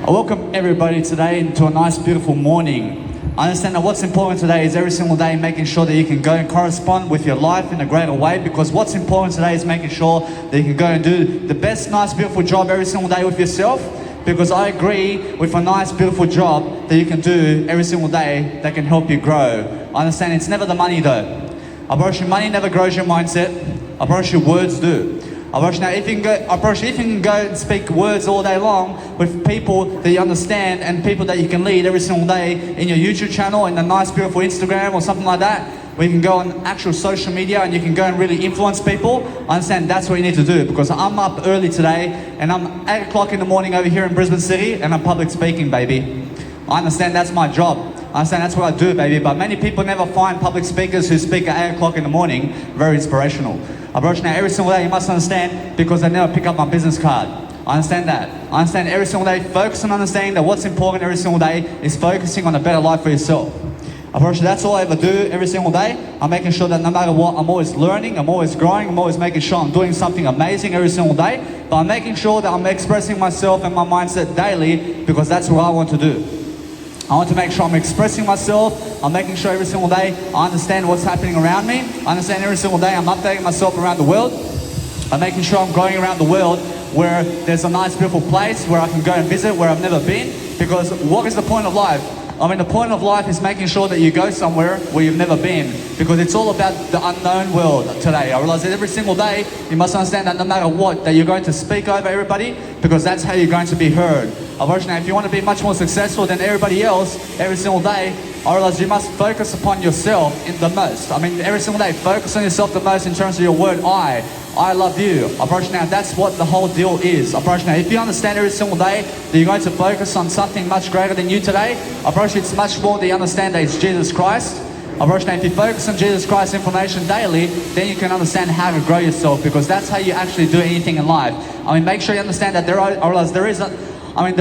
I welcome everybody today into a nice beautiful morning. I understand that what's important today is every single day making sure that you can go and correspond with your life in a greater way, because what's important today is making sure that you can go and do the best, nice, beautiful job every single day with yourself, because I agree with a nice, beautiful job that you can do every single day that can help you grow. I understand it's never the money though. I promise you, money never grows your mindset. I promise you, words do. I promise you, now, if you can go and speak words all day long with people that you understand and people that you can lead every single day in your YouTube channel, in a nice, beautiful Instagram or something like that, where you can go on actual social media and you can go and really influence people, I understand that's what you need to do, because I'm up early today and I'm 8 o'clock in the morning over here in Brisbane City and I'm public speaking, baby. I understand that's my job. I understand that's what I do, baby, but many people never find public speakers who speak at 8 o'clock in the morning very inspirational. I approach now every single day, you must understand, because I never pick up my business card. I understand that. I understand every single day, focus on understanding that what's important every single day is focusing on a better life for yourself. I approach that's all I ever do every single day. I'm making sure that no matter what, I'm always learning, I'm always growing, I'm always making sure I'm doing something amazing every single day, but I'm making sure that I'm expressing myself and my mindset daily, because that's what I want to do. I want to make sure I'm expressing myself. I'm making sure every single day I understand what's happening around me. I understand every single day I'm updating myself around the world. I'm making sure I'm going around the world where there's a nice, beautiful place where I can go and visit where I've never been. Because what is the point of life? I mean, the point of life is making sure that you go somewhere where you've never been, because it's all about the unknown world today. I realize that every single day you must understand that no matter what, that you're going to speak over everybody, because that's how you're going to be heard. Unfortunately, if you want to be much more successful than everybody else every single day, I realize you must focus upon yourself in the most. I mean, every single day, focus on yourself the most in terms of your word, I love you. Approach now, that's what the whole deal is. Approach now, if you understand every single day that you're going to focus on something much greater than you today, approach it's much more that you understand that it's Jesus Christ. Approach now, if you focus on Jesus Christ's information daily, then you can understand how to grow yourself, because that's how you actually do anything in life. I mean, make sure you understand that there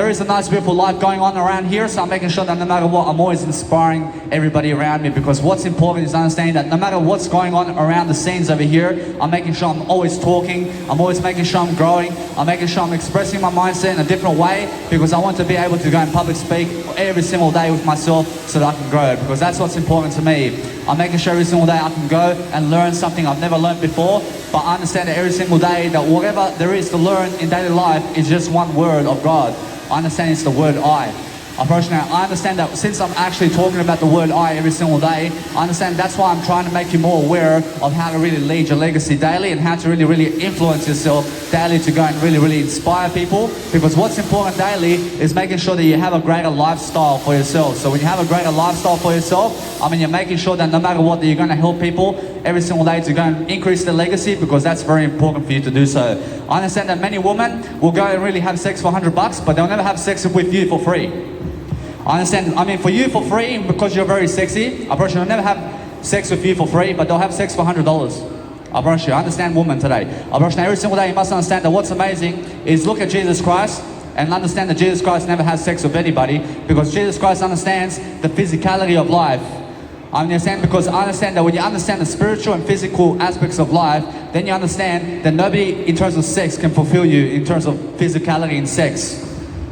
is a nice, beautiful life going on around here, so I'm making sure that no matter what, I'm always inspiring everybody around me, because what's important is understanding that no matter what's going on around the scenes over here, I'm making sure I'm always talking, I'm always making sure I'm growing, I'm making sure I'm expressing my mindset in a different way, because I want to be able to go and public speak every single day with myself so that I can grow, because that's what's important to me. I'm making sure every single day I can go and learn something I've never learned before, but I understand that every single day that whatever there is to learn in daily life is just one word of God. I understand it's the word I. Approach now, I understand that since I'm actually talking about the word I every single day, I understand that's why I'm trying to make you more aware of how to really lead your legacy daily and how to really influence yourself daily to go and really inspire people, because what's important daily is making sure that you have a greater lifestyle for yourself. So when you have a greater lifestyle for yourself, I mean, you're making sure that no matter what, that you're going to help people every single day to go and increase their legacy, because that's very important for you to do so. I understand that many women will go and really have sex for $100, but they'll never have sex with you for free. I understand, I mean, for you for free, because you're very sexy, I promise you, they'll never have sex with you for free, but they'll have sex for $100. I promise you, I understand women today. I promise you, every single day you must understand that what's amazing is look at Jesus Christ and understand that Jesus Christ never has sex with anybody, because Jesus Christ understands the physicality of life. I understand, because I understand that when you understand the spiritual and physical aspects of life, then you understand that nobody in terms of sex can fulfill you in terms of physicality in sex.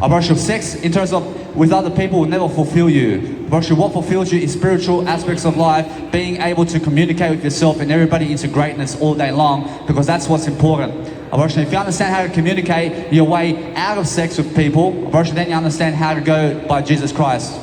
I promise you, sex in terms of with other people will never fulfill you. But what fulfills you is spiritual aspects of life, being able to communicate with yourself and everybody into greatness all day long, because that's what's important. If you understand how to communicate your way out of sex with people, then you understand how to go by Jesus Christ.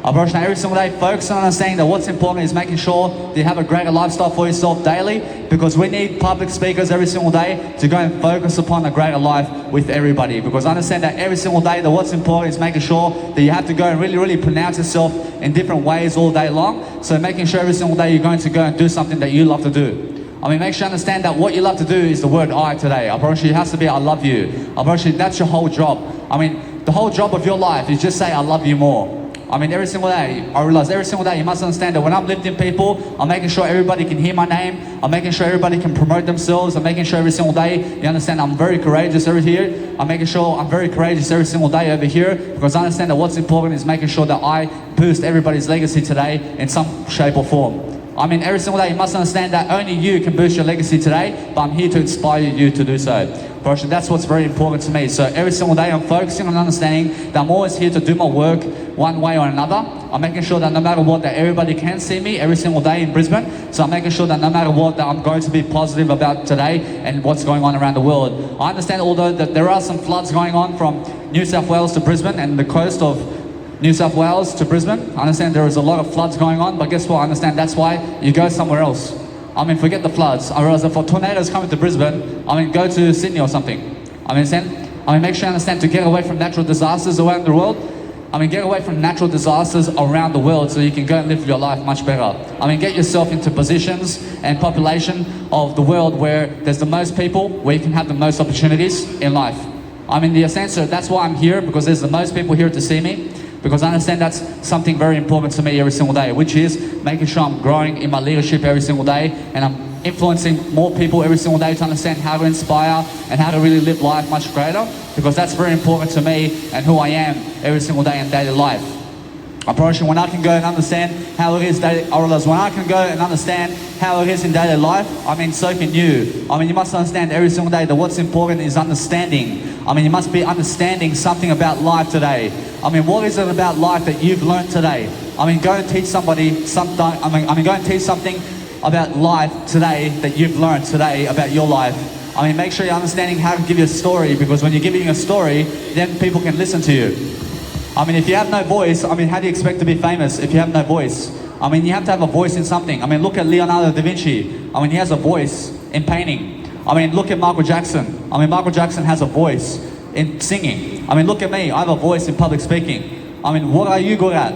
Every single day, focus on understanding that what's important is making sure that you have a greater lifestyle for yourself daily, because we need public speakers every single day to go and focus upon a greater life with everybody. Because understand that every single day that what's important is making sure that you have to go and really pronounce yourself in different ways all day long. So making sure every single day you're going to go and do something that you love to do. I mean, make sure you understand that what you love to do is the word I today. I promise you, it has to be I love you. I promise you, that's your whole job. I mean, the whole job of your life is just say I love you more. I mean, every single day, I realize every single day you must understand that when I'm lifting people, I'm making sure everybody can hear my name. I'm making sure everybody can promote themselves. I'm making sure every single day, you understand I'm very courageous over here. I'm making sure I'm very courageous every single day over here, because I understand that what's important is making sure that I boost everybody's legacy today in some shape or form. I mean, every single day you must understand that only you can boost your legacy today, but I'm here to inspire you to do so. Bro, that's what's very important to me. So every single day I'm focusing on understanding that I'm always here to do my work one way or another. I'm making sure that no matter what, that everybody can see me every single day in Brisbane. So I'm making sure that no matter what, that I'm going to be positive about today and what's going on around the world. I understand, although that there are some floods going on from New South Wales to Brisbane and the coast of New South Wales to Brisbane. I understand there is a lot of floods going on, but guess what? I understand that's why you go somewhere else. I mean, forget the floods. I realize that for tornadoes coming to Brisbane, I mean, go to Sydney or something. I mean, make sure you understand to get away from natural disasters around the world. I mean, get away from natural disasters around the world so you can go and live your life much better. I mean, get yourself into positions and population of the world where there's the most people, where you can have the most opportunities in life. I mean, in the sense, so that's why I'm here, because there's the most people here to see me. Because I understand that's something very important to me every single day, which is making sure I'm growing in my leadership every single day, and I'm influencing more people every single day to understand how to inspire and how to really live life much greater, because that's very important to me and who I am every single day in daily life. I promise you, when I can go and understand how it is daily, when I can go and understand how it is in daily life, I mean, so can you. I mean, you must understand every single day that what's important is understanding. I mean, you must be understanding something about life today. I mean, what is it about life that you've learned today? I mean, go and teach somebody something. I mean, go and teach something about life today that you've learned today about your life. I mean, make sure you're understanding how to give you a story, because when you're giving a story, then people can listen to you. I mean, if you have no voice, I mean, how do you expect to be famous if you have no voice? I mean, you have to have a voice in something. I mean, look at Leonardo da Vinci. I mean, he has a voice in painting. I mean, look at Michael Jackson. I mean, Michael Jackson has a voice in singing. I mean, look at me. I have a voice in public speaking. I mean, what are you good at?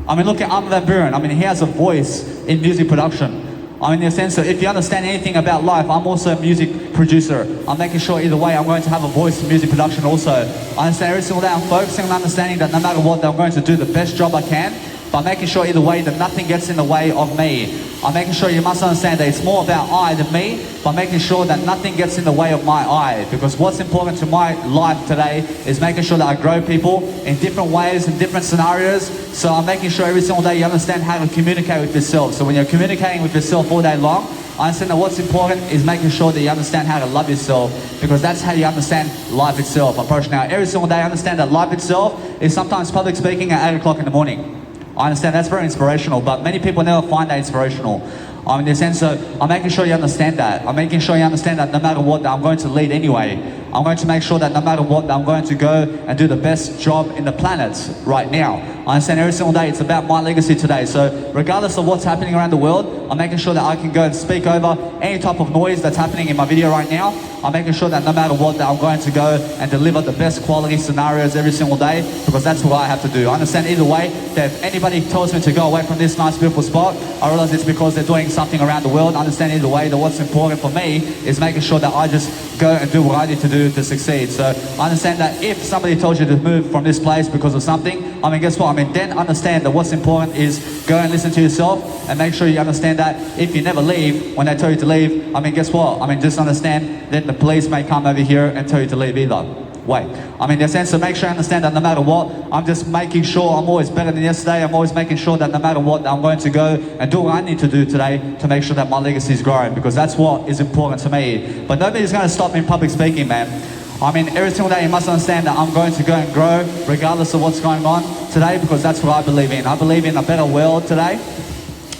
I mean, look at Armin van Buuren. I mean, he has a voice in music production. I mean, in the sense that if you understand anything about life, I'm also a music producer. I'm making sure either way I'm going to have a voice in music production also. I understand every single day I'm focusing on understanding that no matter what, that I'm going to do the best job I can, by making sure either way that nothing gets in the way of me. I'm making sure you must understand that it's more about I than me, by making sure that nothing gets in the way of my I. Because what's important to my life today is making sure that I grow people in different ways, in different scenarios. So I'm making sure every single day you understand how to communicate with yourself. So when you're communicating with yourself all day long, I understand that what's important is making sure that you understand how to love yourself, because that's how you understand life itself. Approach now every single day, I understand that life itself is sometimes public speaking at 8 o'clock in the morning. I understand that's very inspirational, but many people never find that inspirational. In the sense of, I'm making sure you understand that. I'm making sure you understand that no matter what, that I'm going to lead anyway. I'm going to make sure that no matter what, that I'm going to go and do the best job in the planet right now. I understand every single day it's about my legacy today. So regardless of what's happening around the world, I'm making sure that I can go and speak over any type of noise that's happening in my video right now. I'm making sure that no matter what, that I'm going to go and deliver the best quality scenarios every single day, because that's what I have to do. I understand either way that if anybody tells me to go away from this nice beautiful spot, I realize it's because they're doing something around the world. I understand either way that what's important for me is making sure that I just go and do what I need to do to succeed. So I understand that if somebody tells you to move from this place because of something, I mean, guess what? I mean, then understand that what's important is go and listen to yourself and make sure you understand that if you never leave when they tell you to leave, I mean, guess what? I mean, just understand that the police may come over here and tell you to leave either way. I mean, in a sense, so make sure you understand that no matter what, I'm just making sure I'm always better than yesterday. I'm always making sure that no matter what, I'm going to go and do what I need to do today to make sure that my legacy is growing, because that's what is important to me. But nobody's going to stop me in public speaking, man. I mean, every single day you must understand that I'm going to go and grow regardless of what's going on today, because that's what I believe in. I believe in a better world today.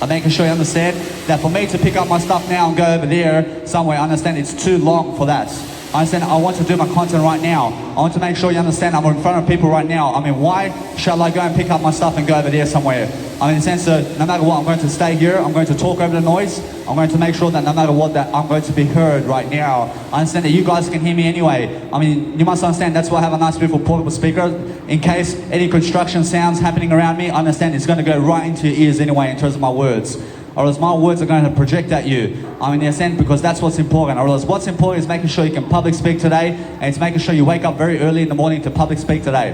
I'm making sure you understand that for me to pick up my stuff now and go over there somewhere, I understand it's too long for that. I understand I want to do my content right now. I want to make sure you understand I'm in front of people right now. I mean, why shall I go and pick up my stuff and go over there somewhere? I mean, in the sense that no matter what, I'm going to stay here. I'm going to talk over the noise. I'm going to make sure that no matter what, that I'm going to be heard right now. I understand that you guys can hear me anyway. I mean, you must understand that's why I have a nice, beautiful portable speaker. In case any construction sounds happening around me, I understand it's going to go right into your ears anyway in terms of my words. Or else my words are going to project at you. I mean, in a sense, because that's what's important. Or else what's important is making sure you can public speak today, and it's making sure you wake up very early in the morning to public speak today.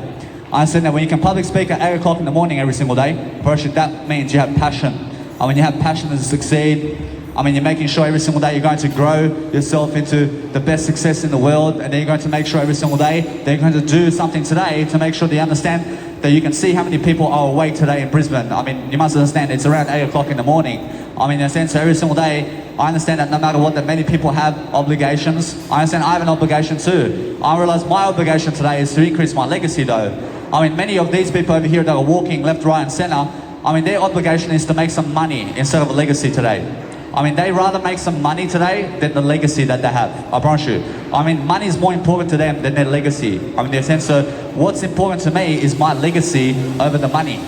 I understand that when you can public speak at 8 o'clock in the morning every single day, that means you have passion. I mean, you have passion to succeed. I mean, you're making sure every single day you're going to grow yourself into the best success in the world, and then you're going to make sure every single day that you're going to do something today to make sure that you understand that you can see how many people are awake today in Brisbane. I mean, you must understand it's around 8 o'clock in the morning. I mean, in a sense, every single day, I understand that no matter what, that many people have obligations. I understand I have an obligation too. I realize my obligation today is to increase my legacy though. I mean, many of these people over here that are walking left, right and center, I mean, their obligation is to make some money instead of a legacy today. I mean, they rather make some money today than the legacy that they have. I promise you. I mean, money is more important to them than their legacy. I mean, in a sense, so what's important to me is my legacy over the money.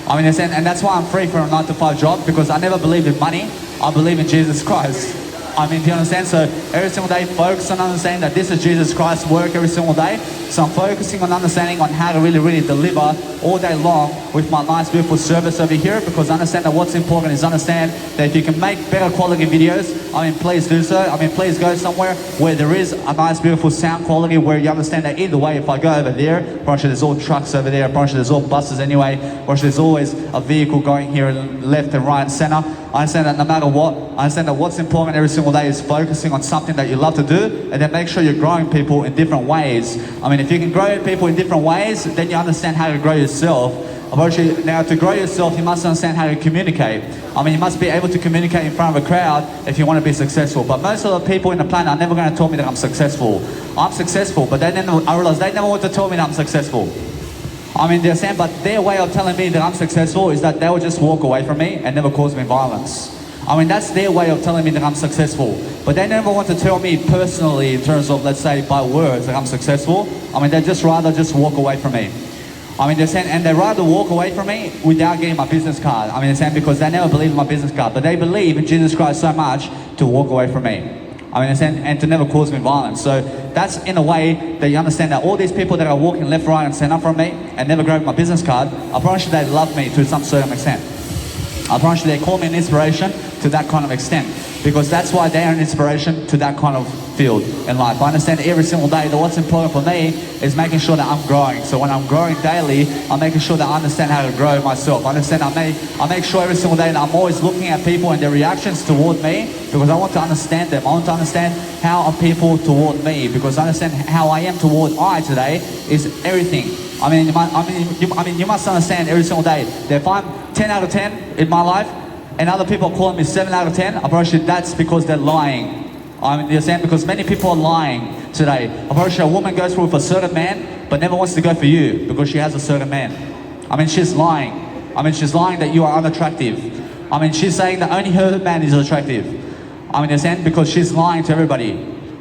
I mean, in a sense, and that's why I'm free from a 9-to-5 job, because I never believed in money. I believe in Jesus Christ. I mean, do you understand? So every single day, focus on understanding that this is Jesus Christ's work every single day. So I'm focusing on understanding on how to really deliver all day long with my nice, beautiful service over here, because I understand that what's important is understand that if you can make better quality videos, I mean, please do so. I mean, please go somewhere where there is a nice, beautiful sound quality, where you understand that either way, if I go over there, probably there's all trucks over there, probably there's all buses anyway, probably there's always a vehicle going here left and right and center. I understand that no matter what, I understand that what's important every single day is focusing on something that you love to do, and then make sure you're growing people in different ways. I mean, if you can grow people in different ways, then you understand how to grow yourself. Now, to grow yourself, you must understand how to communicate. I mean, you must be able to communicate in front of a crowd if you want to be successful. But most of the people in the planet are never going to tell me that I'm successful. I'm successful, but I realize they never want to tell me that I'm successful. I mean, they're saying, but their way of telling me that I'm successful is that they will just walk away from me and never cause me violence. I mean, that's their way of telling me that I'm successful. But they never want to tell me personally in terms of, let's say, by words that I'm successful. I mean, they just rather just walk away from me. I mean, they're saying, and they rather walk away from me without getting my business card. I mean, they're saying because they never believe in my business card, but they believe in Jesus Christ so much to walk away from me. I mean, they're saying, and to never cause me violence. So that's in a way that you understand that all these people that are walking left, right, and center from me and never grab my business card, I promise you they love me to some certain extent. I promise you they call me an inspiration to that kind of extent, because that's why they are an inspiration to that kind of field in life. I understand every single day that what's important for me is making sure that I'm growing. So when I'm growing daily, I'm making sure that I understand how to grow myself. I understand I make sure every single day that I'm always looking at people and their reactions toward me, because I want to understand them. I want to understand how are people toward me, because I understand how I am toward I today is everything. I mean, you must understand every single day that if I'm 10 out of 10 in my life and other people are calling me 7 out of 10, I promise you that's because they're lying. I mean, you're saying because many people are lying today. I promise you a woman goes with a certain man but never wants to go for you because she has a certain man. I mean, she's lying. I mean, she's lying that you are unattractive. I mean, she's saying that only her man is attractive. I mean, you're saying because she's lying to everybody.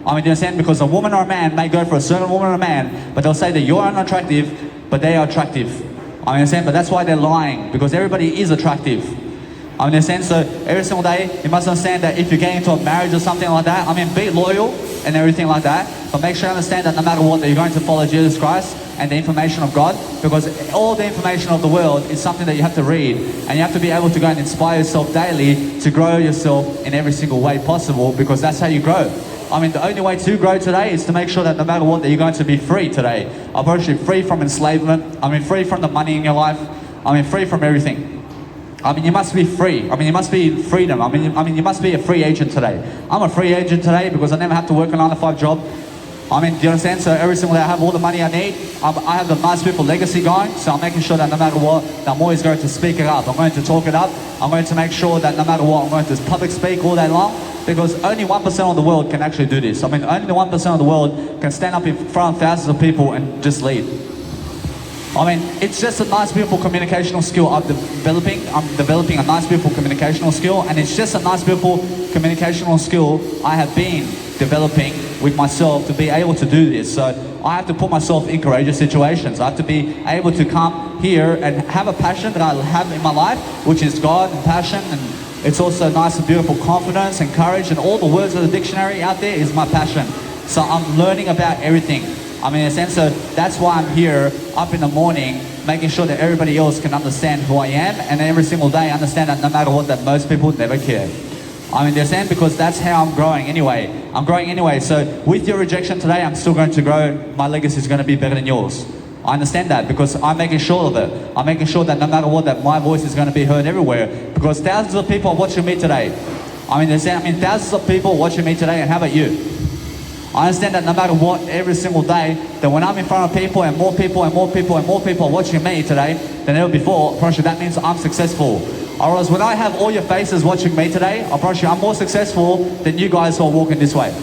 I mean, you're saying because a woman or a man may go for a certain woman or a man, but they'll say that you're unattractive, but they are attractive. I mean, you're saying, but that's why they're lying, because everybody is attractive. I mean, in a sense, so every single day, you must understand that if you get into a marriage or something like that, I mean, be loyal and everything like that, but make sure you understand that no matter what, that you're going to follow Jesus Christ and the information of God, because all the information of the world is something that you have to read, and you have to be able to go and inspire yourself daily to grow yourself in every single way possible, because that's how you grow. I mean, the only way to grow today is to make sure that no matter what, that you're going to be free today. I'm actually free from enslavement. I mean, free from the money in your life. I mean, free from everything. I mean, you must be free. I mean, you must be in freedom. I mean, you must be a free agent today. I'm a free agent today because I never have to work a 9-to-5 job. I mean, do you understand? So every single day I have all the money I need. I have the nice people legacy going. So I'm making sure that no matter what, I'm always going to speak it up. I'm going to talk it up. I'm going to make sure that no matter what, I'm going to public speak all day long. Because only 1% of the world can actually do this. I mean, only 1% of the world can stand up in front of thousands of people and just lead. I mean, it's just a nice, beautiful communicational skill I'm developing. I'm developing a nice, beautiful communicational skill, and it's just a nice, beautiful communicational skill I have been developing with myself to be able to do this. So I have to put myself in courageous situations. I have to be able to come here and have a passion that I have in my life, which is God and passion, and it's also nice and beautiful confidence and courage, and all the words of the dictionary out there is my passion. So I'm learning about everything. I mean, in a sense, so that's why I'm here up in the morning, making sure that everybody else can understand who I am, and every single day understand that no matter what, that most people never care. I mean, they're saying because that's how I'm growing anyway. I'm growing anyway. So with your rejection today, I'm still going to grow. My legacy is going to be better than yours. I understand that because I'm making sure of it. I'm making sure that no matter what, that my voice is going to be heard everywhere, because thousands of people are watching me today. I mean, they're saying, thousands of people watching me today, and how about you? I understand that no matter what, every single day, that when I'm in front of people and more people and more people and more people are watching me today than ever before, I promise you that means I'm successful. I realize when I have all your faces watching me today, I promise you I'm more successful than you guys who are walking this way.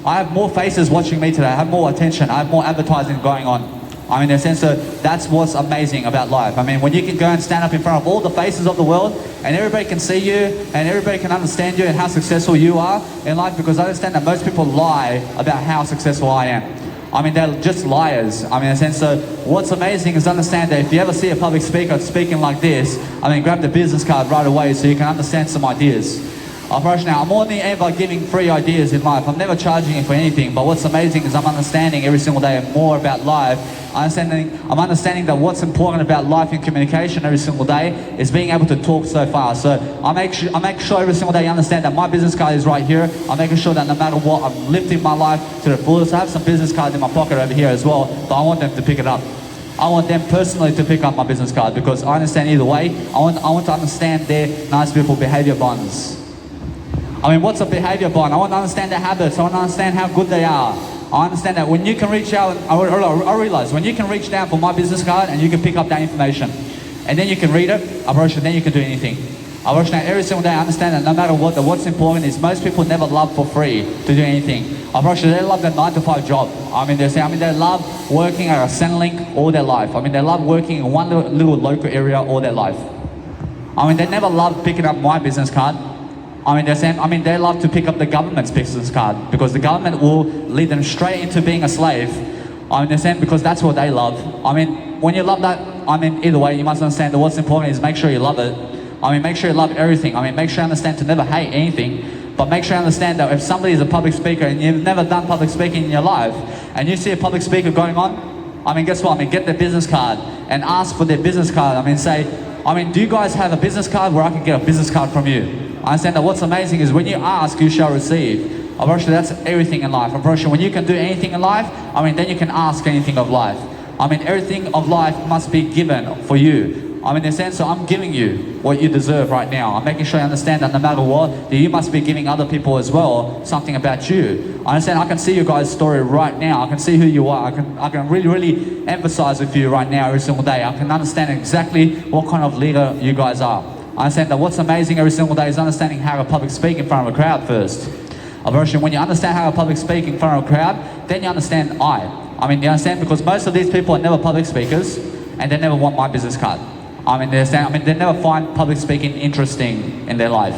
I have more faces watching me today, I have more attention, I have more advertising going on. I mean, in a sense, so that's what's amazing about life. I mean, when you can go and stand up in front of all the faces of the world and everybody can see you and everybody can understand you and how successful you are in life, because I understand that most people lie about how successful I am. I mean, they're just liars. I mean, in a sense, so what's amazing is understand that if you ever see a public speaker speaking like this, I mean, grab the business card right away so you can understand some ideas. Now, I'm only ever giving free ideas in life. I'm never charging you for anything, but what's amazing is I'm understanding every single day more about life. I'm understanding that what's important about life and communication every single day is being able to talk so fast. So I make sure every single day you understand that my business card is right here. I'm making sure that no matter what, I'm lifting my life to the fullest. I have some business cards in my pocket over here as well, but I want them to pick it up. I want them personally to pick up my business card, because I understand either way. I want to understand their nice, beautiful behavior bonds. I mean, what's a behavior bond? I want to understand their habits. I want to understand how good they are. I understand that when you can reach out, I realize when you can reach down for my business card and you can pick up that information, and then you can read it, then you can do anything. Every single day I understand that no matter what, what's important is most people never love for free to do anything. They love their 9-to-5 job. They love working at a Centrelink all their life. They love working in one little local area all their life. They never love picking up my business card. They love to pick up the government's business card, because the government will lead them straight into being a slave. Because that's what they love. When you love that, either way, you must understand that what's important is make sure you love it. Make sure you love everything. Make sure you understand to never hate anything, but make sure you understand that if somebody is a public speaker and you've never done public speaking in your life, and you see a public speaker going on, guess what? Get their business card and ask for their business card. Do you guys have a business card where I can get a business card from you? I understand that what's amazing is when you ask, you shall receive. That's everything in life. When you can do anything in life, then you can ask anything of life. Everything of life must be given for you. In a sense, so I'm giving you what you deserve right now. I'm making sure you understand that no matter what, that you must be giving other people as well something about you. I understand I can see your guys' story right now. I can see who you are. I can really empathize with you right now every single day. I can understand exactly what kind of leader you guys are. I understand that what's amazing every single day is understanding how to public speak in front of a crowd first. When you understand how to public speak in front of a crowd, then you understand you understand, because most of these people are never public speakers and they never want my business card. They never find public speaking interesting in their life.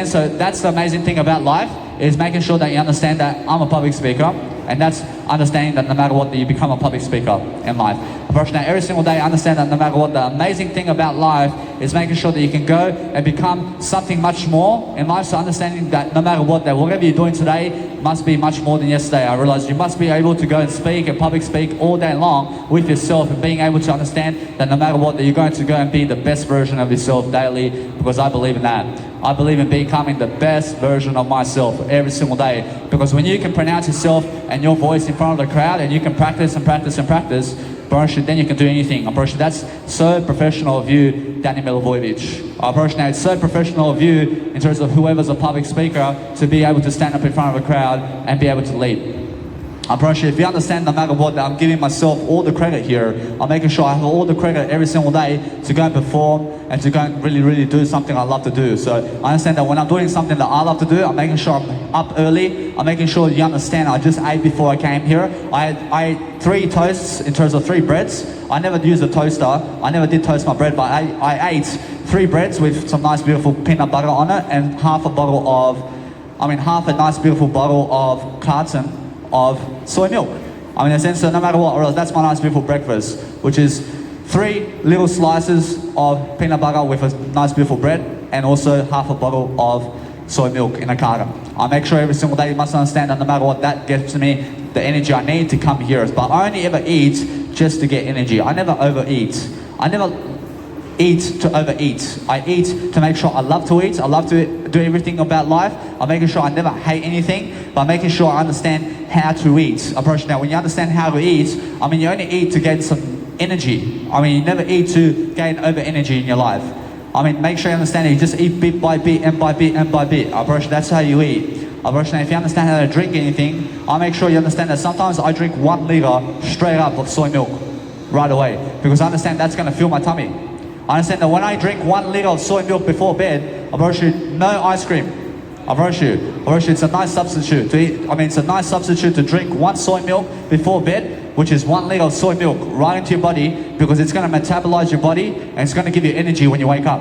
So that's the amazing thing about life, is making sure that you understand that I'm a public speaker, and that's understanding that no matter what, that you become a public speaker in life. Every single day I understand that no matter what, the amazing thing about life is making sure that you can go and become something much more in life. So understanding that no matter what, that whatever you're doing today must be much more than yesterday. I realize you must be able to go and speak and public speak all day long with yourself, and being able to understand that no matter what, that you're going to go and be the best version of yourself daily, because I believe in that. I believe in becoming the best version of myself every single day, because when you can pronounce yourself and your voice in front of the crowd, and you can practice and practice and practice, then you can do anything. That's so professional of you, Danny Milivojevic. It's so professional of you in terms of whoever's a public speaker to be able to stand up in front of a crowd and be able to lead. If you understand no matter what, that I'm giving myself all the credit here. I'm making sure I have all the credit every single day to go and perform and to go and really do something I love to do. So I understand that when I'm doing something that I love to do, I'm making sure I'm up early. I'm making sure you understand I just ate before I came here. I ate 3 toasts in terms of 3 breads. I never used a toaster. I never did toast my bread, but I ate 3 breads with some nice beautiful peanut butter on it, and half a nice beautiful bottle of carton of soy milk. In a sense, so no matter what, that's my nice beautiful breakfast, which is 3 little slices of peanut butter with a nice beautiful bread, and also half a bottle of soy milk in a carton. I make sure every single day you must understand that no matter what, that gives me the energy I need to come here. But I only ever eat just to get energy. I never overeat. I never eat to overeat. I eat to make sure I love to eat. I love to do everything about life. I'm making sure I never hate anything, but making sure I understand how to eat. Now, when you understand how to eat, you only eat to gain some energy. You never eat to gain over energy in your life. Make sure you understand that you just eat bit by bit and by bit and by bit. That's how you eat. If you understand how to drink anything, I make sure you understand that sometimes I drink 1 liter straight up of soy milk right away because I understand that's going to fill my tummy. I understand that when I drink 1 liter of soy milk before bed, I promise you, no ice cream. I promise you, it's a nice substitute to eat. It's a nice substitute to drink 1 soy milk before bed, which is 1 liter of soy milk right into your body because it's going to metabolize your body and it's going to give you energy when you wake up.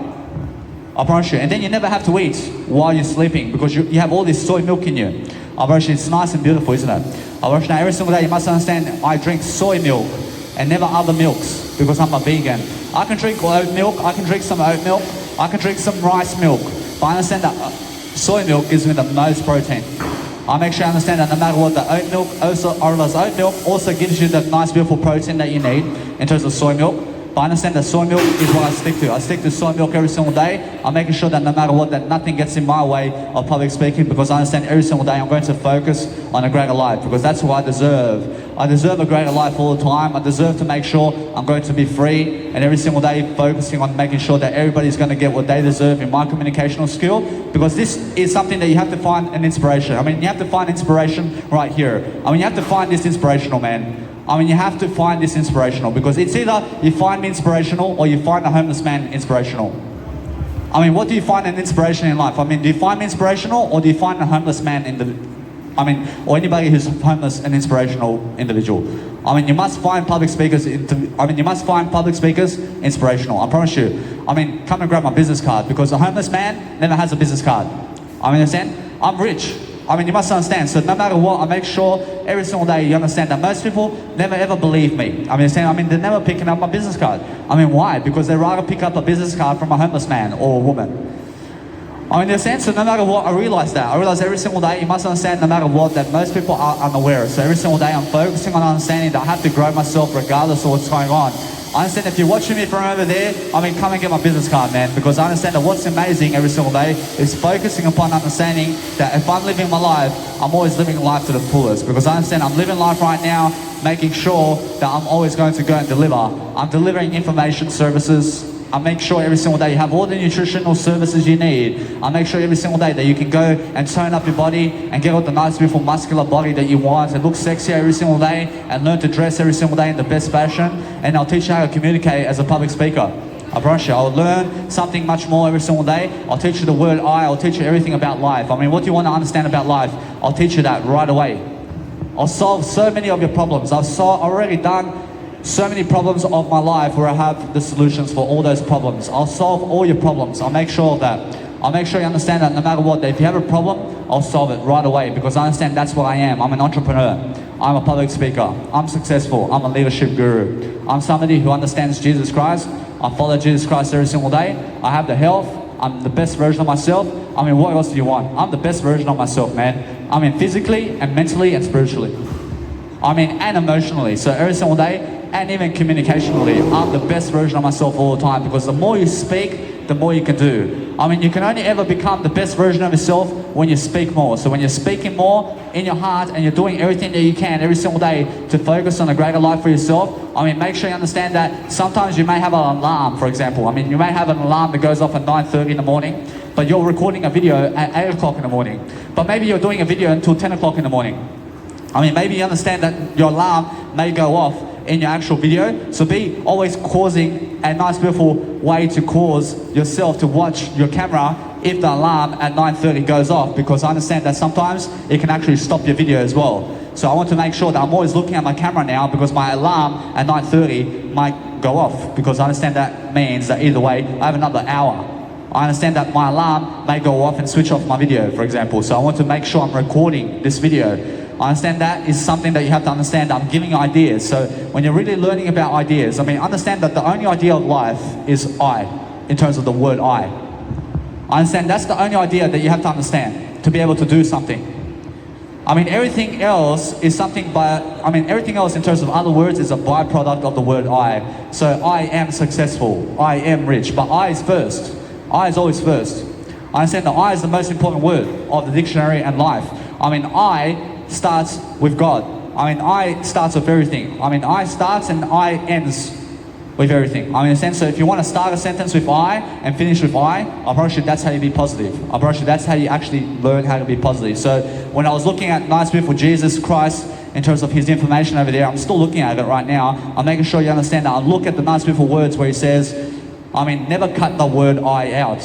I promise you. And then you never have to eat while you're sleeping because you have all this soy milk in you. I promise you, it's nice and beautiful, isn't it? I promise you, now every single day you must understand I drink soy milk and never other milks because I'm a vegan. I can drink oat milk, I can drink some oat milk, I can drink some rice milk, but I understand that soy milk gives me the most protein. I make sure I understand that no matter what, the oat milk, oat milk also gives you the nice beautiful protein that you need in terms of soy milk. But I understand that soy milk is what I stick to. I stick to soy milk every single day. I'm making sure that no matter what, that nothing gets in my way of public speaking because I understand every single day I'm going to focus on a greater life because that's what I deserve. I deserve a greater life all the time. I deserve to make sure I'm going to be free and every single day focusing on making sure that everybody's going to get what they deserve in my communicational skill because this is something that you have to find an inspiration. You have to find inspiration right here. You have to find this inspirational, man. You have to find this inspirational because it's either you find me inspirational or you find a homeless man inspirational. What do you find an inspiration in life? Do you find me inspirational or do you find a homeless man or anybody who's homeless an inspirational individual? You must find public speakers. You must find public speakers inspirational. I promise you. Come and grab my business card because a homeless man never has a business card. Understand? I'm rich. You must understand. So no matter what, I make sure every single day you understand that most people never ever believe me. They're never picking up my business card. Why? Because they rather pick up a business card from a homeless man or a woman. In a sense, so no matter what, I realize that. I realize every single day, you must understand no matter what, that most people are unaware. So every single day I'm focusing on understanding that I have to grow myself regardless of what's going on. I understand if you're watching me from over there, come and get my business card, man, because I understand that what's amazing every single day is focusing upon understanding that if I'm living my life, I'm always living life to the fullest because I understand I'm living life right now, making sure that I'm always going to go and deliver. I'm delivering information services. I make sure every single day you have all the nutritional services you need. I make sure every single day that you can go and tone up your body and get all the nice, beautiful, muscular body that you want and look sexy every single day and learn to dress every single day in the best fashion. And I'll teach you how to communicate as a public speaker. I promise you, I'll learn something much more every single day. I'll teach you the word I. I'll teach you everything about life. What do you want to understand about life? I'll teach you that right away. I'll solve so many of your problems. I've already done so many problems of my life where I have the solutions for all those problems. I'll solve all your problems. I'll make sure of that. I'll make sure you understand that no matter what, if you have a problem, I'll solve it right away because I understand that's what I am. I'm an entrepreneur. I'm a public speaker. I'm successful. I'm a leadership guru. I'm somebody who understands Jesus Christ. I follow Jesus Christ every single day. I have the health. I'm the best version of myself. What else do you want? I'm the best version of myself, man. Physically and mentally and spiritually. And emotionally. So every single day, and even communicationally, I'm the best version of myself all the time because the more you speak, the more you can do. You can only ever become the best version of yourself when you speak more. So when you're speaking more in your heart and you're doing everything that you can every single day to focus on a greater life for yourself, make sure you understand that sometimes you may have an alarm, for example. You may have an alarm that goes off at 9:30 in the morning, but you're recording a video at 8 o'clock in the morning. But maybe you're doing a video until 10 o'clock in the morning. Maybe you understand that your alarm may go off in your actual video. So be always causing a nice beautiful way to cause yourself to watch your camera if the alarm at 9:30 goes off because I understand that sometimes it can actually stop your video as well. So I want to make sure that I'm always looking at my camera now because my alarm at 9:30 might go off because I understand that means that either way I have another hour. I understand that my alarm may go off and switch off my video, for example. So I want to make sure I'm recording this video. I understand that is something that you have to understand. I'm giving ideas. So when you're really learning about ideas, understand that the only idea of life is I, in terms of the word I. I understand that's the only idea that you have to understand to be able to do something. Everything else is something everything else in terms of other words is a byproduct of the word I. So I am successful, I am rich, but I is first. I is always first. I understand that I is the most important word of the dictionary and life. I starts with God. I starts with everything. I starts and I ends with everything. I mean, in a sense, so if you want to start a sentence with I and finish with I promise you that's how you be positive. I promise you that's how you actually learn how to be positive. So when I was looking at nice, beautiful Jesus Christ in terms of his information over there, I'm still looking at it right now. I'm making sure you understand that. I look at the nice, beautiful words where he says, I mean, never cut the word I out.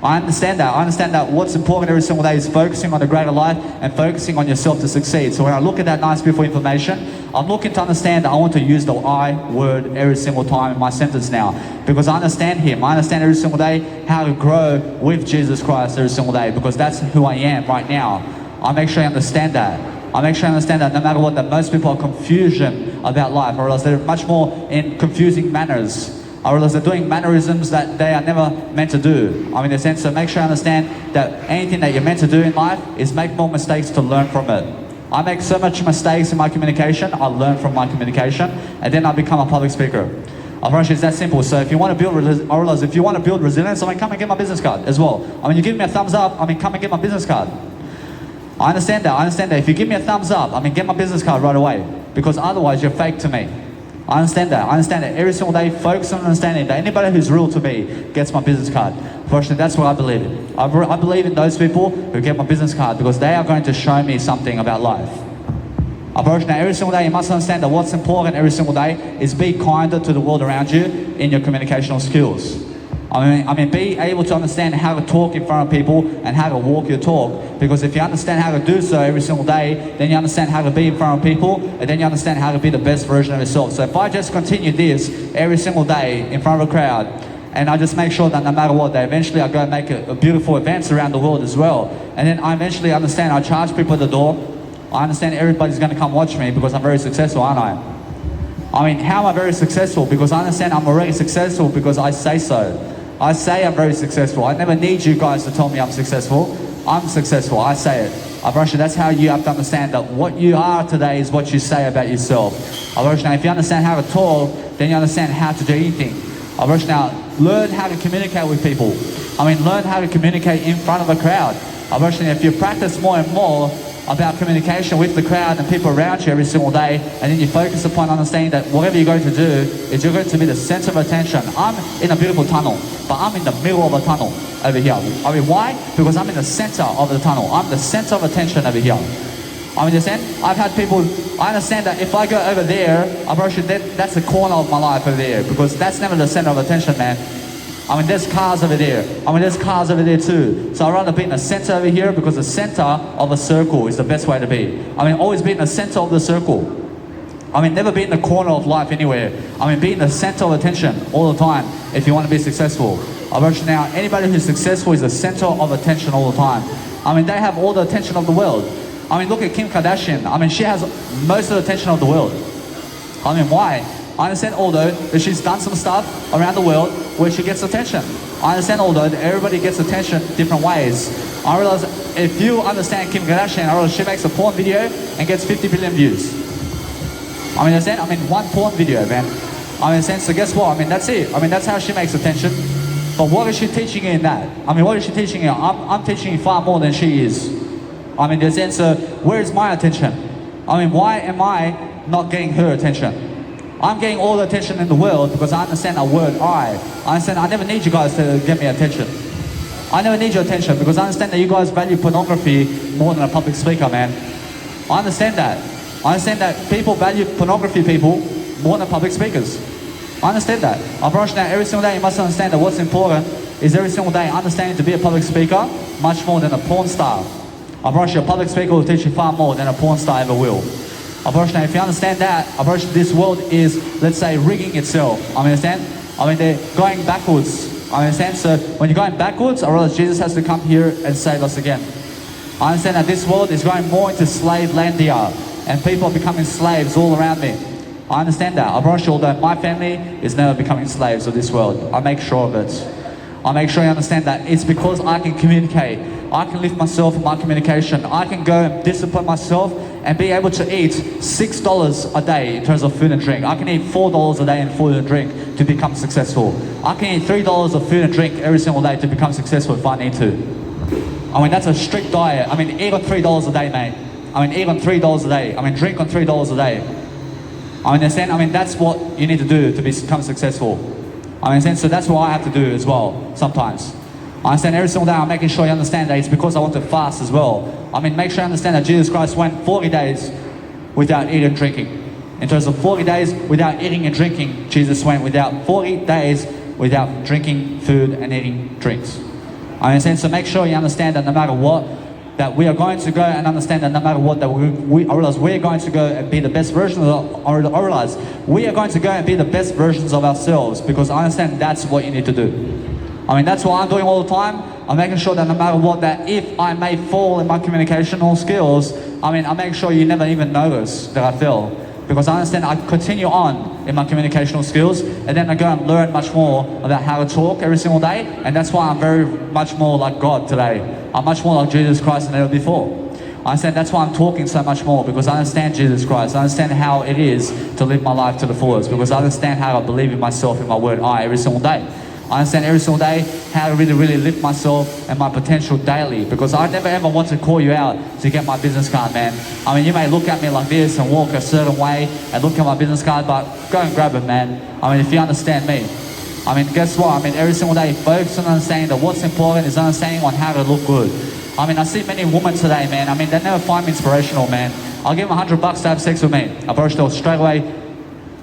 I understand that. I understand that what's important every single day is focusing on the greater life and focusing on yourself to succeed. So when I look at that nice, beautiful information, I'm looking to understand that I want to use the I word every single time in my sentence now. Because I understand him. I understand every single day how to grow with Jesus Christ every single day. Because that's who I am right now. I make sure I understand that. I make sure I understand that no matter what, that most people are confusion about life. Or else they're much more in confusing manners. Or else they're doing mannerisms that they are never meant to do. I mean, in a sense, so make sure I understand that anything that you're meant to do in life is make more mistakes to learn from it. I make so much mistakes in my communication, I learn from my communication, and then I become a public speaker. I promise you it's that simple. So if you want to build resilience, I mean, come and get my business card as well. I mean, you give me a thumbs up, I mean, come and get my business card. I understand that. If you give me a thumbs up, I mean, get my business card right away. Because otherwise, you're fake to me. I understand that. Every single day, focus on understanding that anybody who's real to me gets my business card. Fortunately, that's what I believe in. I believe in those people who get my business card because they are going to show me something about life. Unfortunately, every single day, you must understand that what's important every single day is be kinder to the world around you in your communicational skills. I mean, be able to understand how to talk in front of people and how to walk your talk. Because if you understand how to do so every single day, then you understand how to be in front of people, and then you understand how to be the best version of yourself. So if I just continue this every single day in front of a crowd, and I just make sure that no matter what, that eventually I go and make a beautiful events around the world as well. And then I eventually understand, I charge people at the door. I understand everybody's going to come watch me because I'm very successful, aren't I? I mean, how am I very successful? Because I understand I'm already successful because I say so. I say I'm very successful. I never need you guys to tell me I'm successful. I'm successful. I say it. I promise you that's how you have to understand that what you are today is what you say about yourself. I promise you now, if you understand how to talk, then you understand how to do anything. I promise you now, learn how to communicate with people. I mean, learn how to communicate in front of a crowd. I promise you now, if you practice more and more about communication with the crowd and people around you every single day, and then you focus upon understanding that whatever you're going to do is you're going to be the center of attention. I'm in a beautiful tunnel, but I'm in the middle of a tunnel over here. I mean, why? Because I'm in the center of the tunnel. I'm the center of attention over here. I mean, I've had people, I understand that if I go over there, I promise you that's the corner of my life over there, because that's never the center of attention, man. I mean, there's cars over there. I mean, there's cars over there too. So I'd rather be in the center over here because the center of a circle is the best way to be. I mean, always be in the center of the circle. I mean, never be in the corner of life anywhere. I mean, be in the center of attention all the time if you want to be successful. I bet you now, anybody who's successful is the center of attention all the time. I mean, they have all the attention of the world. I mean, look at Kim Kardashian. I mean, she has most of the attention of the world. I mean, why? I understand although that she's done some stuff around the world where she gets attention. I understand although that everybody gets attention different ways. I realize if you understand Kim Kardashian, I realize she makes a porn video and gets 50 billion views. I mean, understand? I mean, one porn video, man. I mean, so guess what? I mean, that's it. I mean, that's how she makes attention. But what is she teaching you in that? I mean, what is she teaching you? I'm teaching you far more than she is. I mean, so where is my attention? I mean, why am I not getting her attention? I'm getting all the attention in the world because I understand a word I understand I never need you guys to get me attention. I never need your attention because I understand that you guys value pornography more than a public speaker, man. I understand that. I understand that people value pornography people more than public speakers. I understand that. I promise you now, every single day you must understand that what's important is every single day understanding to be a public speaker much more than a porn star. I promise you a public speaker will teach you far more than a porn star ever will. Unfortunately, if you understand that, unfortunately, this world is, let's say, rigging itself. I understand? I mean, they're going backwards. I understand? So when you're going backwards, I realize Jesus has to come here and save us again. I understand that this world is going more into slave landia, and people are becoming slaves all around me. I understand that. I promise you, although my family is never becoming slaves of this world, I make sure of it. I make sure you understand that it's because I can communicate. I can lift myself in my communication. I can go and discipline myself and be able to eat $6 a day in terms of food and drink. I can eat $4 a day in food and drink to become successful. I can eat $3 of food and drink every single day to become successful if I need to. I mean, that's a strict diet. I mean, eat on $3 a day, mate. I mean, eat on $3 a day. I mean, drink on $3 a day. I understand. I mean, that's what you need to do to become successful. I understand. So that's what I have to do as well sometimes. I understand every single day I'm making sure you understand that it's because I want to fast as well. I mean, make sure you understand that Jesus Christ went 40 days without eating and drinking. In terms of 40 days without eating and drinking, Jesus went without 40 days without drinking food and eating drinks. I understand. So make sure you understand that no matter what, that we are going to go and understand that no matter what, that I realize we're going to go and be the best version of, I realize we are going to go and be the best versions of ourselves, because I understand that's what you need to do. I mean, that's what I'm doing all the time. I'm making sure that no matter what, that if I may fall in my communicational skills, I mean, I make sure you never even notice that I fell. Because I understand I continue on in my communicational skills, and then I go and learn much more about how to talk every single day, and that's why I'm very much more like God today. I'm much more like Jesus Christ than ever before. I understand that's why I'm talking so much more, because I understand Jesus Christ. I understand how it is to live my life to the fullest, because I understand how I believe in myself, in my word I, every single day. I understand every single day how to really lift myself and my potential daily, because I never ever want to call you out to get my business card, man. I mean, you may look at me like this and walk a certain way and look at my business card, but go and grab it, man. I mean, if you understand me. I mean, guess what? I mean, every single day, focus on understanding that what's important is understanding on how to look good. I mean, I see many women today, man. I mean, they never find me inspirational, man. I'll give them $100 to have sex with me. I approach them straight away,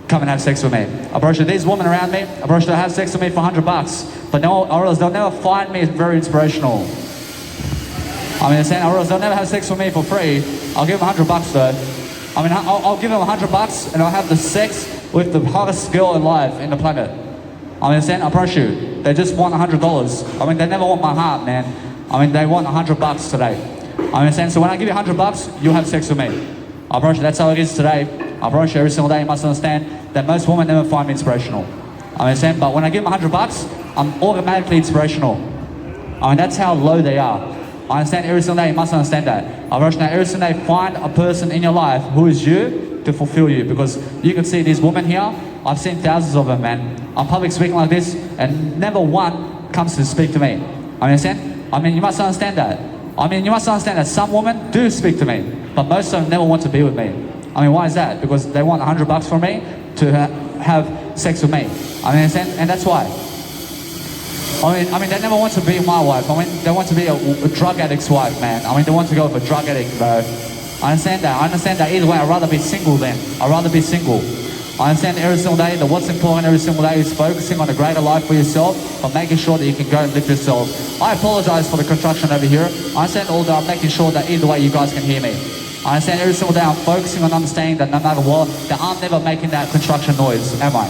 come and have sex with me. I approach these women around me, I approach them to have sex with me for $100. But no, or else they'll never find me very inspirational. I mean, or else they'll never have sex with me for free. I'll give them $100 though. I mean, I'll give them $100 and I'll have the sex with the hottest girl alive in the planet. I mean, I approach you. They just want $100. I mean, they never want my heart, man. I mean, they want $100 today. I mean, so when I give you $100, you'll have sex with me. I approach you. That's how it is today. I approach you every single day. You must understand that most women never find me inspirational. I understand, but when I give them $100, I'm automatically inspirational. I mean, that's how low they are. I understand every single day. You must understand that. I approach now every single day. Find a person in your life who is you to fulfill you, because you can see these women here. I've seen thousands of them, man. I'm public speaking like this, and never one comes to speak to me. I understand. I mean, you must understand that. I mean, you must understand that some women do speak to me, but most of them never want to be with me. I mean, why is that? Because they want $100 from me to have sex with me. I mean, and that's why. I mean, they never want to be my wife. I mean, they want to be a drug addict's wife, man. I mean, they want to go with a drug addict, bro. I understand that. I understand that either way. I'd rather be single then. I'd rather be single. I understand every single day that what's important every single day is focusing on a greater life for yourself, but making sure that you can go and live yourself. I apologize for the construction over here. I understand all that. I'm making sure that either way you guys can hear me. I understand every single day I'm focusing on understanding that no matter what, that I'm never making that construction noise, am I?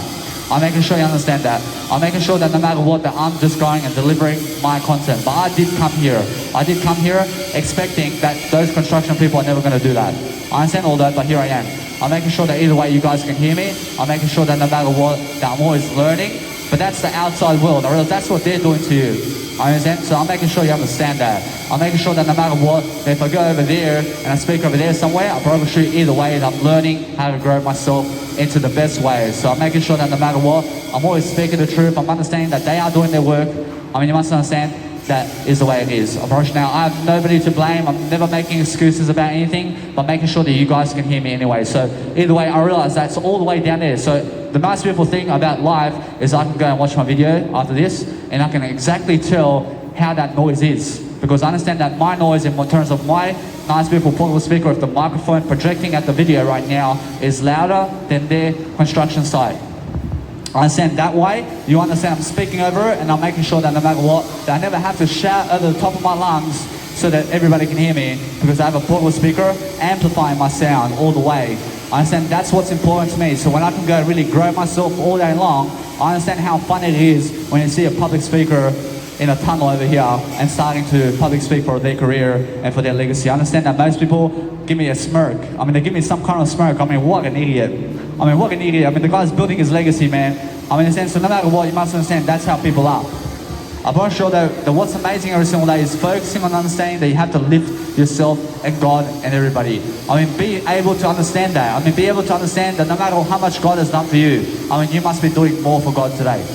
I'm making sure you understand that. I'm making sure that no matter what, that I'm just going and delivering my content. But I did come here. I did come here expecting that those construction people are never going to do that. I understand all that, but here I am. I'm making sure that either way you guys can hear me. I'm making sure that no matter what, that I'm always learning. But that's the outside world. I realize that's what they're doing to you. I understand? So I'm making sure you understand that. I'm making sure that no matter what, that if I go over there and I speak over there somewhere, I'm probably sure either way that I'm learning how to grow myself into the best way. So I'm making sure that no matter what, I'm always speaking the truth. I'm understanding that they are doing their work. I mean, you must understand that is the way it is. Approach now, I have nobody to blame. I'm never making excuses about anything, but making sure that you guys can hear me anyway. So either way, I realize that's all the way down there. So the most beautiful thing about life is I can go and watch my video after this, and I can exactly tell how that noise is. Because I understand that my noise in terms of my nice beautiful portable speaker with the microphone projecting at the video right now is louder than their construction site. I understand that way. You understand I'm speaking over it, and I'm making sure that no matter what, that I never have to shout over the top of my lungs so that everybody can hear me, because I have a portable speaker amplifying my sound all the way. I understand that's what's important to me. So when I can go and really grow myself all day long, I understand how fun it is when you see a public speaker in a tunnel over here and starting to public speak for their career and for their legacy. I understand that most people give me a smirk. I mean, they give me some kind of smirk. I mean, what an idiot. I mean, what an idiot. I mean, the guy's building his legacy, man. I mean, in a sense, so no matter what, you must understand that's how people are. I'm pretty sure that what's amazing every single day is focusing on understanding that you have to lift yourself and God and everybody. I mean, be able to understand that. I mean, be able to understand that no matter how much God has done for you, I mean, you must be doing more for God today.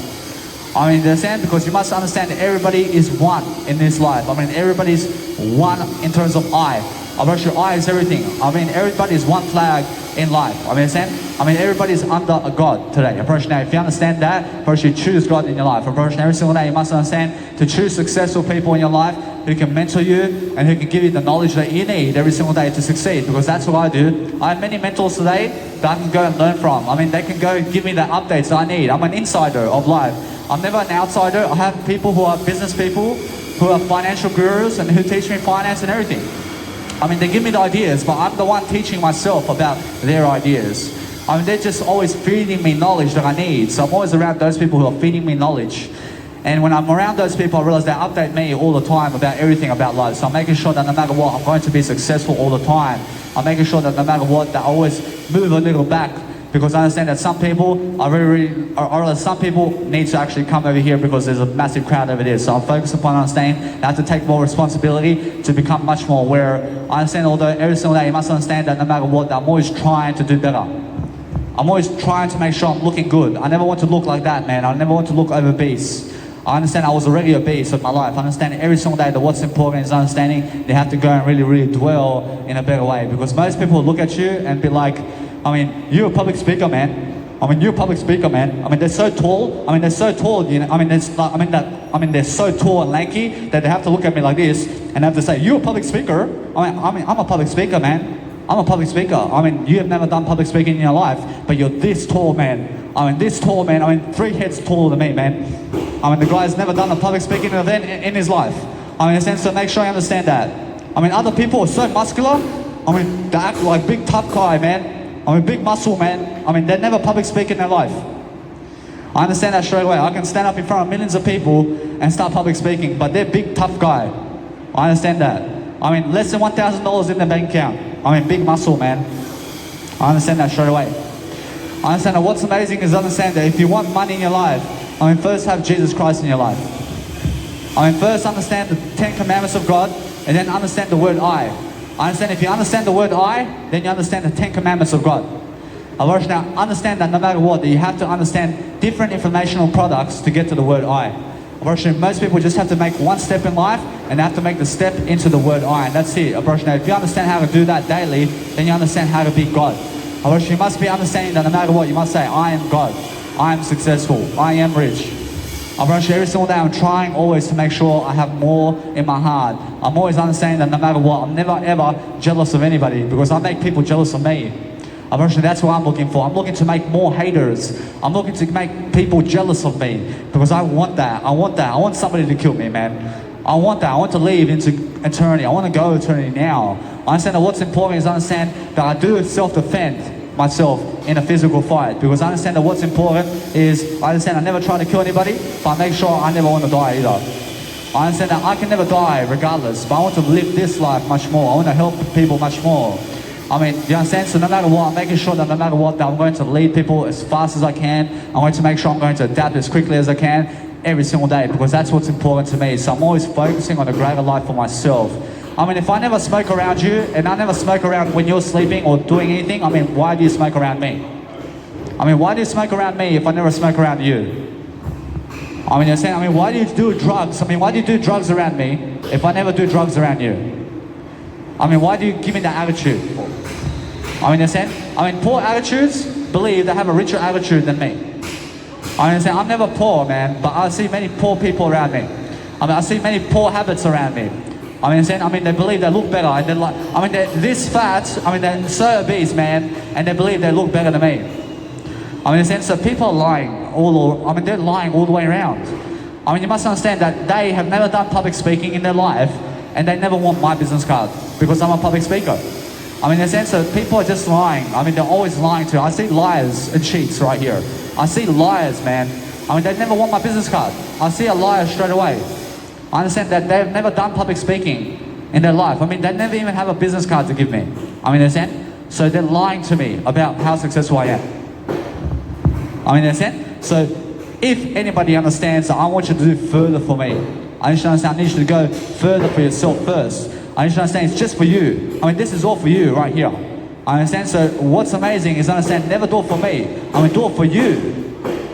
I mean, understand, because you must understand that everybody is one in this life. I mean, everybody's one in terms of I. I bet your I is everything. I mean, everybody is one flag in life. I mean, everybody's under a God today. Now, if you understand that, first you choose God in your life. Every single day you must understand to choose successful people in your life who can mentor you and who can give you the knowledge that you need every single day to succeed, because that's what I do. I have many mentors today that I can go and learn from. I mean, they can go give me the updates that I need. I'm an insider of life. I'm never an outsider. I have people who are business people, who are financial gurus, and who teach me finance and everything. I mean, they give me the ideas, but I'm the one teaching myself about their ideas. I mean, they're just always feeding me knowledge that I need. So I'm always around those people who are feeding me knowledge. And when I'm around those people, I realize they update me all the time about everything about life. So I'm making sure that no matter what, I'm going to be successful all the time. I'm making sure that no matter what, that I always move a little back, because I understand that some people are some people need to actually come over here because there's a massive crowd over there. So I'm focused upon understanding that I have to take more responsibility to become much more aware. I understand, although every single day you must understand that no matter what, I'm always trying to do better. I'm always trying to make sure I'm looking good. I never want to look like that, man. I never want to look obese. I understand I was already obese of my life. I understand every single day that what's important is understanding they have to go and really dwell in a better way. Because most people look at you and be like, I mean, you're a public speaker, man. I mean, you're a public speaker, man. I mean, they're so tall. I mean, they're so tall. You know, they're so tall and lanky that they have to look at me like this and have to say, "You're a public speaker." I'm a public speaker, man. I'm a public speaker. I mean, you have never done public speaking in your life, but you're this tall, man. I mean, this tall, man. I mean, 3 heads taller than me, man. I mean, the guy's never done a public speaking event in his life. I mean, in a sense, so make sure you understand that. I mean, other people are so muscular. I mean, they act like big tough guy, man. I mean, big muscle, man. I mean, they never public speak in their life. I understand that straight away. I can stand up in front of millions of people and start public speaking, but they're big tough guy. I understand that. I mean, less than $1,000 in their bank account. I mean, big muscle, man. I understand that straight away. I understand that what's amazing is understand that if you want money in your life, I mean, first have Jesus Christ in your life. I mean, first understand the 10 commandments of God, and then understand the word I. I understand if you understand the word I, then you understand the 10 commandments of God. Now, understand that no matter what, that you have to understand different informational products to get to the word I. Most people just have to make one step in life, and they have to make the step into the word I, and that's it. Now, if you understand how to do that daily, then you understand how to be God. You must be understanding that no matter what, you must say, I am God. I am successful. I am rich. Every single day I'm trying always to make sure I have more in my heart. I'm always understanding that no matter what, I'm never ever jealous of anybody, because I make people jealous of me. That's what I'm looking for. I'm looking to make more haters. I'm looking to make people jealous of me, because I want that. I want somebody to kill me, man. I want that. I want to leave into eternity. I want to go eternity now. I understand that what's important is understand that I do self-defend myself in a physical fight, because I understand that what's important is I never try to kill anybody, but I make sure I never want to die either. I understand that I can never die regardless, but I want to live this life much more. I want to help people much more. I mean, you understand? So no matter what, I'm making sure that no matter what, that I'm going to lead people as fast as I can. I'm going to make sure I'm going to adapt as quickly as I can every single day, because that's what's important to me. So I'm always focusing on a greater life for myself. I mean, if I never smoke around you, and I never smoke around when you're sleeping or doing anything, I mean, why do you smoke around me? I mean, why do you smoke around me if I never smoke around you? I mean, you're saying, I mean, why do you do drugs? I mean, why do you do drugs around me if I never do drugs around you? I mean, why do you give me that attitude? I mean, you're saying, I mean, poor attitudes believe they have a richer attitude than me. I mean, you're saying, I'm never poor, man, but I see many poor people around me. I mean, I see many poor habits around me. I mean, they believe they look better, and they're like, I mean, they're this fat, I mean, they're so obese, man, and they believe they look better than me. I mean, so people are lying they're lying all the way around. I mean, you must understand that they have never done public speaking in their life, and they never want my business card, because I'm a public speaker. I mean, in a sense, so people are just lying. I mean, they're always lying to. I see liars and cheats right here. I see liars, man. I mean, they never want my business card. I see a liar straight away. I understand that they've never done public speaking in their life. I mean, they never even have a business card to give me. I mean, understand? So they're lying to me about how successful I am. I mean, understand? So if anybody understands that I want you to do further for me, I need you to understand, I need you to go further for yourself first. I need you to understand it's just for you. I mean, this is all for you right here. I understand? So what's amazing is understand, never do it for me. I mean, do it for you.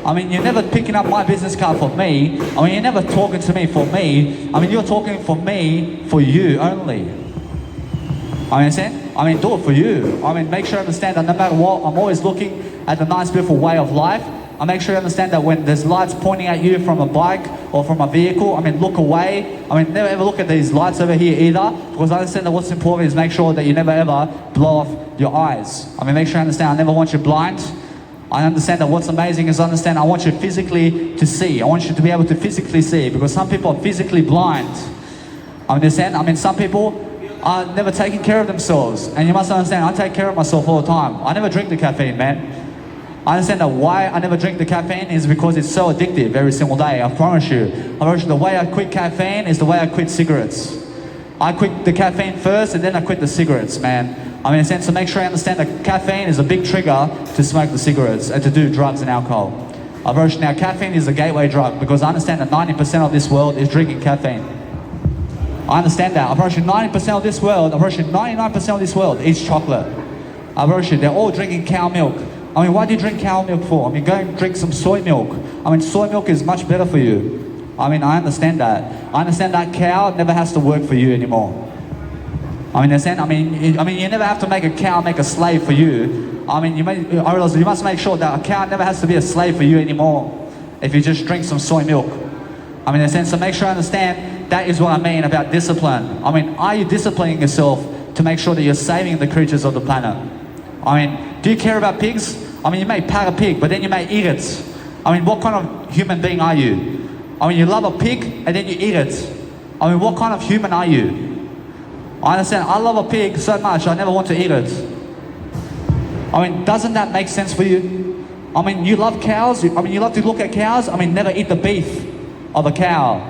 I mean, you're never picking up my business card for me. I mean, you're never talking to me for me. I mean, you're talking for me, for you only. I understand? I mean, do it for you. I mean, make sure you understand that no matter what, I'm always looking at the nice, beautiful way of life. I make sure you understand that when there's lights pointing at you from a bike or from a vehicle, I mean, look away. I mean, never ever look at these lights over here either, because I understand that what's important is make sure that you never ever blow off your eyes. I mean, make sure you understand I never want you blind. I understand that what's amazing is I want you physically to see. I want you to be able to physically see, because some people are physically blind. I understand. I mean, some people are never taking care of themselves, and you must understand I take care of myself all the time. I never drink the caffeine, man. I understand that why I never drink the caffeine is because it's so addictive every single day. I promise you. The way I quit caffeine is the way I quit cigarettes. I quit the caffeine first and then I quit the cigarettes, man. I mean, so make sure you understand that caffeine is a big trigger to smoke the cigarettes and to do drugs and alcohol. Now, caffeine is a gateway drug, because I understand that 90% of this world is drinking caffeine. I understand that. I promise you 90% of this world, I promise you 99% of this world eats chocolate. I promise you, they're all drinking cow milk. I mean, why do you drink cow milk for? I mean, go and drink some soy milk. I mean, soy milk is much better for you. I mean, I understand that. I understand that cow never has to work for you anymore. I mean, you never have to make a cow make a slave for you. I mean, I realize you must make sure that a cow never has to be a slave for you anymore if you just drink some soy milk. I mean, so make sure you understand that is what I mean about discipline. I mean, are you disciplining yourself to make sure that you're saving the creatures of the planet? I mean, do you care about pigs? I mean, you may pat a pig, but then you may eat it. I mean, what kind of human being are you? I mean, you love a pig and then you eat it. I mean, what kind of human are you? I understand, I love a pig so much, I never want to eat it. I mean, doesn't that make sense for you? I mean, you love cows, I mean, you love to look at cows, I mean, never eat the beef of a cow.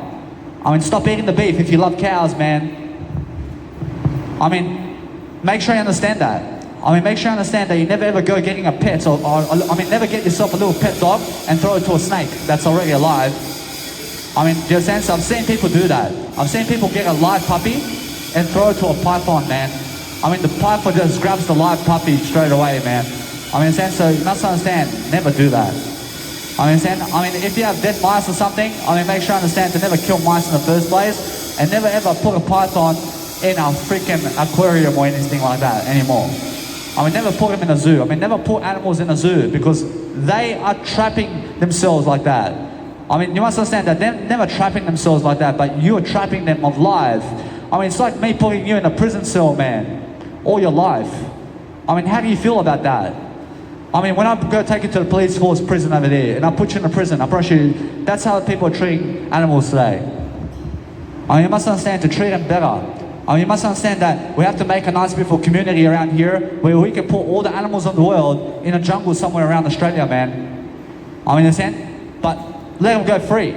I mean, stop eating the beef if you love cows, man. I mean, make sure you understand that. I mean, make sure you understand that you never ever go getting a pet, or never get yourself a little pet dog and throw it to a snake that's already alive. I mean, do you understand? So I've seen people do that. I've seen people get a live puppy and throw it to a python, man. I mean, the python just grabs the live puppy straight away, man. I mean, so you must understand, never do that. I mean, if you have dead mice or something, I mean, make sure you understand to never kill mice in the first place, and never ever put a python in a freaking aquarium or anything like that anymore. I mean, never put them in a zoo. I mean, never put animals in a zoo, because they are trapping themselves like that. I mean, you must understand that they're never trapping themselves like that, but you're trapping them of life. I mean, it's like me putting you in a prison cell, man, all your life. I mean, how do you feel about that? I mean, when I go take you to the police force prison over there, and I put you in a prison, I promise you, that's how people are treating animals today. I mean, you must understand to treat them better. I mean, you must understand that we have to make a nice, beautiful community around here where we can put all the animals of the world in a jungle somewhere around Australia, man. I mean, understand? But let them go free.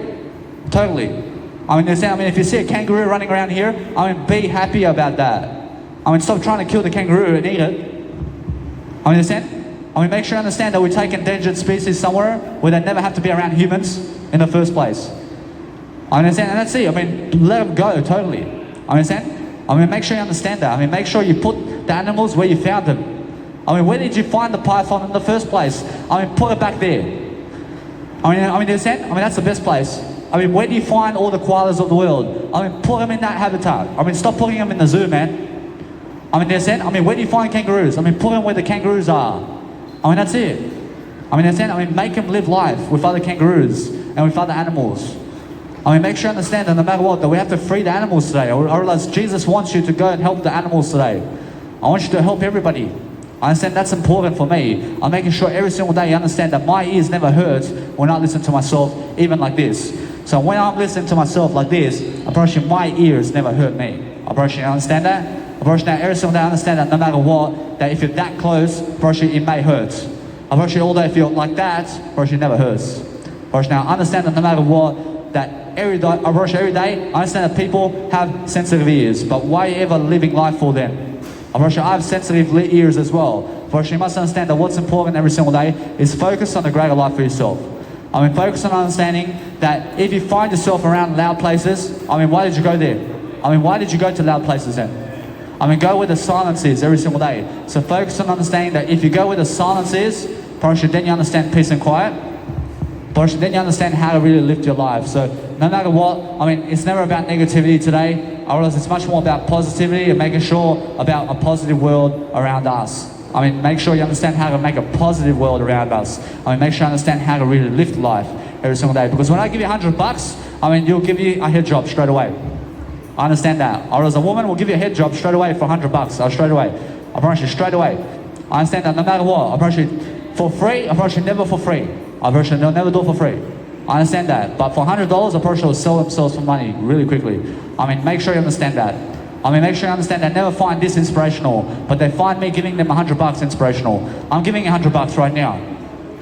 Totally. I mean, understand? I mean, if you see a kangaroo running around here, I mean, be happy about that. I mean, stop trying to kill the kangaroo and eat it. I mean, understand? I mean, make sure you understand that we take endangered species somewhere where they never have to be around humans in the first place. I understand? And that's it. I mean, let them go, totally. I understand? I mean, make sure you understand that. I mean, make sure you put the animals where you found them. I mean, where did you find the python in the first place? I mean, put it back there. I mean, understand? I mean, that's the best place. I mean, where do you find all the koalas of the world? I mean, put them in that habitat. I mean, stop putting them in the zoo, man. I mean, understand? I mean, where do you find kangaroos? I mean, put them where the kangaroos are. I mean, that's it. I mean, understand? I mean, make them live life with other kangaroos and with other animals. I mean, make sure you understand that no matter what, that we have to free the animals today. I realize Jesus wants you to go and help the animals today. I want you to help everybody. I understand that's important for me. I'm making sure every single day you understand that my ears never hurt when I listen to myself, even like this. So when I'm listening to myself like this, I promise you my ears never hurt me. I promise you understand that? I promise you now every single day I understand that no matter what, that if you're that close, I promise you it may hurt. I promise you all day if you're like that, I promise you it never hurts. I promise you now understand that no matter what, that every day, I promise you every day, I understand that people have sensitive ears, but why are you ever living life for them? I promise you I have sensitive ears as well. I promise you must understand that what's important every single day is focus on the greater life for yourself. I mean, focus on understanding that if you find yourself around loud places, I mean, why did you go there? I mean, why did you go to loud places then? I mean, go where the silence is every single day. So focus on understanding that if you go where the silence is, I promise you then you understand peace and quiet. But then you understand how to really lift your life. So no matter what, I mean, it's never about negativity today. I realize it's much more about positivity and making sure about a positive world around us. I mean, make sure you understand how to make a positive world around us. I mean, make sure you understand how to really lift life every single day. Because when I give you $100, I mean, you'll give you a head job straight away. I understand that. Or as a woman, will give you a head job straight away for $100. Straight away. I promise you, straight away. I understand that no matter what. I promise you, for free, I promise you, never for free. I promise you, they'll never do it for free. I understand that. But for $100, I promise you, will sell themselves for money really quickly. I mean, make sure you understand that. I mean, make sure you understand they never find this inspirational, but they find me giving them $100 inspirational. I'm giving you $100 right now.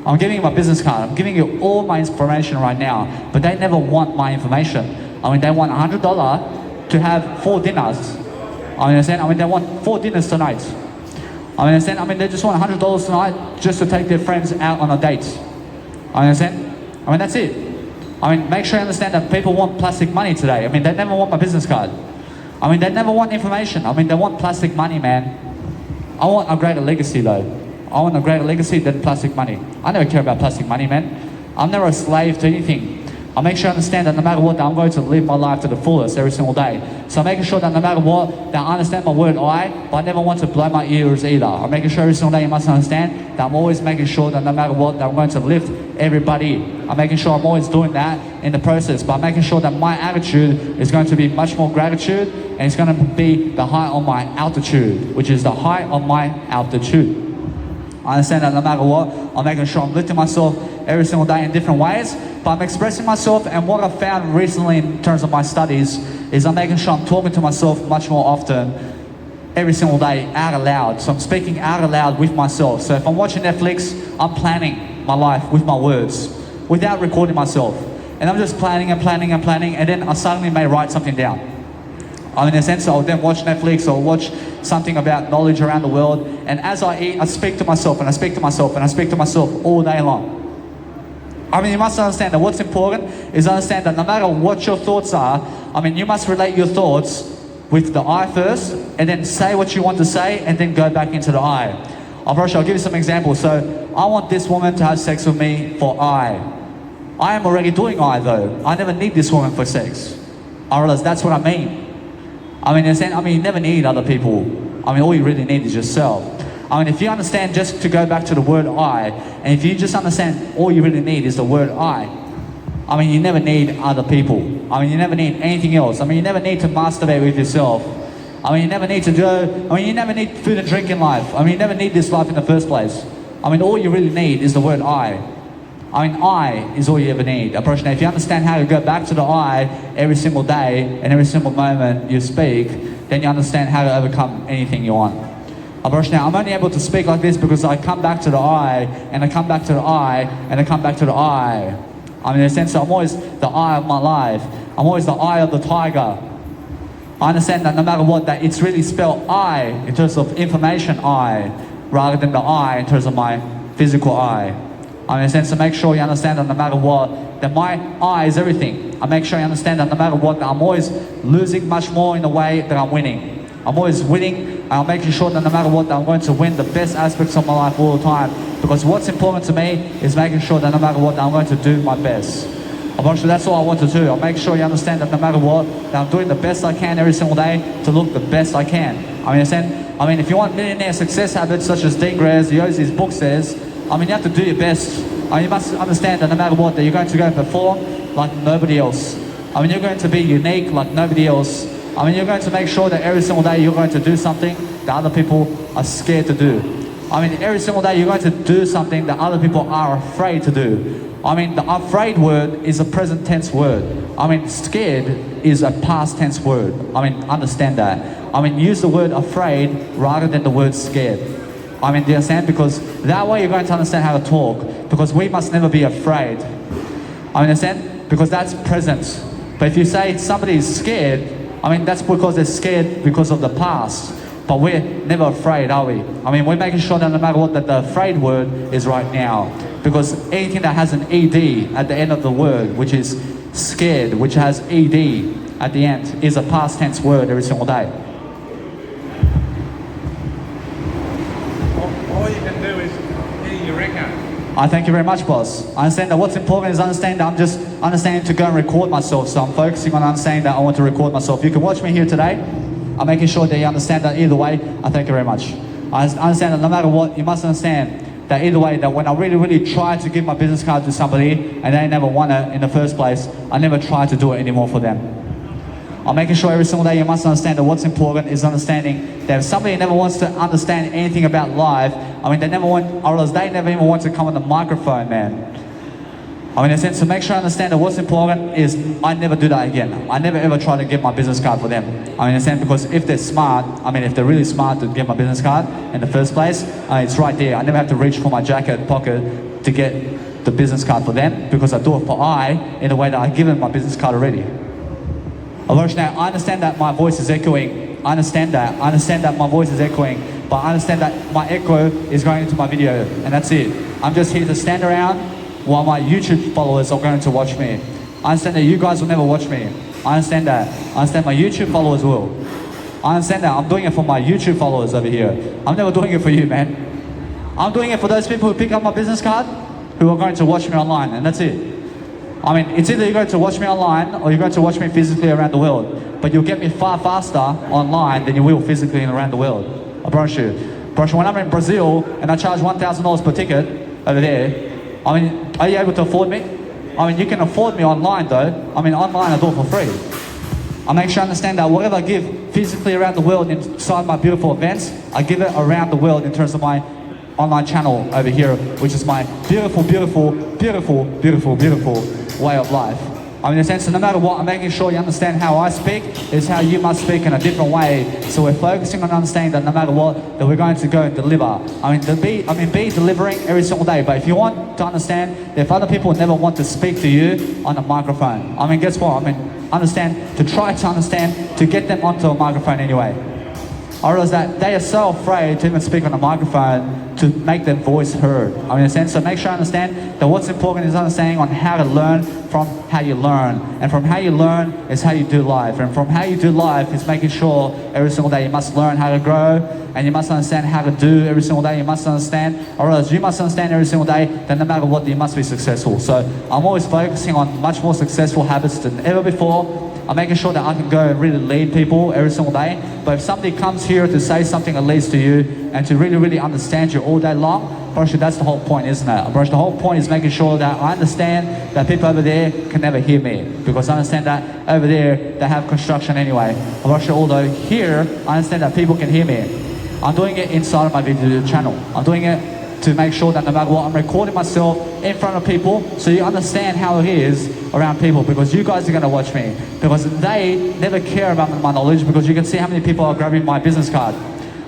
I'm giving you my business card. I'm giving you all my information right now, but they never want my information. I mean, they want $100 to have 4 dinners. I understand. I mean, they want 4 dinners tonight. I understand. I mean, they just want $100 tonight just to take their friends out on a date. I understand. I mean, that's it. I mean, make sure you understand that people want plastic money today. I mean, they never want my business card. I mean, they never want information. I mean, they want plastic money, man. I want a greater legacy, though. I want a greater legacy than plastic money. I never care about plastic money, man. I'm never a slave to anything. I make sure I understand that no matter what, that I'm going to live my life to the fullest every single day. So I'm making sure that no matter what, that I understand my word I, but I never want to blow my ears either. I'm making sure every single day you must understand that I'm always making sure that no matter what, that I'm going to lift everybody. I'm making sure I'm always doing that in the process, but I'm making sure that my attitude is going to be much more gratitude, and it's going to be the height of my altitude, which is the height of my altitude. I understand that no matter what, I'm making sure I'm lifting myself every single day in different ways, but I'm expressing myself, and what I've found recently in terms of my studies is I'm making sure I'm talking to myself much more often every single day out aloud. So I'm speaking out aloud with myself. So if I'm watching Netflix, I'm planning my life with my words without recording myself. And I'm just planning and planning and planning, and then I suddenly may write something down. I mean, in a sense, I'll then watch Netflix or watch something about knowledge around the world, and as I eat, I speak to myself, and I speak to myself, and I speak to myself all day long. I mean, you must understand that what's important is understand that no matter what your thoughts are, I mean, you must relate your thoughts with the I first, and then say what you want to say, and then go back into the I. I'll give you some examples. So, I want this woman to have sex with me for I. I am already doing I though. I never need this woman for sex. I realize that's what I mean. I mean, you never need other people. I mean, all you really need is yourself. I mean, if you understand, just to go back to the word I, and if you just understand all you really need is the word I mean, you never need other people. I mean, you never need anything else. I mean, you never need to masturbate with yourself. I mean, you never need to you never need food and drink in life. I mean, you never need this life in the first place. I mean, all you really need is the word I mean, I is all you ever need. If you understand how to go back to the I every single day and every single moment you speak, then you understand how to overcome anything you want. Now, I'm only able to speak like this because I come back to the I, and I come back to the I, and I come back to the I. I mean, in a sense, I'm always the I of my life. I'm always the eye of the tiger. I understand that no matter what, that it's really spelled I in terms of information I, rather than the I in terms of my physical I. I mean, in a sense, to make sure you understand that no matter what, that my I is everything. I make sure you understand that no matter what, that I'm always losing much more in the way that I'm winning. I'm always winning, and I'm making sure that no matter what, that I'm going to win the best aspects of my life all the time. Because what's important to me is making sure that no matter what, that I'm going to do my best. That's all I want to do. I'll make sure you understand that no matter what, that I'm doing the best I can every single day to look the best I can. I mean, if you want millionaire success habits such as Dean Graziosi's book says, I mean, you have to do your best. I mean, you must understand that no matter what, that you're going to go and perform like nobody else. I mean, you're going to be unique like nobody else. I mean, you're going to make sure that every single day you're going to do something that other people are scared to do. I mean, every single day you're going to do something that other people are afraid to do. I mean, the afraid word is a present tense word. I mean, scared is a past tense word. I mean, understand that. I mean, use the word afraid rather than the word scared. I mean, do you understand? Because that way you're going to understand how to talk. Because we must never be afraid. I understand? Because that's present. But if you say somebody is scared, I mean, that's because they're scared because of the past. But we're never afraid, are we? I mean, we're making sure that no matter what, that the afraid word is right now. Because anything that has an ED at the end of the word, which is scared, which has ED at the end, is a past tense word every single day. All you can do is eat eureka. I thank you very much, boss. I understand that what's important is understanding that I'm just understanding to go and record myself. So I'm focusing on understanding that I want to record myself. You can watch me here today. I'm making sure that you understand that either way. I thank you very much. I understand that no matter what, you must understand that either way, that when I really try to give my business card to somebody and they never want it in the first place, I never try to do it anymore for them. I'm making sure every single day you must understand that what's important is understanding that if somebody never wants to understand anything about life, I mean, they never want, or else they never even want to come on the microphone, man. I mean, in a sense, to make sure I understand that what's important is I never do that again. I never ever try to get my business card for them. I mean, in a sense, because if they're smart, I mean, if they're really smart to get my business card in the first place, it's right there. I never have to reach for my jacket pocket to get the business card for them because I do it for I in a way that I've given my business card already. Now, I understand that my voice is echoing. I understand that. I understand that my voice is echoing, but I understand that my echo is going into my video, and that's it. I'm just here to stand around while my YouTube followers are going to watch me. I understand that you guys will never watch me. I understand that. I understand my YouTube followers will. I understand that. I'm doing it for my YouTube followers over here. I'm never doing it for you, man. I'm doing it for those people who pick up my business card, who are going to watch me online, and that's it. I mean, it's either you're going to watch me online or you're going to watch me physically around the world. But you'll get me far faster online than you will physically around the world. I promise you. When I'm in Brazil and I charge $1,000 per ticket over there, I mean, are you able to afford me? I mean, you can afford me online though. I mean, online I do it for free. I make sure I understand that whatever I give physically around the world inside my beautiful events, I give it around the world in terms of my online channel over here, which is my beautiful way of life. I mean, in a sense, no matter what, I'm making sure you understand how I speak is how you must speak in a different way. So we're focusing on understanding that no matter what, that we're going to go and deliver. I mean, be delivering every single day. But if you want to understand that if other people never want to speak to you on a microphone, I mean, guess what? I mean, understand, to try to understand, to get them onto a microphone anyway. I realize that they are so afraid to even speak on a microphone to make their voice heard. I mean, in a sense, so make sure I understand that what's important is understanding on how to learn from how you learn. And from how you learn is how you do life. And from how you do life is making sure every single day you must learn how to grow and you must understand how to do every single day. You must understand, or else you must understand every single day that no matter what, you must be successful. So I'm always focusing on much more successful habits than ever before. I'm making sure that I can go and really lead people every single day. But if somebody comes here to say something that leads to you and to really understand you all day long, Brother, that's the whole point, isn't it? Brother, the whole point is making sure that I understand that people over there can never hear me. Because I understand that over there, they have construction anyway. Brother, although here, I understand that people can hear me. I'm doing it inside of my video channel. I'm doing it to make sure that no matter what, I'm recording myself in front of people so you understand how it is around people, because you guys are going to watch me. Because they never care about my knowledge, because you can see how many people are grabbing my business card.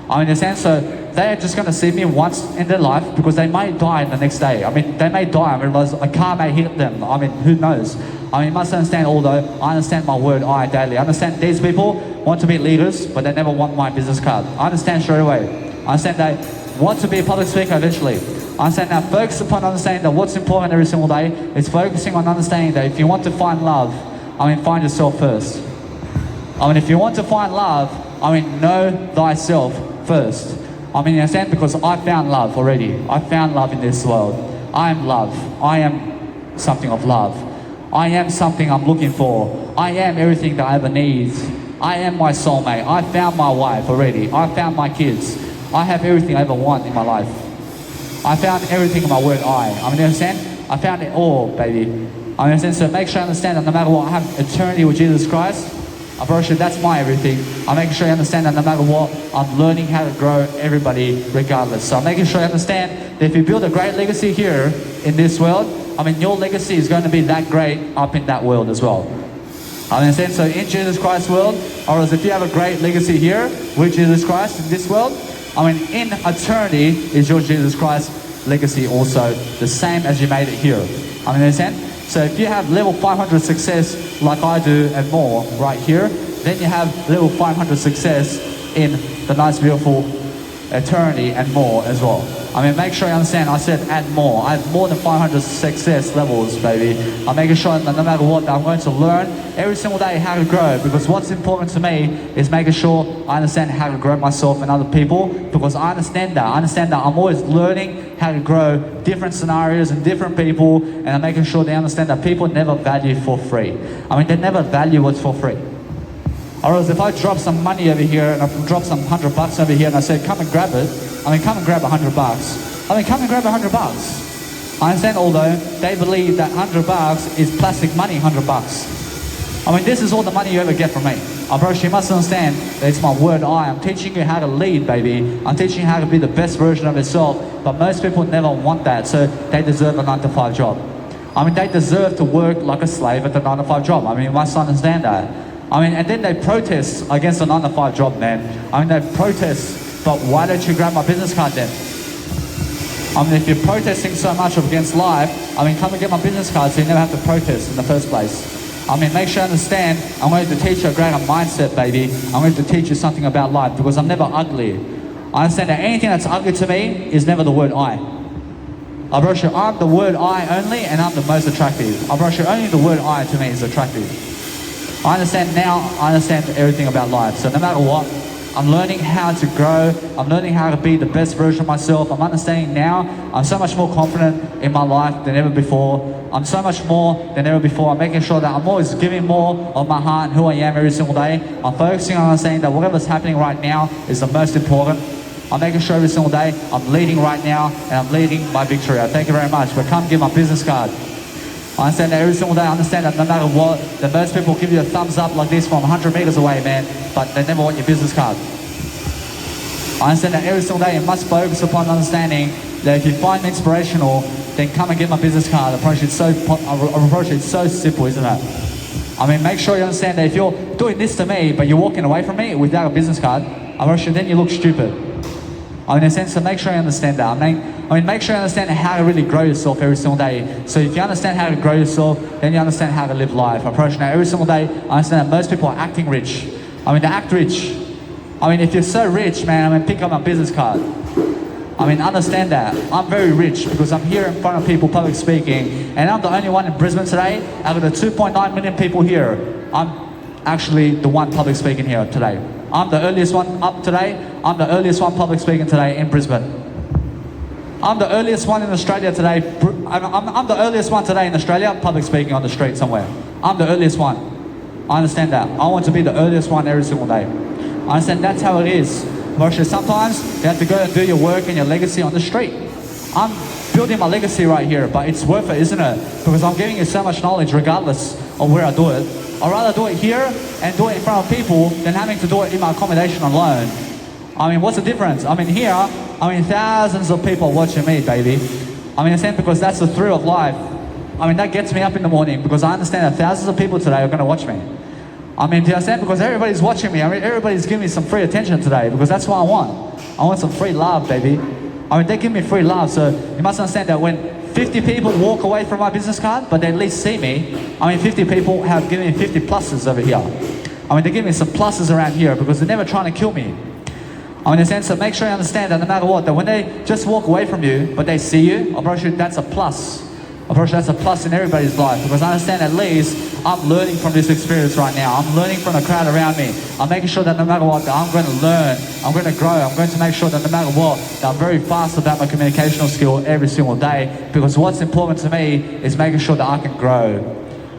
I mean, in a sense, so they're just going to see me once in their life, because they may die the next day. I mean, they may die. I mean, a car may hit them. I mean, who knows? I mean, you must understand, although I understand my word I daily. I understand these people want to be leaders, but they never want my business card. I understand straight away. I understand they want to be a public speaker eventually. I understand now, focus upon understanding that what's important every single day is focusing on understanding that if you want to find love, I mean, find yourself first. I mean, if you want to find love, I mean, know thyself first. I mean, you understand, because I found love already. I found love in this world. I am love. I am something of love. I am something I'm looking for. I am everything that I ever need. I am my soulmate. I found my wife already. I found my kids. I have everything I ever want in my life. I found everything in my word I. I mean, you understand? I found it all, baby. I mean, understand? So make sure you understand that no matter what, I have eternity with Jesus Christ. I'm pretty sure that's my everything. I'm making sure you understand that no matter what, I'm learning how to grow everybody regardless. So I'm making sure you understand that if you build a great legacy here in this world, I mean, your legacy is going to be that great up in that world as well. I understand? So in Jesus Christ's world, or as if you have a great legacy here with Jesus Christ in this world, I mean, in eternity is your Jesus Christ legacy also the same as you made it here. I mean, understand? So if you have level 500 success like I do and more right here, then you have level 500 success in the nice, beautiful eternity and more as well. I mean, make sure you understand, I said add more. I have more than 500 success levels, baby. I'm making sure that no matter what, that I'm going to learn every single day how to grow, because what's important to me is making sure I understand how to grow myself and other people, because I understand that. I understand that I'm always learning how to grow different scenarios and different people, and I'm making sure they understand that people never value for free. I mean, they never value what's for free. Or else if I drop some money over here and I drop some $100 over here and I say, come and grab it, I mean, come and grab $100. I mean, come and grab $100. I understand, although they believe that $100 is plastic money, $100. I mean, this is all the money you ever get from me. Bro, you must understand that it's my word I. I'm teaching you how to lead, baby. I'm teaching you how to be the best version of yourself. But most people never want that, so they deserve a 9-to-5 job. I mean, they deserve to work like a slave at the 9-to-5 job. I mean, you must understand that. I mean, and then they protest against the 9-to-5 job, man. I mean, they protest, but why don't you grab my business card then? I mean, if you're protesting so much against life, I mean, come and get my business card so you never have to protest in the first place. I mean, make sure you understand, I'm going to teach you a greater mindset, baby. I'm going to teach you something about life, because I'm never ugly. I understand that anything that's ugly to me is never the word I. I'm the word I only, and I'm the most attractive. Only the word I to me is attractive. I understand now, I understand everything about life. So no matter what, I'm learning how to grow. I'm learning how to be the best version of myself. I'm understanding now, I'm so much more confident in my life than ever before. I'm so much more than ever before. I'm making sure that I'm always giving more of my heart and who I am every single day. I'm focusing on understanding that whatever's happening right now is the most important. I'm making sure every single day I'm leading right now, and I'm leading my victory. I thank you very much. But come give my business card. I understand that every single day. I understand that no matter what, that most people give you a thumbs up like this from 100 meters away, man, but they never want your business card. I understand that every single day you must focus upon understanding that if you find me inspirational, then come and get my business card. It's so simple, isn't it? I mean, make sure you understand that if you're doing this to me, but you're walking away from me without a business card, then you look stupid. I mean, in a sense, so make sure you understand that. I mean, make sure you understand how to really grow yourself every single day. So if you understand how to grow yourself, then you understand how to live life. Now, every single day, I understand that most people are acting rich. I mean, they act rich. I mean, if you're so rich, man, I mean, pick up my business card. I mean, understand that. I'm very rich because I'm here in front of people public speaking, and I'm the only one in Brisbane today. Out of the 2.9 million people here, I'm actually the one public speaking here today. I'm the earliest one up today. I'm the earliest one public speaking today in Brisbane. I'm the earliest one in Australia today. I'm the earliest one today in Australia public speaking on the street somewhere. I'm the earliest one. I understand that. I want to be the earliest one every single day. I understand that's how it is. Sometimes you have to go and do your work and your legacy on the street. I'm building my legacy right here, but it's worth it, isn't it? Because I'm giving you so much knowledge regardless of where I do it. I'd rather do it here and do it in front of people than having to do it in my accommodation alone. I mean, what's the difference? I mean, here, thousands of people watching me, baby. I mean, because that's the thrill of life. I mean, that gets me up in the morning because I understand that thousands of people today are going to watch me. I mean, do you understand? Because everybody's watching me. I mean, everybody's giving me some free attention today because that's what I want. I want some free love, baby. I mean, they give me free love, so you must understand that when 50 people walk away from my business card, but they at least see me, 50 people have given me 50 pluses over here. They give me some pluses around here because they're never trying to kill me. In a sense, so make sure you understand that no matter what, that when they just walk away from you, but they see you, that's a plus. That's a plus in everybody's life because I understand at least I'm learning from this experience right now. I'm learning from the crowd around me. I'm making sure that no matter what, that I'm going to learn, I'm going to grow, I'm going to make sure that no matter what, that I'm very fast about my communicational skill every single day because what's important to me is making sure that I can grow.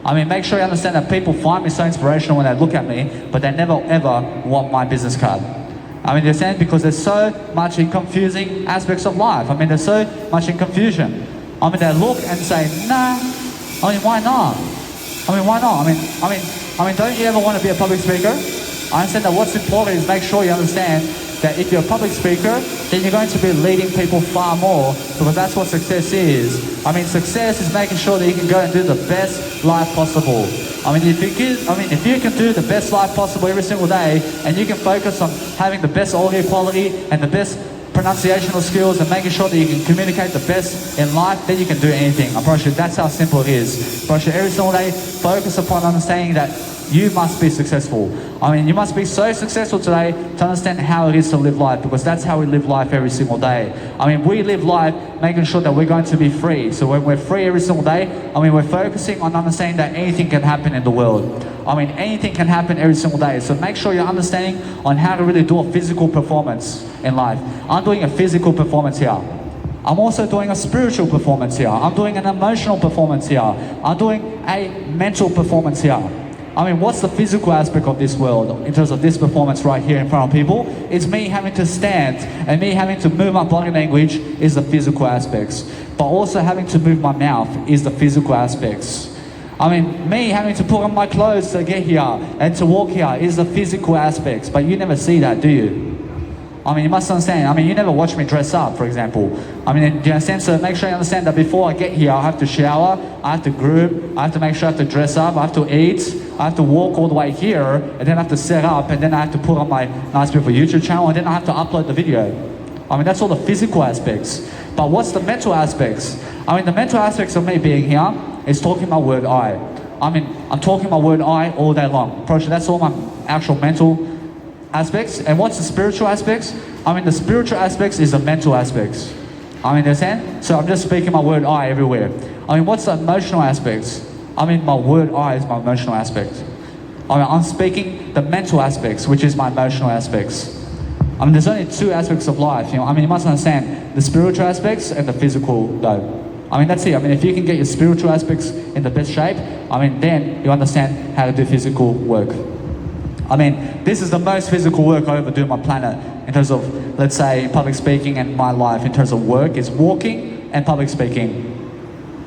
Make sure you understand that people find me so inspirational when they look at me, but they never ever want my business card. You understand? Because there's so much in confusing aspects of life. There's so much in confusion. They look and say, nah. Why not? Why not? Don't you ever want to be a public speaker? I understand that what's important is make sure you understand that if you're a public speaker, then you're going to be leading people far more because that's what success is. Success is making sure that you can go and do the best life possible. If you can do the best life possible every single day and you can focus on having the best audio quality and the best pronunciational skills and making sure that you can communicate the best in life, then you can do anything. I promise you, that's how simple it is. I promise you, every single day, focus upon understanding that You must be successful. I mean, you must be so successful today to understand how it is to live life, because that's how we live life every single day. I mean, we live life making sure that we're going to be free. So when we're free every single day, I mean, we're focusing on understanding that anything can happen in the world. I mean, anything can happen every single day. So make sure you're understanding on how to really do a physical performance in life. I'm doing a physical performance here. I'm also doing a spiritual performance here. I'm doing an emotional performance here. I'm doing a mental performance here. I mean, what's the physical aspect of this world in terms of this performance right here in front of people? It's me having to stand and me having to move my body language is the physical aspects. But also having to move my mouth is the physical aspects. I mean, me having to put on my clothes to get here and to walk here is the physical aspects. But you never see that, do you? I mean, you must understand. I mean, you never watch me dress up, for example. I mean, do you understand? So make sure you understand that before I get here, I have to shower, I have to group, I have to make sure I have to dress up, I have to eat, I have to walk all the way here, and then I have to set up, and then I have to put on my nice beautiful YouTube channel, and then I have to upload the video. I mean, that's all the physical aspects. But what's the mental aspects? I mean, the mental aspects of me being here is talking my word I. I mean, I'm talking my word I all day long. Approach, that's all my actual mental aspects. And what's the spiritual aspects? I mean, the spiritual aspects is the mental aspects. I mean, understand? So I'm just speaking my word I everywhere. I mean, what's the emotional aspects? I mean, my word I is my emotional aspect. I mean, I'm speaking the mental aspects, which is my emotional aspects. I mean, there's only two aspects of life, you know. I mean, you must understand the spiritual aspects and the physical, though. I mean, that's it. I mean, if you can get your spiritual aspects in the best shape, I mean, then you understand how to do physical work. I mean, this is the most physical work I ever do on my planet in terms of, let's say, public speaking and my life in terms of work is walking and public speaking.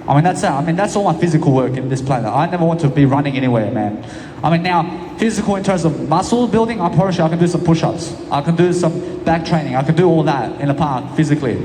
I mean, that's it. I mean, that's all my physical work in this planet. I never want to be running anywhere, man. I mean, now, physical in terms of muscle building, I promise you I can do some push-ups. I can do some back training. I can do all that in the park physically.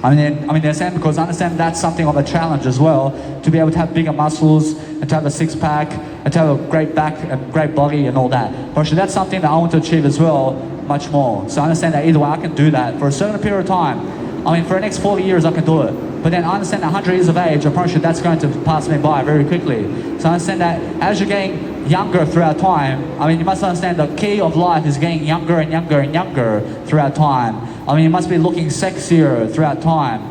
I mean, understand, because I understand that's something of a challenge as well, to be able to have bigger muscles and to have a six-pack and to have a great back and great body and all that. But actually, that's something that I want to achieve as well, much more. So I understand that either way I can do that for a certain period of time. I mean, for the next 40 years I can do it. But then I understand that 100 years of age, I promise you that's going to pass me by very quickly. So I understand that as you're getting younger throughout time, I mean, you must understand the key of life is getting younger and younger and younger throughout time. I mean, you must be looking sexier throughout time.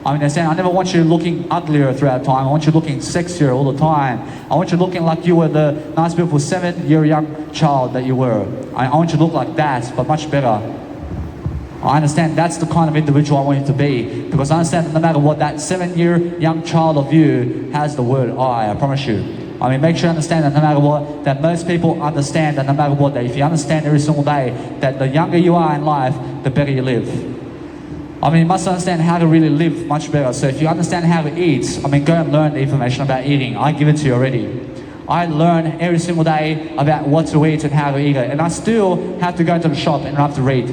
I mean, I never want you looking uglier throughout time. I want you looking sexier all the time. I want you looking like you were the nice, beautiful 7-year young child that you were. I want you to look like that, but much better. I understand that's the kind of individual I want you to be, because I understand that no matter what, that 7-year young child of you has the word I promise you. I mean, make sure you understand that no matter what, that most people understand that no matter what, that if you understand every single day that the younger you are in life, the better you live. I mean, you must understand how to really live much better. So if you understand how to eat, I mean, go and learn the information about eating. I give it to you already. I learn every single day about what to eat and how to eat it. And I still have to go to the shop and I have to read.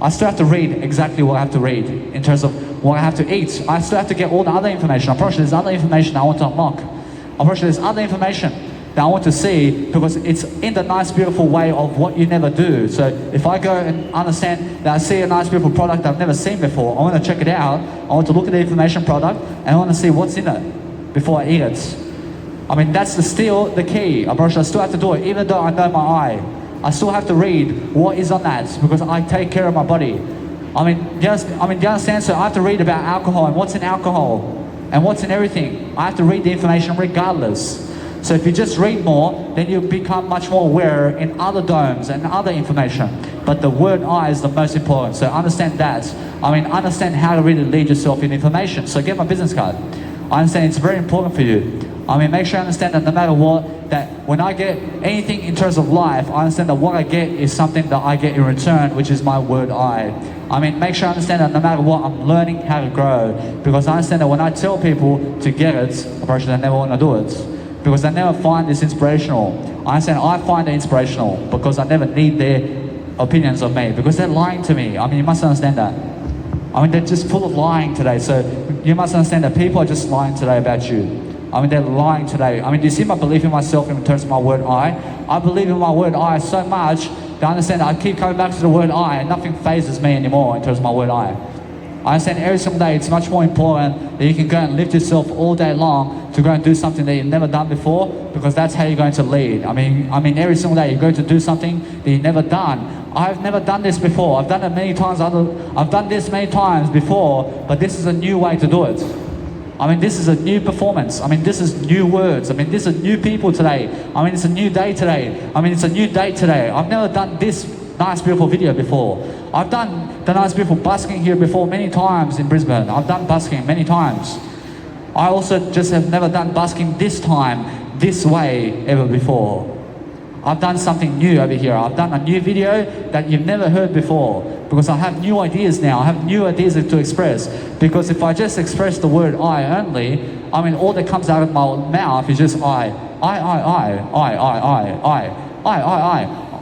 I still have to read exactly what I have to read in terms of what I have to eat. I still have to get all the other information. I promise you there's other information I want to unlock. I promise you there's other information that I want to see, because it's in the nice beautiful way of what you never do. So if I go and understand that I see a nice beautiful product I've never seen before, I want to check it out, I want to look at the information product and I want to see what's in it before I eat it. I mean, that's still the key. I promise you I still have to do it, even though I know my eye. I still have to read what is on that, because I take care of my body. I mean, do you understand? So I have to read about alcohol and what's in alcohol and what's in everything. I have to read the information regardless. So if you just read more, then you become much more aware in other domes and other information. But the word I is the most important. So understand that. I mean, understand how to really lead yourself in information. So get my business card. I understand it's very important for you. I mean, make sure you understand that no matter what, that when I get anything in terms of life, I understand that what I get is something that I get in return, which is my word I. I mean, make sure you understand that no matter what, I'm learning how to grow. Because I understand that when I tell people to get it, apparently they never want to do it. Because I never find this inspirational. I understand I find it inspirational because I never need their opinions of me, because they're lying to me. I mean, you must understand that. I mean, they're just full of lying today. So you must understand that people are just lying today about you. I mean, they're lying today. I mean, do you see my belief in myself in terms of my word I believe in my word I so much that I understand that I keep coming back to the word I, and nothing phases me anymore in terms of my word I I understand every single day it's much more important that you can go and lift yourself all day long to go and do something that you've never done before, because that's how you're going to lead. I mean every single day you're going to do something that you've never done. I've never done this before. I've done it many times. I've done this many times before, but this is a new way to do it. I mean, this is a new performance. I mean, this is new words. I mean, this is new people today. I mean, it's a new day today. I mean, it's a new date today. I've never done this nice, beautiful video before. I've done the nice, beautiful busking here before many times in Brisbane. I've done busking many times. I also just have never done busking this time, this way, ever before. I've done something new over here. I've done a new video that you've never heard before, because I have new ideas now. I have new ideas to express. Because if I just express the word I only, I mean, all that comes out of my mouth is just I.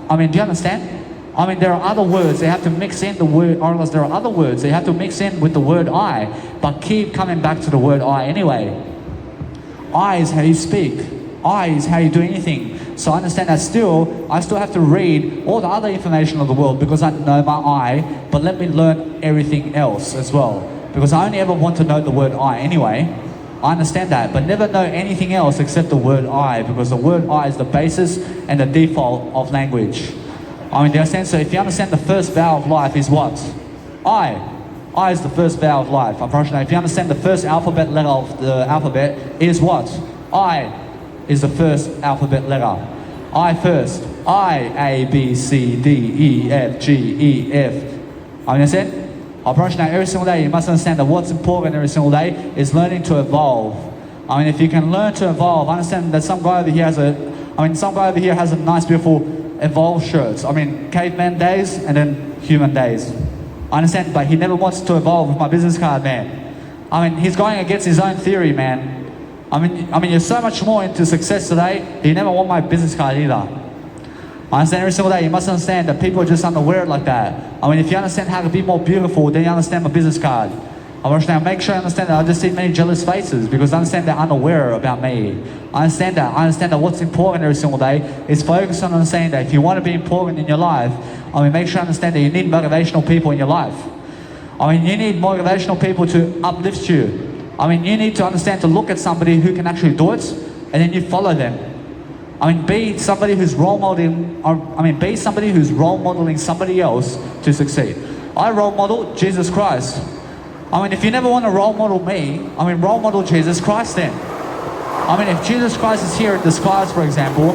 I mean, do you understand? I mean, there are other words. They have to mix in the word, or else there are other words they have to mix in with the word I, but keep coming back to the word I anyway. I is how you speak. I is how you do anything. So I understand that I still have to read all the other information of the world because I know my I, but let me learn everything else as well. Because I only ever want to know the word I anyway. I understand that, but never know anything else except the word I, because the word I is the basis and the default of language. I mean, do you understand? So if you understand the first vowel of life is what? I. I is the first vowel of life. Unfortunately, if you understand the first alphabet letter of the alphabet is what? I is the first alphabet letter. I first. I, A, B, C, D, E, F, G, E, F. I understand? I promise you now, every single day you must understand that what's important every single day is learning to evolve. I mean, if you can learn to evolve, understand that some guy over here has a nice, beautiful evolve shirts. I mean, caveman days and then human days. I understand, but he never wants to evolve with my business card, man. I mean, he's going against his own theory, man. I mean, you're so much more into success today, you never want my business card either. I understand every single day, you must understand that people are just unaware like that. I mean, if you understand how to be more beautiful, then you understand my business card. I want you to make sure you understand that I just see many jealous faces because I understand they're unaware about me. I understand that. I understand that what's important every single day is focus on understanding that if you want to be important in your life, I mean, make sure you understand that you need motivational people in your life. I mean, you need motivational people to uplift you. I mean, you need to understand to look at somebody who can actually do it, and then you follow them. I mean, be somebody who's role modeling, be somebody who's role modeling somebody else to succeed. I role model Jesus Christ. I mean, if you never want to role model me, I mean, role model Jesus Christ then. I mean, if Jesus Christ is here in the skies, for example,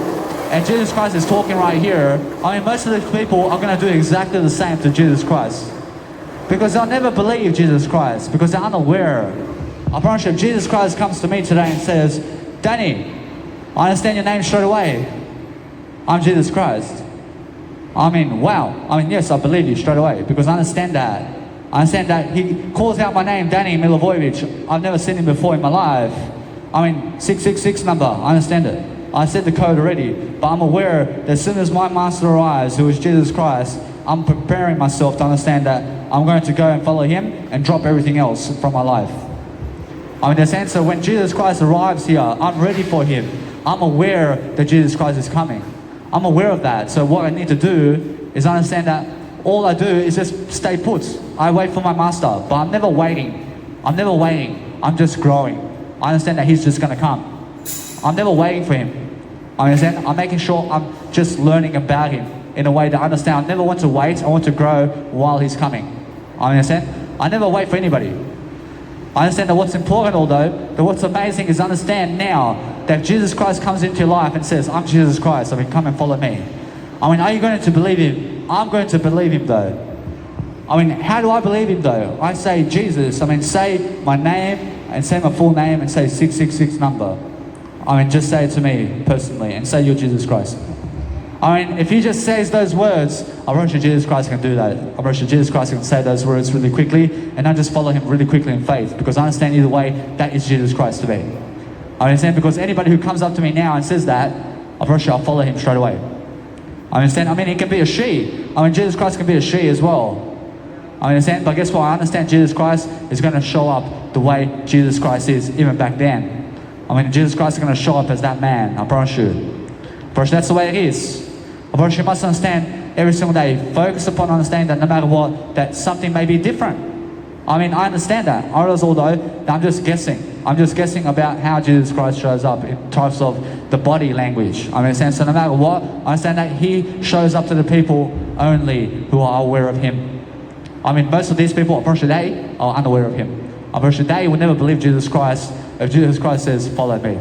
and Jesus Christ is talking right here, I mean, most of these people are going to do exactly the same to Jesus Christ. Because they'll never believe Jesus Christ, because they're unaware. I promise you, if Jesus Christ comes to me today and says, Danny, I understand your name straight away. I'm Jesus Christ. I mean, wow. I mean, yes, I believe you straight away because I understand that. I understand that he calls out my name, Danny Milivojevic. I've never seen him before in my life. I mean, 666 number, I understand it. I said the code already, but I'm aware that as soon as my master arrives, who is Jesus Christ, I'm preparing myself to understand that I'm going to go and follow him and drop everything else from my life. I mean, understand? So when Jesus Christ arrives here, I'm ready for him. I'm aware that Jesus Christ is coming. I'm aware of that. So what I need to do is understand that all I do is just stay put. I wait for my master, but I'm never waiting. I'm never waiting. I'm just growing. I understand that he's just going to come. I'm never waiting for him. I understand? I'm making sure I'm just learning about him in a way that I understand. I never want to wait. I want to grow while he's coming. I understand? I never wait for anybody. I understand that what's important, although, that what's amazing is understand now that Jesus Christ comes into your life and says, I'm Jesus Christ, I mean, come and follow me. I mean, are you going to believe him? I'm going to believe him though. I mean, how do I believe him though? I say Jesus, I mean, say my name and say my full name and say 666 number. I mean, just say it to me personally and say you're Jesus Christ. I mean, if he just says those words, I promise you Jesus Christ can do that. I promise you Jesus Christ can say those words really quickly and I just follow him really quickly in faith because I understand either way, that is Jesus Christ to me. I understand because anybody who comes up to me now and says that, I promise you I'll follow him straight away. I understand, I mean, he can be a she. I mean, Jesus Christ can be a she as well. I understand, but guess what? I understand Jesus Christ is going to show up the way Jesus Christ is even back then. I mean, Jesus Christ is going to show up as that man, I promise you. I promise you that's the way it is. I promise you must understand every single day, focus upon understanding that no matter what, that something may be different. I mean, I understand that. I realize although I'm just guessing. I'm just guessing about how Jesus Christ shows up in types of the body language. I understand. So no matter what, I understand that He shows up to the people only who are aware of Him. I mean, most of these people, I'm pretty sure they are unaware of Him. I'm pretty sure they will never believe Jesus Christ if Jesus Christ says, follow me.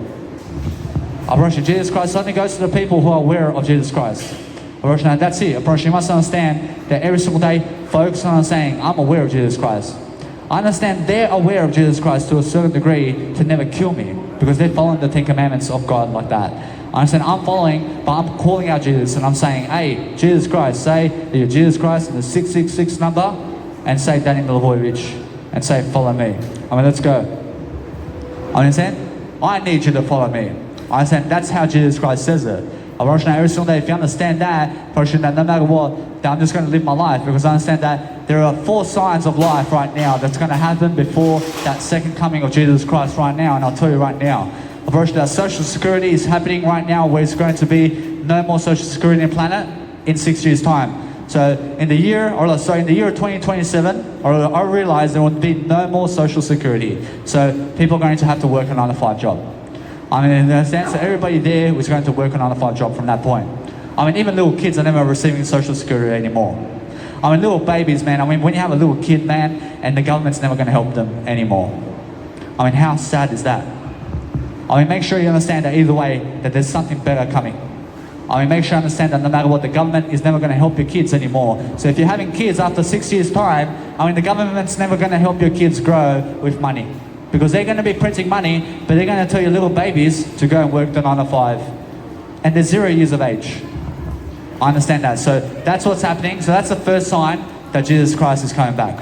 I'm pretty sure Jesus Christ only goes to the people who are aware of Jesus Christ. I'm pretty sure that's it. I'm pretty sure you must understand that every single day, focus on saying, I'm aware of Jesus Christ. I understand they're aware of Jesus Christ to a certain degree to never kill me because they're following the 10 Commandments of God like that. I understand I'm following, but I'm calling out Jesus and I'm saying, hey, Jesus Christ, say that you're Jesus Christ and the 666 number and say Danny Milivojevic and say, follow me. I mean, let's go. I understand? I need you to follow me. I understand that's how Jesus Christ says it. Every single day, if you understand that, that no matter what, that I'm just going to live my life because I understand that there are 4 signs of life right now that's going to happen before that second coming of Jesus Christ right now, and I'll tell you right now. That social security is happening right now where it's going to be no more social security on the planet in 6 years' time. So in the year of 2027, I realize there will be no more social security. So people are going to have to work a 9-to-5 job. I mean, in that sense, everybody there was going to work a 9-to-5 job from that point. I mean, even little kids are never receiving social security anymore. I mean, little babies, man. I mean, when you have a little kid, man, and the government's never going to help them anymore. I mean, how sad is that? I mean, make sure you understand that either way, that there's something better coming. I mean, make sure you understand that no matter what, the government is never going to help your kids anymore. So if you're having kids after 6 years' time, I mean, the government's never going to help your kids grow with money. Because they're going to be printing money, but they're going to tell your little babies to go and work the 9-to-5. And they're 0 years of age. I understand that. So that's what's happening. So that's the first sign that Jesus Christ is coming back.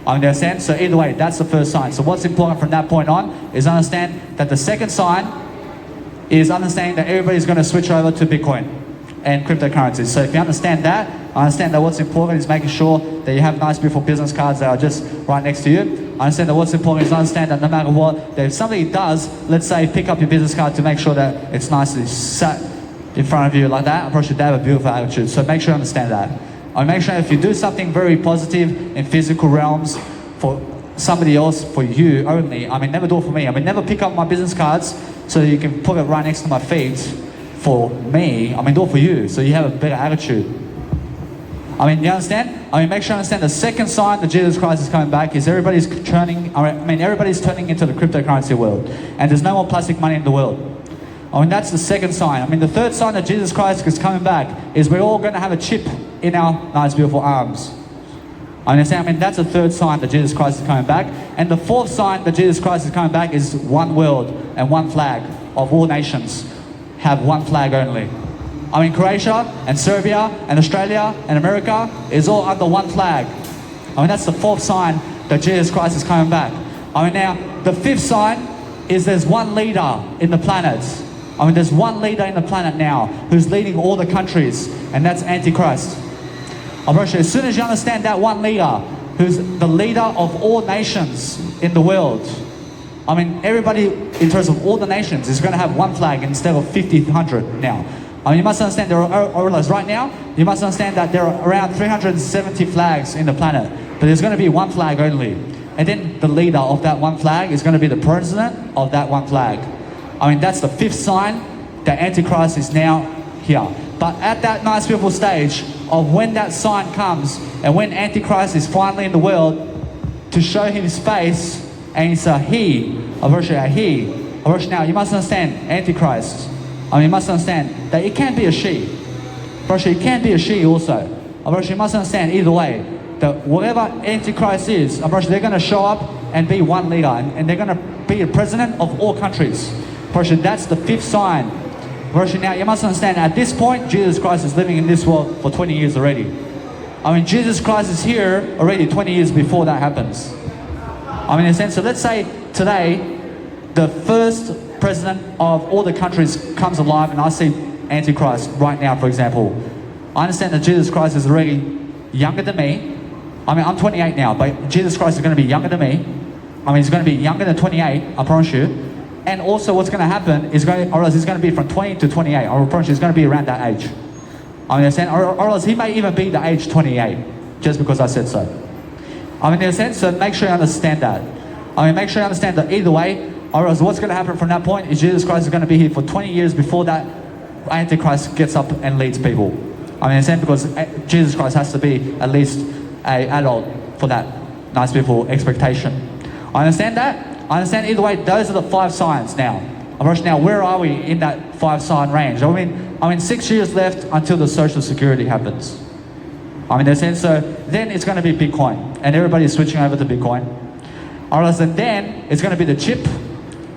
I understand? So either way, that's the first sign. So what's important from that point on is understand that the second sign is understanding that everybody's going to switch over to Bitcoin and cryptocurrencies. So if you understand that, I understand that what's important is making sure that you have nice, beautiful business cards that are just right next to you. I understand that what's important is understand that no matter what, that if somebody does, let's say, pick up your business card to make sure that it's nicely sat in front of you like that, I'm pretty sure they have a beautiful attitude. So make sure you understand that. I make sure if you do something very positive in physical realms for somebody else, for you only, I mean, never do it for me. I mean, never pick up my business cards so you can put it right next to my feet for me. I mean, do it for you so you have a better attitude. I mean, you understand? I mean, make sure you understand the second sign that Jesus Christ is coming back is everybody's turning into the cryptocurrency world. And there's no more plastic money in the world. I mean, that's the second sign. I mean, the third sign that Jesus Christ is coming back is we're all going to have a chip in our nice, beautiful arms. I understand? I mean, that's the third sign that Jesus Christ is coming back. And the fourth sign that Jesus Christ is coming back is one world and one flag of all nations have one flag only. I mean, Croatia and Serbia and Australia and America is all under one flag. I mean, that's the fourth sign that Jesus Christ is coming back. I mean, now, the fifth sign is there's one leader in the planet. I mean, there's one leader in the planet now who's leading all the countries, and that's Antichrist. I'm pretty sure as soon as you understand that one leader, who's the leader of all nations in the world, I mean, everybody in terms of all the nations is going to have one flag instead of 50, 100 now. I mean, you must understand right now, you must understand that there are around 370 flags in the planet, but there's going to be one flag only. And then the leader of that one flag is going to be the president of that one flag. I mean, that's the fifth sign that Antichrist is now here. But at that nice, beautiful stage of when that sign comes and when Antichrist is finally in the world to show his face, and it's a he, a version a he. A version now, you must understand, Antichrist. I mean, you must understand that it can't be a she. Version, it can't be a she also. A version, you must understand either way, that whatever Antichrist is, a version, they're going to show up and be one leader, and they're going to be a president of all countries. Version, that's the fifth sign. Version, now, you must understand, at this point, Jesus Christ is living in this world for 20 years already. I mean, Jesus Christ is here already 20 years before that happens. I mean, in a sense, so let's say today, the first president of all the countries comes alive, and I see Antichrist right now, for example. I understand that Jesus Christ is already younger than me. I mean, I'm 28 now, but Jesus Christ is going to be younger than me. I mean, he's going to be younger than 28, I promise you. And also what's going to happen is he's going to be from 20 to 28. I promise you, he's going to be around that age. I understand? Or else he may even be the age 28, just because I said so. I mean, in a sense, so make sure you understand that. I mean, make sure you understand that either way, or else what's going to happen from that point is Jesus Christ is going to be here for 20 years before that Antichrist gets up and leads people. I mean, in a sense, because Jesus Christ has to be at least an adult for that nice, beautiful expectation. I understand that. I understand either way, those are the 5 signs now. Now, where are we in that 5 sign range? I mean, 6 years left until the Social Security happens. I mean, in a sense, so then it's going to be Bitcoin, and everybody's switching over to Bitcoin. Or else, and then it's going to be the chip.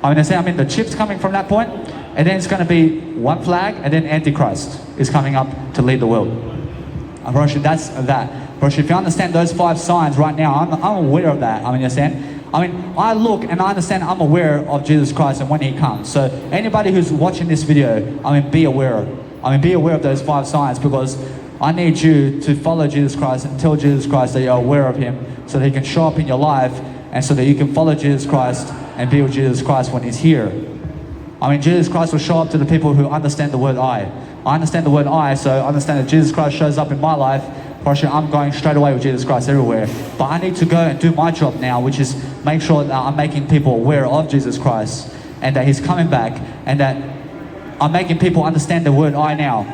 I mean, the chip's coming from that point, and then it's going to be one flag, and then Antichrist is coming up to lead the world. That's that. If you understand those 5 signs right now, I'm aware of that. I mean, you understand? I mean, I look and I understand I'm aware of Jesus Christ and when He comes. So anybody who's watching this video, I mean, be aware. Be aware of those 5 signs, because I need you to follow Jesus Christ and tell Jesus Christ that you're aware of Him, so that He can show up in your life, and so that you can follow Jesus Christ and be with Jesus Christ when He's here. I mean, Jesus Christ will show up to the people who understand the word I. I understand the word I, so I understand that Jesus Christ shows up in my life. I'm going straight away with Jesus Christ everywhere. But I need to go and do my job now, which is make sure that I'm making people aware of Jesus Christ, and that He's coming back, and that I'm making people understand the word I now.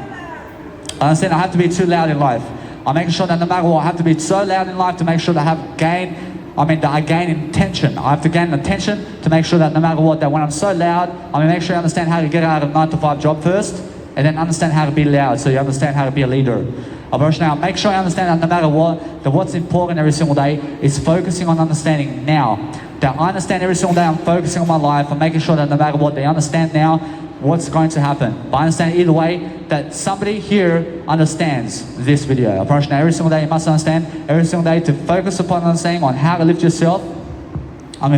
I understand I have to be too loud in life. I'm making sure that no matter what, I have to be so loud in life to make sure that I gain attention. I have to gain attention to make sure that no matter what, that when I'm so loud, make sure you understand how to get out of a 9-to-5 job first, and then understand how to be loud, so you understand how to be a leader. Now, make sure you understand that no matter what, that what's important every single day is focusing on understanding now. That I understand every single day I'm focusing on my life. I'm making sure that no matter what, they understand now what's going to happen. But I understand either way that somebody here understands this video. Now, every single day you must understand, every single day to focus upon understanding on how to lift yourself.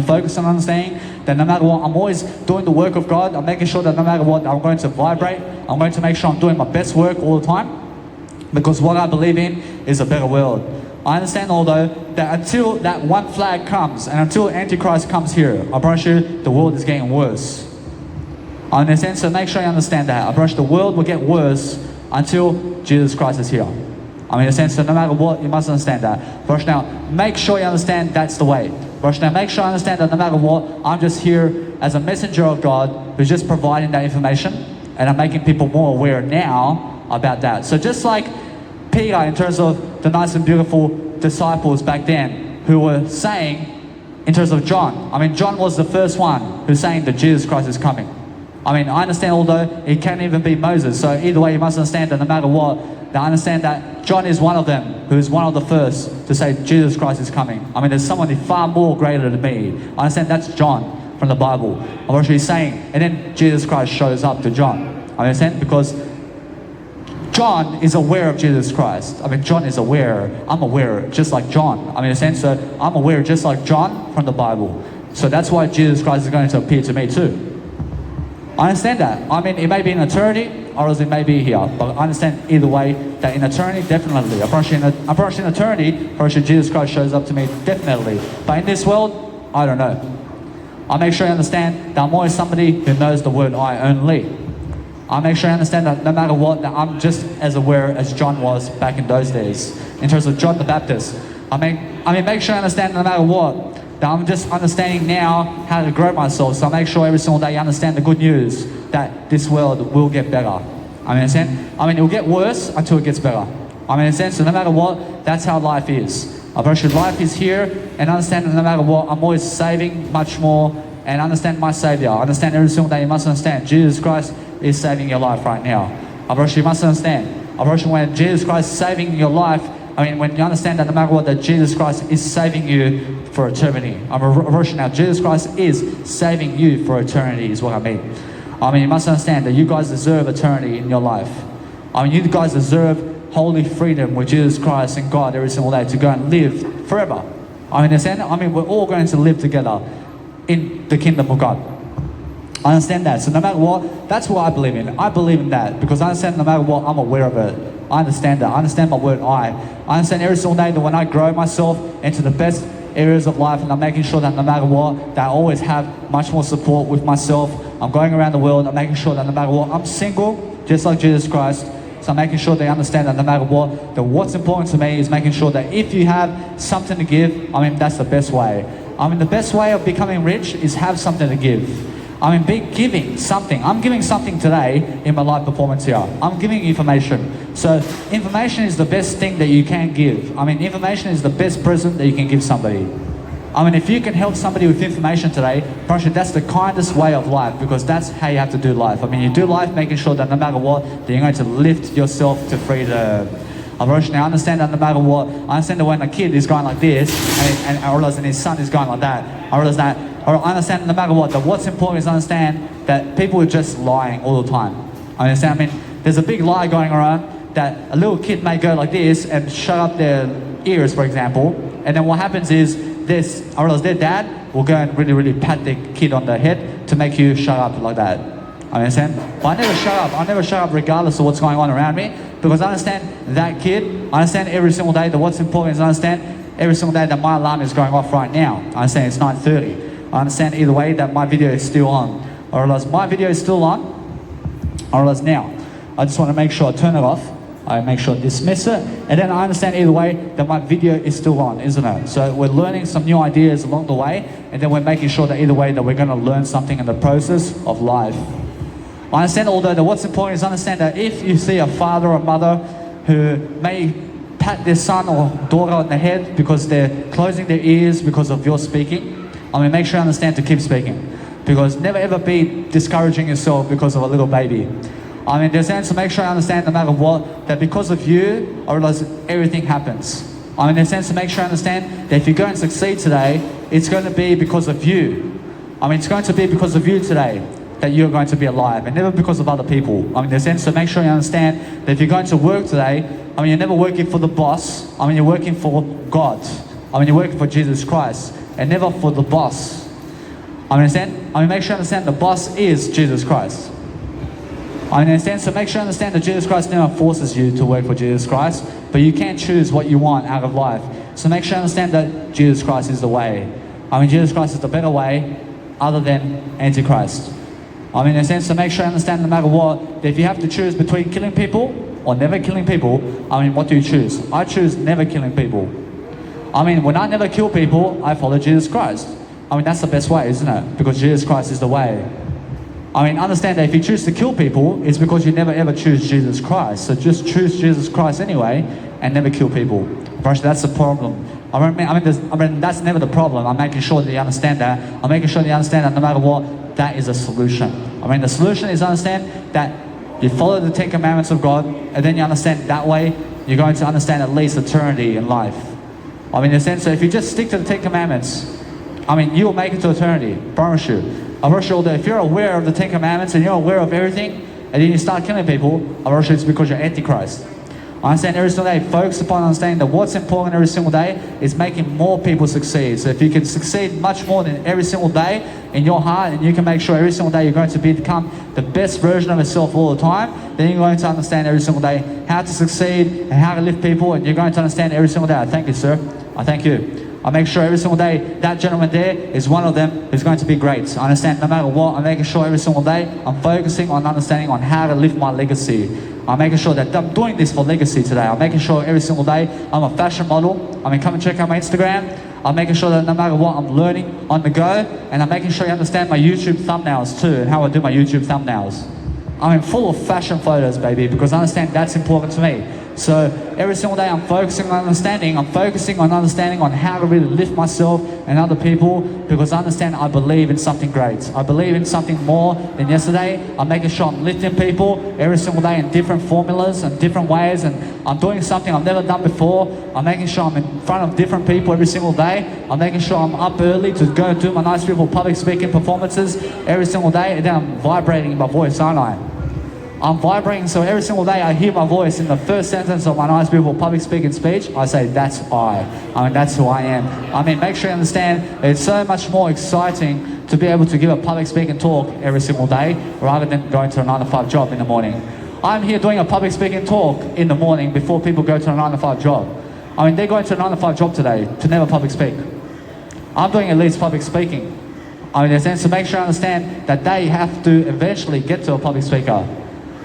Focus on understanding that no matter what, I'm always doing the work of God. I'm making sure that no matter what, I'm going to vibrate. I'm going to make sure I'm doing my best work all the time. Because what I believe in is a better world. I understand, although, that until that one flag comes and until Antichrist comes here, I promise you, the world is getting worse. I understand, so make sure you understand that. I promise you, the world will get worse until Jesus Christ is here. In a sense, so no matter what, you must understand that. Now, make sure you understand that's the way. Now, make sure you understand that no matter what, I'm just here as a messenger of God who's just providing that information, and I'm making people more aware now about that. So just like Peter, in terms of the nice and beautiful disciples back then, who were saying, in terms of John, John was the first one who's saying that Jesus Christ is coming. I understand, although it can't even be Moses, so either way you must understand that no matter what, I understand that John is one of them, who is one of the first to say Jesus Christ is coming. There's someone far more greater than me. I understand that's John from the Bible. I'm actually saying, and then Jesus Christ shows up to John. I understand, because John is aware of Jesus Christ. John is aware. I'm aware just like John. In a sense, so I'm aware just like John from the Bible. So that's why Jesus Christ is going to appear to me too. I understand that. It may be in eternity, or else it may be here. But I understand either way that in eternity, definitely. I promise you in eternity, I promise you Jesus Christ shows up to me, definitely. But in this world, I don't know. I make sure you understand that I'm always somebody who knows the word I only. I make sure you understand that no matter what, that I'm just as aware as John was back in those days. In terms of John the Baptist. Make sure you understand no matter what, that I'm just understanding now how to grow myself. So I make sure every single day you understand the good news that this world will get better. It will get worse until it gets better. In a sense, so no matter what, that's how life is. Life is here, and understand that no matter what, I'm always saving much more, and understand my Savior. Understand every single day, you must understand Jesus Christ is saving your life right now. You must understand. When Jesus Christ is saving your life, when you understand that no matter what, that Jesus Christ is saving you for eternity. Now, Jesus Christ is saving you for eternity is what I mean. You must understand that you guys deserve eternity in your life. You guys deserve holy freedom with Jesus Christ and God every single day to go and live forever. We're all going to live together in the kingdom of God. I understand that. So no matter what, that's what I believe in. I believe in that because I understand no matter what, I'm aware of it. I understand that. I understand my word I understand every single day that when I grow myself into the best areas of life, and I'm making sure that no matter what, that I always have much more support with myself. I'm going around the world, I'm making sure that no matter what, I'm single, just like Jesus Christ, So I'm making sure they understand that no matter what, that what's important to me is making sure that if you have something to give, I mean, that's the best way. I mean, the best way of becoming rich is have something to give. I mean, be giving something. I'm giving something today in my live performance here. I'm giving information. So information is the best thing that you can give. I mean, information is the best present that you can give somebody. I mean, if you can help somebody with information today, that's the kindest way of life, because that's how you have to do life. I mean, you do life making sure that no matter what, that you're going to lift yourself to freedom. Now, I understand that no matter what, I understand that when a kid is going like this, and I realize that his son is going like that, I realize that, or I understand no matter what, that what's important is understand that people are just lying all the time. I understand, I mean, there's a big lie going around that a little kid may go like this and shut up their ears, for example, and then what happens is, I realize their dad will go and really pat their kid on the head to make you shut up like that. I understand? But I never shut up regardless of what's going on around me, because I understand that kid, I understand every single day that what's important is I understand every single day that my alarm is going off right now. I understand it's 9:30. I understand either way that my video is still on. I realize my video is still on. I realize now, I just want to make sure I turn it off. I make sure I dismiss it, and then I understand either way that my video is still on, isn't it? So we're learning some new ideas along the way, and then we're making sure that either way that we're going to learn something in the process of life. I understand, although that what's important is understand that if you see a father or mother who may pat their son or daughter on the head because they're closing their ears because of your speaking, I mean, make sure you understand to keep speaking, because never ever be discouraging yourself because of a little baby. I mean, there's sense to make sure I understand no matter what, that because of you, I realize everything happens. I mean, there's sense to make sure I understand that if you're going to succeed today, it's going to be because of you. I mean, it's going to be because of you today that you're going to be alive, and never because of other people. I mean, there's sense to make sure you understand that if you're going to work today, I mean, you're never working for the boss. I mean, you're working for God. I mean, you're working for Jesus Christ, and never for the boss. I mean, understand? I mean, make sure you understand the boss is Jesus Christ. I understand, so make sure you understand that Jesus Christ never forces you to work for Jesus Christ, but you can choose what you want out of life. So make sure you understand that Jesus Christ is the way. I mean, Jesus Christ is the better way other than Antichrist. I mean, in a sense, so make sure you understand no matter what, that if you have to choose between killing people or never killing people, I mean, what do you choose? I choose never killing people. I mean, when I never kill people, I follow Jesus Christ. I mean, that's the best way, isn't it? Because Jesus Christ is the way. I mean, understand that if you choose to kill people, it's because you never ever choose Jesus Christ. So just choose Jesus Christ anyway and never kill people. That's the problem. I mean, that's never the problem. I'm making sure that you understand that. I'm making sure that you understand that no matter what, that is a solution. I mean, the solution is understand that you follow the 10 Commandments of God, and then you understand that way, you're going to understand at least eternity in life. I mean, in a sense, so if you just stick to the 10 Commandments, I mean, you'll make it to eternity. Promise you. I promise you that if you're aware of the 10 Commandments and you're aware of everything, and then you start killing people, I promise you it's because you're Antichrist. I understand every single day, focus upon understanding that what's important every single day is making more people succeed. So if you can succeed much more than every single day in your heart, and you can make sure every single day you're going to become the best version of yourself all the time, then you're going to understand every single day how to succeed and how to lift people, and you're going to understand every single day. I thank you, sir. I thank you. I make sure every single day that gentleman there is one of them who's going to be great. I understand no matter what, I'm making sure every single day I'm focusing on understanding on how to lift my legacy. I'm making sure that I'm doing this for legacy today. I'm making sure every single day I'm a fashion model. I mean, come and check out my Instagram. I'm making sure that no matter what, I'm learning on the go, and I'm making sure you understand my YouTube thumbnails too, and how I do my YouTube thumbnails. I'm full of fashion photos, baby, because I understand that's important to me. So every single day I'm focusing on understanding. I'm focusing on understanding on how to really lift myself and other people, because I understand I believe in something great. I believe in something more than yesterday. I'm making sure I'm lifting people every single day in different formulas and different ways, and I'm doing something I've never done before. I'm making sure I'm in front of different people every single day. I'm making sure I'm up early to go and do my nice beautiful public speaking performances every single day, and then I'm vibrating in my voice, aren't I? I'm vibrating, so every single day I hear my voice in the first sentence of my nice beautiful public speaking speech, I say, that's I mean, that's who I am. I mean, make sure you understand it's so much more exciting to be able to give a public speaking talk every single day rather than going to a 9-to-5 job in the morning. I'm here doing a public speaking talk in the morning before people go to a 9-to-5 job. I mean, they're going to a 9-to-5 job today to never public speak. I'm doing at least public speaking. I mean, in a sense, to make sure you understand that they have to eventually get to a public speaker.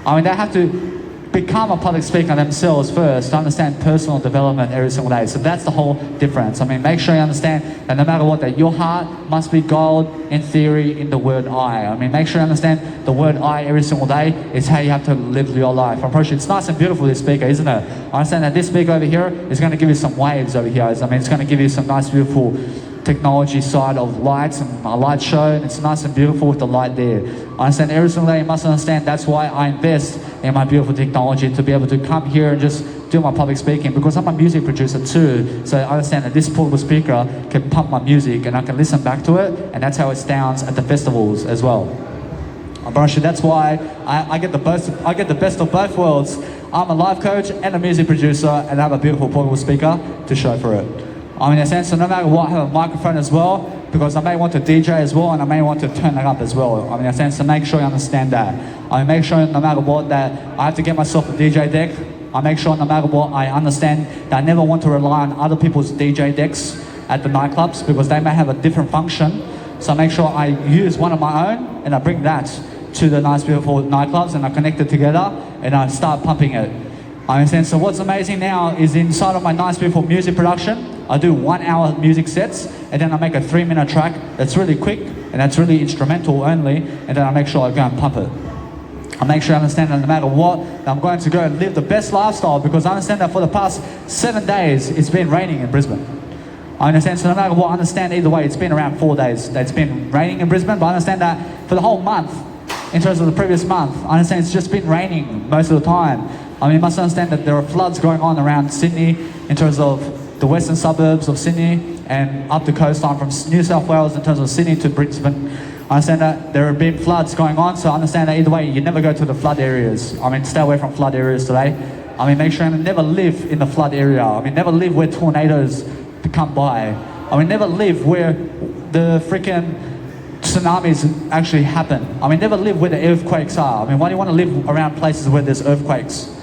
I mean, they have to become a public speaker themselves first to understand personal development every single day. So that's the whole difference. I mean, make sure you understand that no matter what, that your heart must be gold in theory in the word I. I mean, make sure you understand the word I every single day is how you have to live your life. I'm pretty sure it's nice and beautiful, this speaker, isn't it? I understand that this speaker over here is going to give you some waves over here. I mean, it's going to give you some nice, beautiful technology side of lights and a light show, and it's nice and beautiful with the light there. I understand every single day you must understand that's why I invest in my beautiful technology, to be able to come here and just do my public speaking, because I'm a music producer too. So I understand that this portable speaker can pump my music and I can listen back to it, and that's how it sounds at the festivals as well. That's why I get the best of both worlds. I'm a life coach and a music producer, and I have a beautiful portable speaker to show for it. I mean, in a sense, so no matter what, I have a microphone as well, because I may want to DJ as well, and I may want to turn it up as well. I mean, in a sense, so make sure you understand that. I mean, make sure no matter what that I have to get myself a DJ deck. I make sure no matter what I understand that I never want to rely on other people's DJ decks at the nightclubs, because they may have a different function. So I make sure I use one of my own, and I bring that to the nice, beautiful nightclubs, and I connect it together, and I start pumping it. I understand. So what's amazing now is inside of my nice, beautiful music production, I do 1 hour music sets, and then I make a 3-minute track that's really quick, and that's really instrumental only, and then I make sure I go and pump it. I make sure I understand that no matter what, that I'm going to go and live the best lifestyle, because I understand that for the past 7 days, it's been raining in Brisbane. I understand, so no matter what, I understand either way, it's been around 4 days that it's been raining in Brisbane, but I understand that for the whole month, in terms of the previous month, I understand it's just been raining most of the time. I mean, you must understand that there are floods going on around Sydney in terms of the western suburbs of Sydney and up the coastline from New South Wales in terms of Sydney to Brisbane. I understand that there have been floods going on, so I understand that either way, you never go to the flood areas. I mean, stay away from flood areas today. I mean, make sure you never live in the flood area. I mean, never live where tornadoes come by. I mean, never live where the freaking tsunamis actually happen. I mean, never live where the earthquakes are. I mean, why do you want to live around places where there's earthquakes?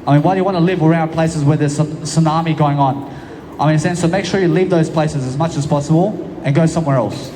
I mean, why do you want to live around places where there's a tsunami going on? I mean, so make sure you leave those places as much as possible and go somewhere else.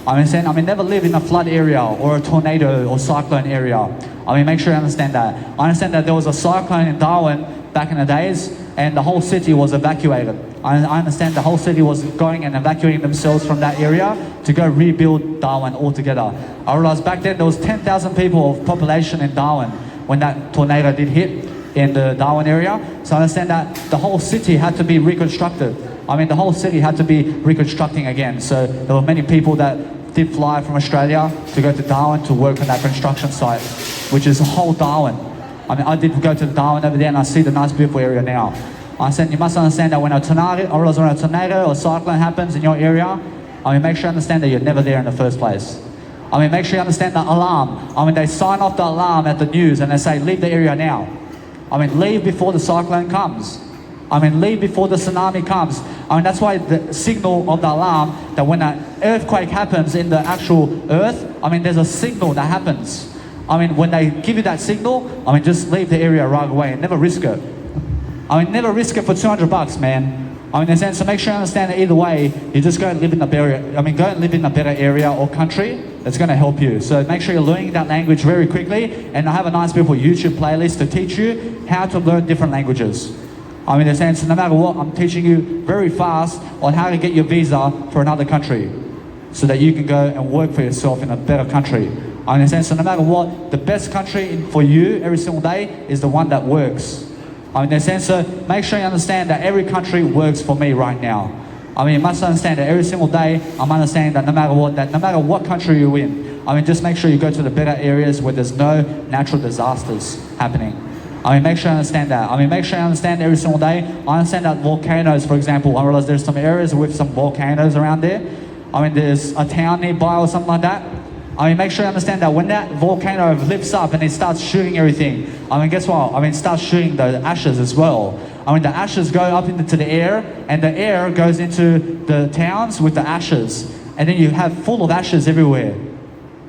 I mean, never live in a flood area or a tornado or cyclone area. I mean, make sure you understand that. I understand that there was a cyclone in Darwin back in the days, and the whole city was evacuated. I understand the whole city was going and evacuating themselves from that area to go rebuild Darwin altogether. I realized back then there was 10,000 people of population in Darwin when that tornado did hit in the Darwin area. So I understand that the whole city had to be reconstructed. I mean, the whole city had to be reconstructing again. So there were many people that did fly from Australia to go to Darwin to work on that construction site, which is a whole Darwin. I mean, I did go to Darwin over there, and I see the nice, beautiful area now. I said, you must understand that when a tornado or cyclone happens in your area, I mean, make sure you understand that you're never there in the first place. I mean, make sure you understand the alarm. I mean, they sign off the alarm at the news and they say, leave the area now. I mean, leave before the cyclone comes. I mean, leave before the tsunami comes. I mean, that's why the signal of the alarm, that when an earthquake happens in the actual earth, I mean, there's a signal that happens. I mean, when they give you that signal, I mean, just leave the area right away and never risk it. I mean, never risk it for $200, man. I mean, in a sense, so make sure you understand that either way, you just go and live in a better, go and live in a better area or country that's going to help you. So make sure you're learning that language very quickly, and I have a nice beautiful YouTube playlist to teach you how to learn different languages. I mean, in a sense, no matter what, I'm teaching you very fast on how to get your visa for another country so that you can go and work for yourself in a better country. I mean, in a sense, so no matter what, the best country for you every single day is the one that works. I mean, in a sense, so make sure you understand that every country works for me right now. I mean, you must understand that every single day, I'm understanding that no matter what country you're in, I mean, just make sure you go to the better areas where there's no natural disasters happening. I mean, make sure you understand that. I mean, make sure you understand every single day. I understand that volcanoes, for example, I realize there's some areas with some volcanoes around there. I mean, there's a town nearby or something like that. I mean, make sure you understand that when that volcano lifts up and it starts shooting everything, I mean, guess what? I mean, it starts shooting the ashes as well. I mean, the ashes go up into the air, and the air goes into the towns with the ashes, and then you have full of ashes everywhere.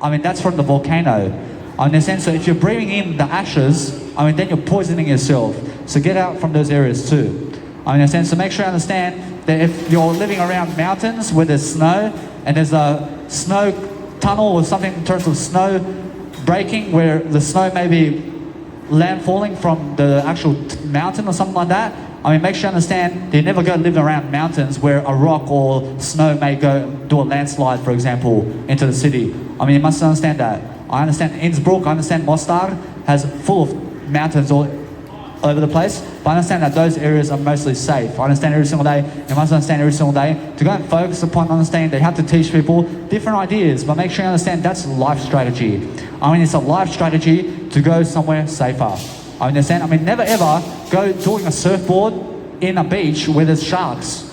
I mean, that's from the volcano. I mean, in a sense, so if you're breathing in the ashes, I mean, then you're poisoning yourself. So get out from those areas too. I mean, in a sense, so make sure you understand that if you're living around mountains where there's snow, and there's a snow tunnel or something in terms of snow breaking where the snow may be land falling from the actual mountain or something like that, I mean, make sure you understand that you never go live around mountains where a rock or snow may go do a landslide, for example, into the city. I mean, you must understand that. I understand Innsbruck, I understand Mostar has full of mountains all over the place, but I understand that those areas are mostly safe. I understand every single day, you must understand every single day, to go and focus upon understanding that you have to teach people different ideas, but make sure you understand that's life strategy. I mean, it's a life strategy to go somewhere safer. I understand, I mean, never ever go doing a surfboard in a beach where there's sharks.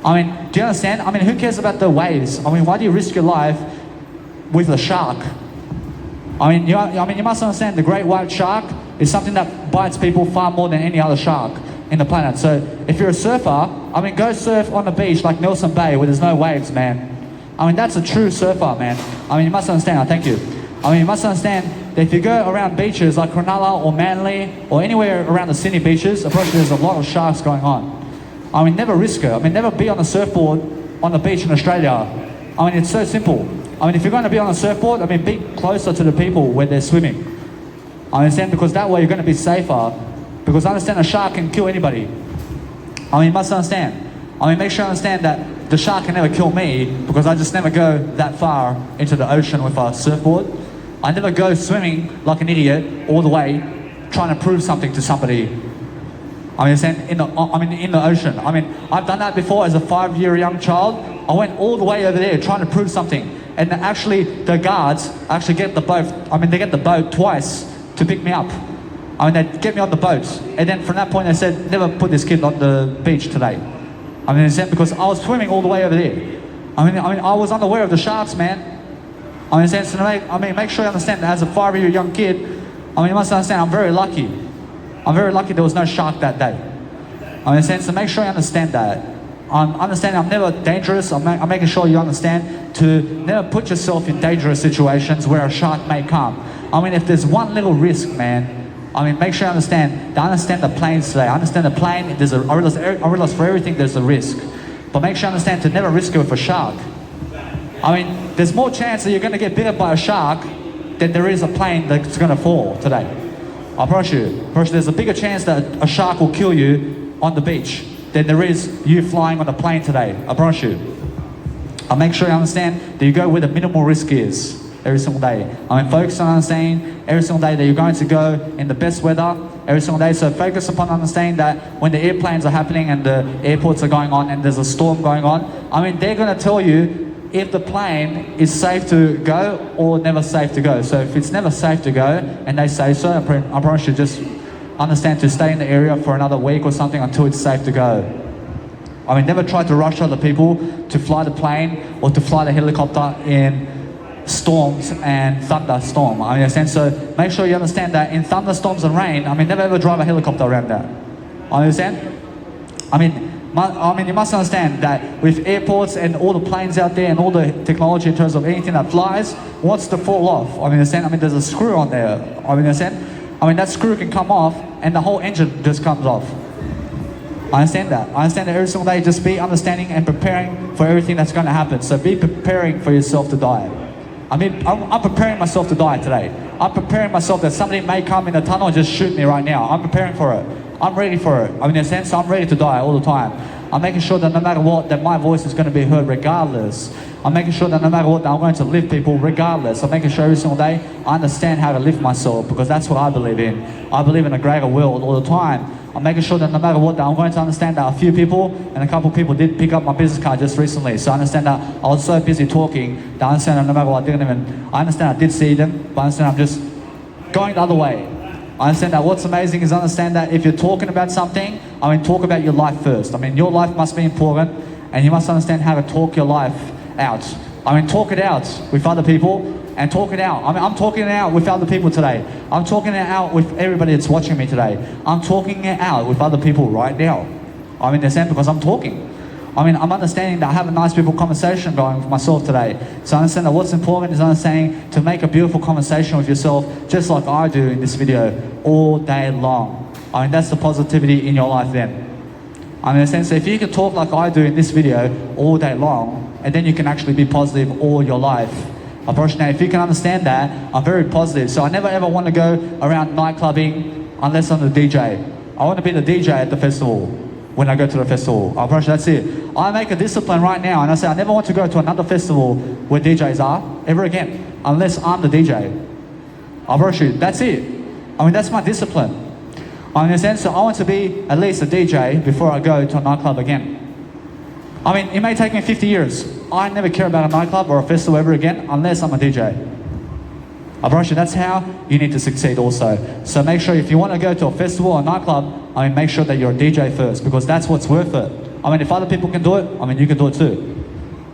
I mean, do you understand? I mean, who cares about the waves? I mean, why do you risk your life with a shark? I mean, you must understand the great white shark is something that bites people far more than any other shark in the planet. So if you're a surfer, I mean, go surf on the beach like Nelson Bay where there's no waves, man. I mean, that's a true surfer, man. I mean, you must understand, thank you. I mean, you must understand that if you go around beaches like Cronulla or Manly or anywhere around the Sydney beaches, apparently there's a lot of sharks going on. I mean, never risk it. I mean, never be on a surfboard on the beach in Australia. I mean, it's so simple. I mean, if you're going to be on a surfboard, I mean, be closer to the people where they're swimming. I understand, because that way you're going to be safer. Because I understand a shark can kill anybody. I mean, you must understand. I mean, make sure you understand that the shark can never kill me because I just never go that far into the ocean with a surfboard. I never go swimming like an idiot all the way trying to prove something to somebody. I understand, in the ocean. I mean, I've done that before as a 5-year young child. I went all the way over there trying to prove something. And actually, the guards actually get the boat. I mean, they get the boat twice to pick me up. I mean, they get me on the boat. And then from that point, they said, never put this kid on the beach today. I mean, because I was swimming all the way over there. I mean, I was unaware of the sharks, man. I mean, so make sure you understand that as a 5-year young kid, I mean, you must understand, I'm very lucky. I'm very lucky there was no shark that day. I mean, so make sure you understand that. I'm never dangerous. I'm making sure you understand to never put yourself in dangerous situations where a shark may come. I mean, if there's one little risk, man, I mean, make sure you understand. I understand the planes today. I understand the plane. I realize for everything there's a risk. But make sure you understand to never risk it with a shark. I mean, there's more chance that you're going to get bitten by a shark than there is a plane that's going to fall today. I promise you. There's a bigger chance that a shark will kill you on the beach than there is you flying on a plane today. I promise you. I'll make sure you understand that you go where the minimal risk is every single day. I mean, focus on understanding every single day that you're going to go in the best weather every single day. So focus upon understanding that when the airplanes are happening and the airports are going on and there's a storm going on, I mean, they're going to tell you if the plane is safe to go or never safe to go. So if it's never safe to go and they say so, I promise you just understand to stay in the area for another week or something until it's safe to go. I mean, never try to rush other people to fly the plane or to fly the helicopter in storms and thunderstorm. I understand. So make sure you understand that in thunderstorms and rain, I mean, never ever drive a helicopter around that. I understand? I mean, you must understand that with airports and all the planes out there and all the technology in terms of anything that flies, what's to fall off? I mean, understand? I mean, there's a screw on there. I mean, understand? I mean, that screw can come off and the whole engine just comes off. I understand that. I understand that every single day, just be understanding and preparing for everything that's going to happen. So be preparing for yourself to die. I mean, I'm preparing myself to die today. I'm preparing myself that somebody may come in the tunnel and just shoot me right now. I'm preparing for it. I'm ready for it. I mean, in a sense, I'm ready to die all the time. I'm making sure that no matter what, that my voice is going to be heard regardless. I'm making sure that no matter what, that I'm going to lift people regardless. I'm making sure every single day I understand how to lift myself because that's what I believe in. I believe in a greater world all the time. I'm making sure that no matter what, that I'm going to understand that a few people and a couple of people did pick up my business card just recently. So I understand that I was so busy talking that I understand that no matter what, I understand I did see them, but I understand I'm just going the other way. I understand that what's amazing is understand that if you're talking about something, I mean, talk about your life first. I mean, your life must be important and you must understand how to talk your life out. I mean, talk it out with other people and talk it out. I mean, I'm talking it out with other people today. I'm talking it out with everybody that's watching me today. I'm talking it out with other people right now. I mean, understand because I'm talking. I mean, I'm understanding that I have a nice, beautiful conversation going with myself today. So I understand that what's important is understanding to make a beautiful conversation with yourself, just like I do in this video, all day long. I mean, that's the positivity in your life then. I mean, in a sense, if you can talk like I do in this video all day long, and then you can actually be positive all your life, I promise you now, if you can understand that, I'm very positive. So I never ever want to go around night clubbing unless I'm the DJ. I want to be the DJ at the festival when I go to the festival. I promise you, that's it. I make a discipline right now, and I say I never want to go to another festival where DJs are ever again, unless I'm the DJ. I promise you, that's it. I mean, that's my discipline. I mean, in a sense, so I want to be at least a DJ before I go to a nightclub again. I mean, it may take me 50 years. I never care about a nightclub or a festival ever again unless I'm a DJ. I promise you, that's how you need to succeed also. So make sure if you want to go to a festival or a nightclub, I mean, make sure that you're a DJ first, because that's what's worth it. I mean, if other people can do it, I mean, you can do it too.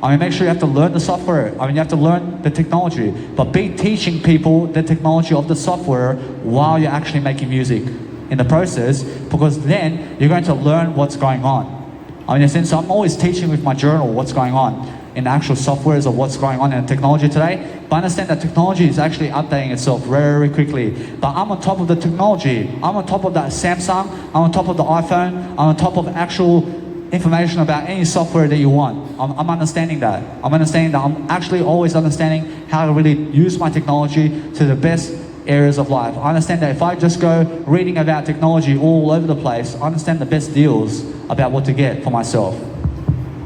I mean, make sure you have to learn the software. I mean, you have to learn the technology, but be teaching people the technology of the software while you're actually making music in the process, because then you're going to learn what's going on. I mean, in a sense, I'm always teaching with my journal what's going on in the actual softwares of what's going on in technology today. But understand that technology is actually updating itself very quickly. But I'm on top of the technology. I'm on top of that Samsung. I'm on top of the iPhone. I'm on top of actual information about any software that you want. I'm understanding that. I'm actually always understanding how to really use my technology to the best areas of life. I understand that if I just go reading about technology all over the place, I understand the best deals about what to get for myself.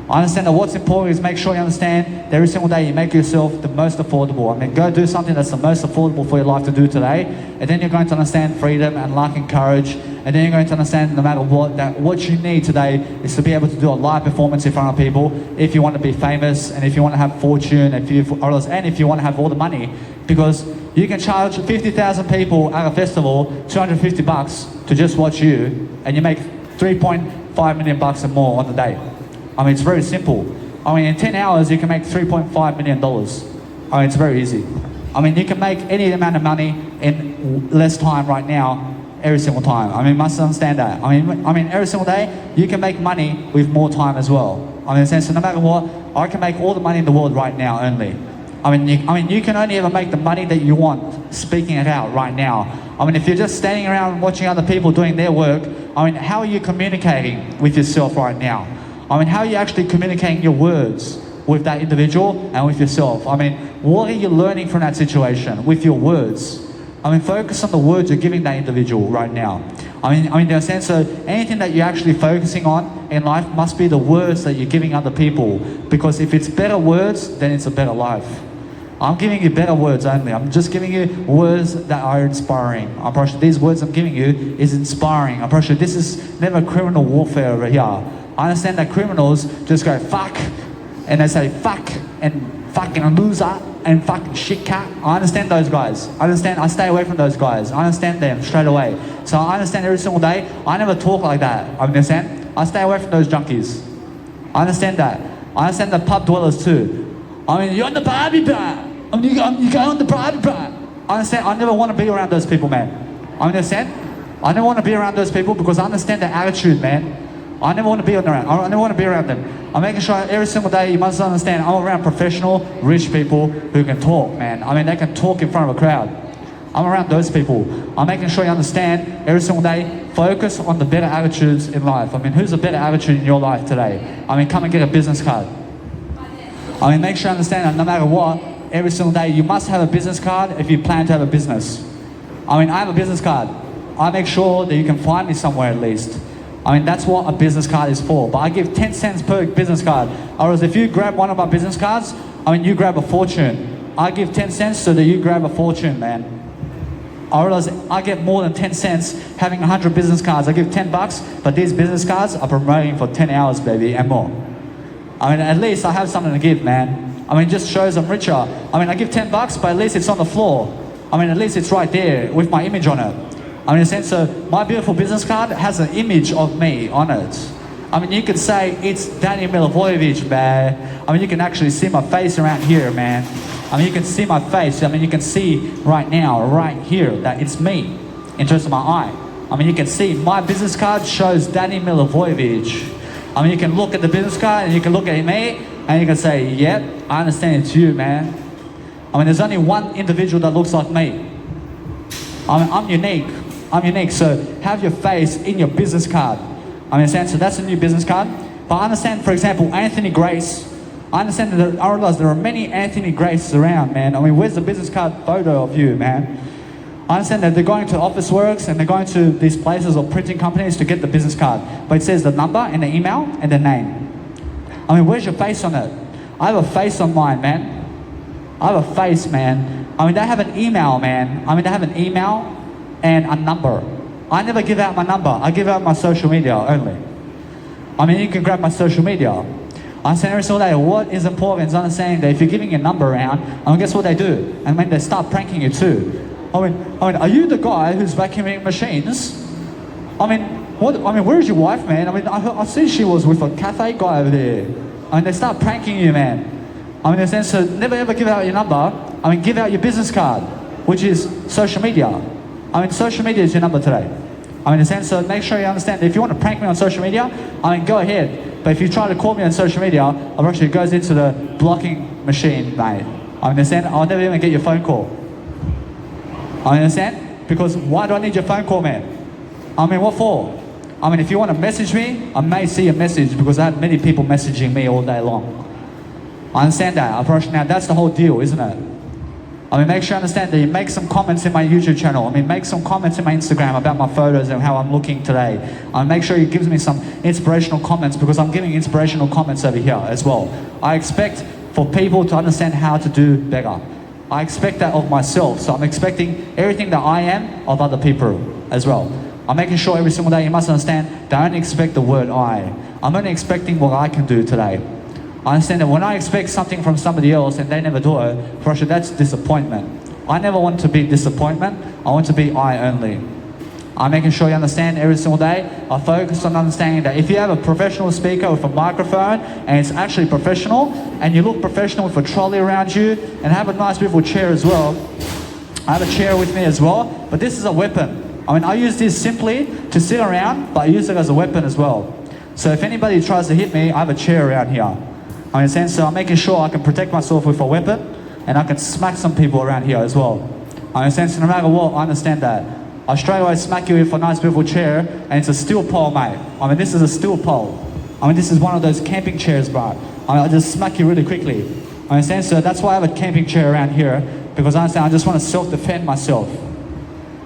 I understand that what's important is make sure you understand that every single day you make yourself the most affordable. I mean, go do something that's the most affordable for your life to do today, and then you're going to understand freedom and luck and courage, and then you're going to understand no matter what, that what you need today is to be able to do a live performance in front of people if you want to be famous, and if you want to have fortune, and if you want to have all the money, because you can charge 50,000 people at a festival $250 to just watch you, and you make 3.5 million bucks and more on the day. I mean, it's very simple. I mean, in 10 hours, you can make $3.5 million. I mean, it's very easy. I mean, you can make any amount of money in less time right now, every single time. I mean, you must understand that. I mean, every single day, you can make money with more time as well. I mean, in a sense, so no matter what, I can make all the money in the world right now only. I mean, you can only ever make the money that you want speaking it out right now. I mean, if you're just standing around watching other people doing their work, I mean, how are you communicating with yourself right now? I mean, how are you actually communicating your words with that individual and with yourself? I mean, what are you learning from that situation with your words? I mean, focus on the words you're giving that individual right now. I mean, in a sense, so anything that you're actually focusing on in life must be the words that you're giving other people. Because if it's better words, then it's a better life. I'm giving you better words only. I'm just giving you words that are inspiring. I'm pretty sure these words I'm giving you is inspiring. I'm pretty sure this is never criminal warfare over here. I understand that criminals just go fuck, and they say fuck and fucking loser and fucking shit cat. I understand those guys. I stay away from those guys. I understand them straight away. So I understand every single day, I never talk like that. I understand? I stay away from those junkies. I understand that. I understand the pub dwellers too. I mean, you're on the Barbie bar. You go on the Barbie bar. I understand. I never want to be around those people, man. I understand? I never want to be around those people because I understand their attitude, man. I never want to be around. I never want to be around them. I'm making sure every single day, you must understand, I'm around professional, rich people who can talk, man. I mean, they can talk in front of a crowd. I'm around those people. I'm making sure you understand every single day, focus on the better attitudes in life. I mean, who's a better attitude in your life today? I mean, come and get a business card. I mean, make sure you understand that no matter what, every single day, you must have a business card if you plan to have a business. I mean, I have a business card. I make sure that you can find me somewhere at least. I mean, that's what a business card is for. But I give 10 cents per business card. Whereas if you grab one of my business cards, I mean, you grab a fortune. I give 10 cents so that you grab a fortune, man. I realize I get more than 10 cents having 100 business cards. I give 10 bucks, but these business cards are promoting for 10 hours, baby, and more. I mean, at least I have something to give, man. I mean, it just shows I'm richer. I mean, I give 10 bucks, but at least it's on the floor. I mean, at least it's right there with my image on it. I mean, in a sense, so my beautiful business card has an image of me on it. I mean, you could say it's Danny Milivojevic, man. I mean, you can actually see my face around here, man. I mean, you can see my face. I mean, you can see right now, right here, that it's me in terms of my eye. I mean, you can see my business card shows Danny Milivojevic. I mean, you can look at the business card and you can look at me and you can say, yep, I understand it's you, man. I mean, there's only one individual that looks like me. I mean, I'm unique. I'm unique, so have your face in your business card. I understand, so that's a new business card. But I understand, for example, Anthony Grace. I understand that I realize there are many Anthony Graces around, man. I mean, where's the business card photo of you, man? I understand that they're going to Office Works and they're going to these places or printing companies to get the business card. But it says the number and the email and the name. I mean, where's your face on it? I have a face on mine, man. I have a face, man. I mean, they have an email, man. I mean, they have an email and a number. I never give out my number. I give out my social media only. I mean, you can grab my social media. I understand every single day what is important is understanding that if you're giving your number around, guess what they do? And when they start pranking you too. I mean, are you the guy who's vacuuming machines? I mean, where is your wife, man? I mean, I see she was with a cafe guy over there. I mean, they start pranking you, man. I mean, in a sense, so never ever give out your number. I mean, give out your business card, which is social media. I mean, social media is your number today. I mean, in a sense, so make sure you understand that if you want to prank me on social media, I mean, go ahead. But if you try to call me on social media, it goes into the blocking machine, mate. I understand. I'll never even get your phone call. I understand? Because why do I need your phone call, man? I mean, what for? I mean, if you want to message me, I may see a message because I have many people messaging me all day long. I understand that. Now, that's the whole deal, isn't it? I mean, make sure you understand that you make some comments in my YouTube channel. I mean, make some comments in my Instagram about my photos and how I'm looking today. I mean, make sure you give me some inspirational comments because I'm giving inspirational comments over here as well. I expect for people to understand how to do better. I expect that of myself. So I'm expecting everything that I am of other people as well. I'm making sure every single day you must understand that I only expect the word I. I'm only expecting what I can do today. I understand that when I expect something from somebody else and they never do it, for sure that's disappointment. I never want to be disappointment. I want to be I only. I'm making sure you understand every single day. I focus on understanding that if you have a professional speaker with a microphone and it's actually professional and you look professional with a trolley around you and have a nice beautiful chair as well. I have a chair with me as well, but this is a weapon. I mean, I use this simply to sit around, but I use it as a weapon as well. So if anybody tries to hit me, I have a chair around here. I understand, so I'm making sure I can protect myself with a weapon and I can smack some people around here as well. I understand, so no matter what, I understand that. I straight away smack you with a nice beautiful chair and it's a steel pole, mate. I mean, this is a steel pole. I mean, this is one of those camping chairs, bro. I mean, I just smack you really quickly. I understand, so that's why I have a camping chair around here because I understand I just want to self-defend myself.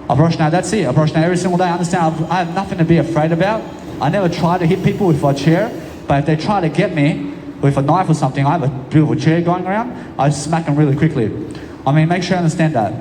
Now, that's it. Now, every single day, I understand I have nothing to be afraid about. I never try to hit people with a chair, but if they try to get me with a knife or something, I have a beautiful chair going around, I smack them really quickly. I mean, make sure you understand that.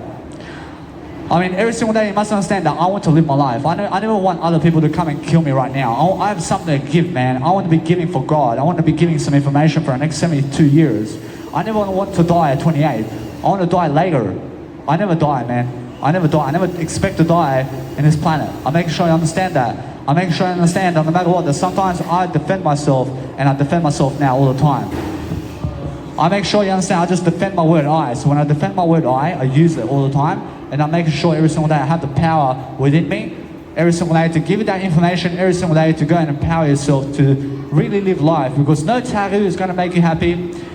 I mean, every single day you must understand that I want to live my life. I never want other people to come and kill me right now. I have something to give, man. I want to be giving for God. I want to be giving some information for the next 72 years. I never want to die at 28. I want to die later. I never die, man. I never die. I never expect to die in this planet. I make sure you understand that. I make sure you understand that no matter what, that sometimes I defend myself, and I defend myself now all the time. I make sure you understand I just defend my word I. So when I defend my word I use it all the time, and I'm making sure every single day I have the power within me, every single day to give you that information, every single day to go and empower yourself to really live life, because no tattoo is going to make you happy,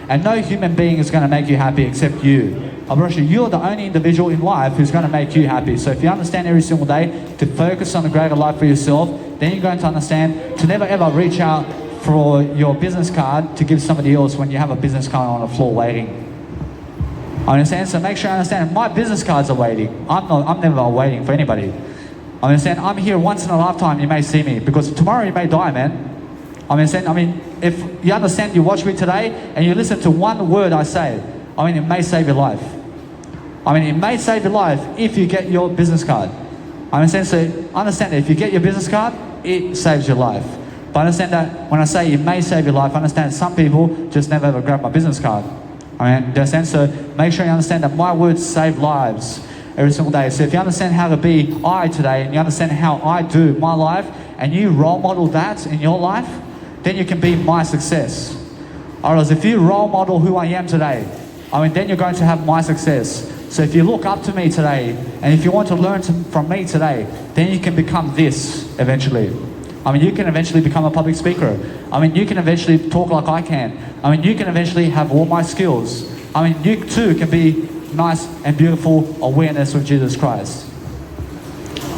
and no human being is going to make you happy except you. You're the only individual in life who's going to make you happy. So if you understand every single day to focus on a greater life for yourself, then you're going to understand to never ever reach out for your business card to give somebody else when you have a business card on the floor waiting. I understand, so make sure you understand my business cards are waiting. I'm never waiting for anybody. I understand, I'm here once in a lifetime, you may see me, because tomorrow you may die, man. If you understand, you watch me today and you listen to one word I say, it may save your life. It may save your life if you get your business card. Understand that if you get your business card, it saves your life. But understand that when I say it may save your life, understand some people just never ever grab my business card. Understand? So make sure you understand that my words save lives every single day. So if you understand how to be I today, and you understand how I do my life, and you role model that in your life, then you can be my success. Otherwise, if you role model who I am today, then you're going to have my success. So if you look up to me today, and if you want to learn from me today, then you can become this eventually. You can eventually become a public speaker. You can eventually talk like I can. You can eventually have all my skills. You too can be nice and beautiful awareness of Jesus Christ.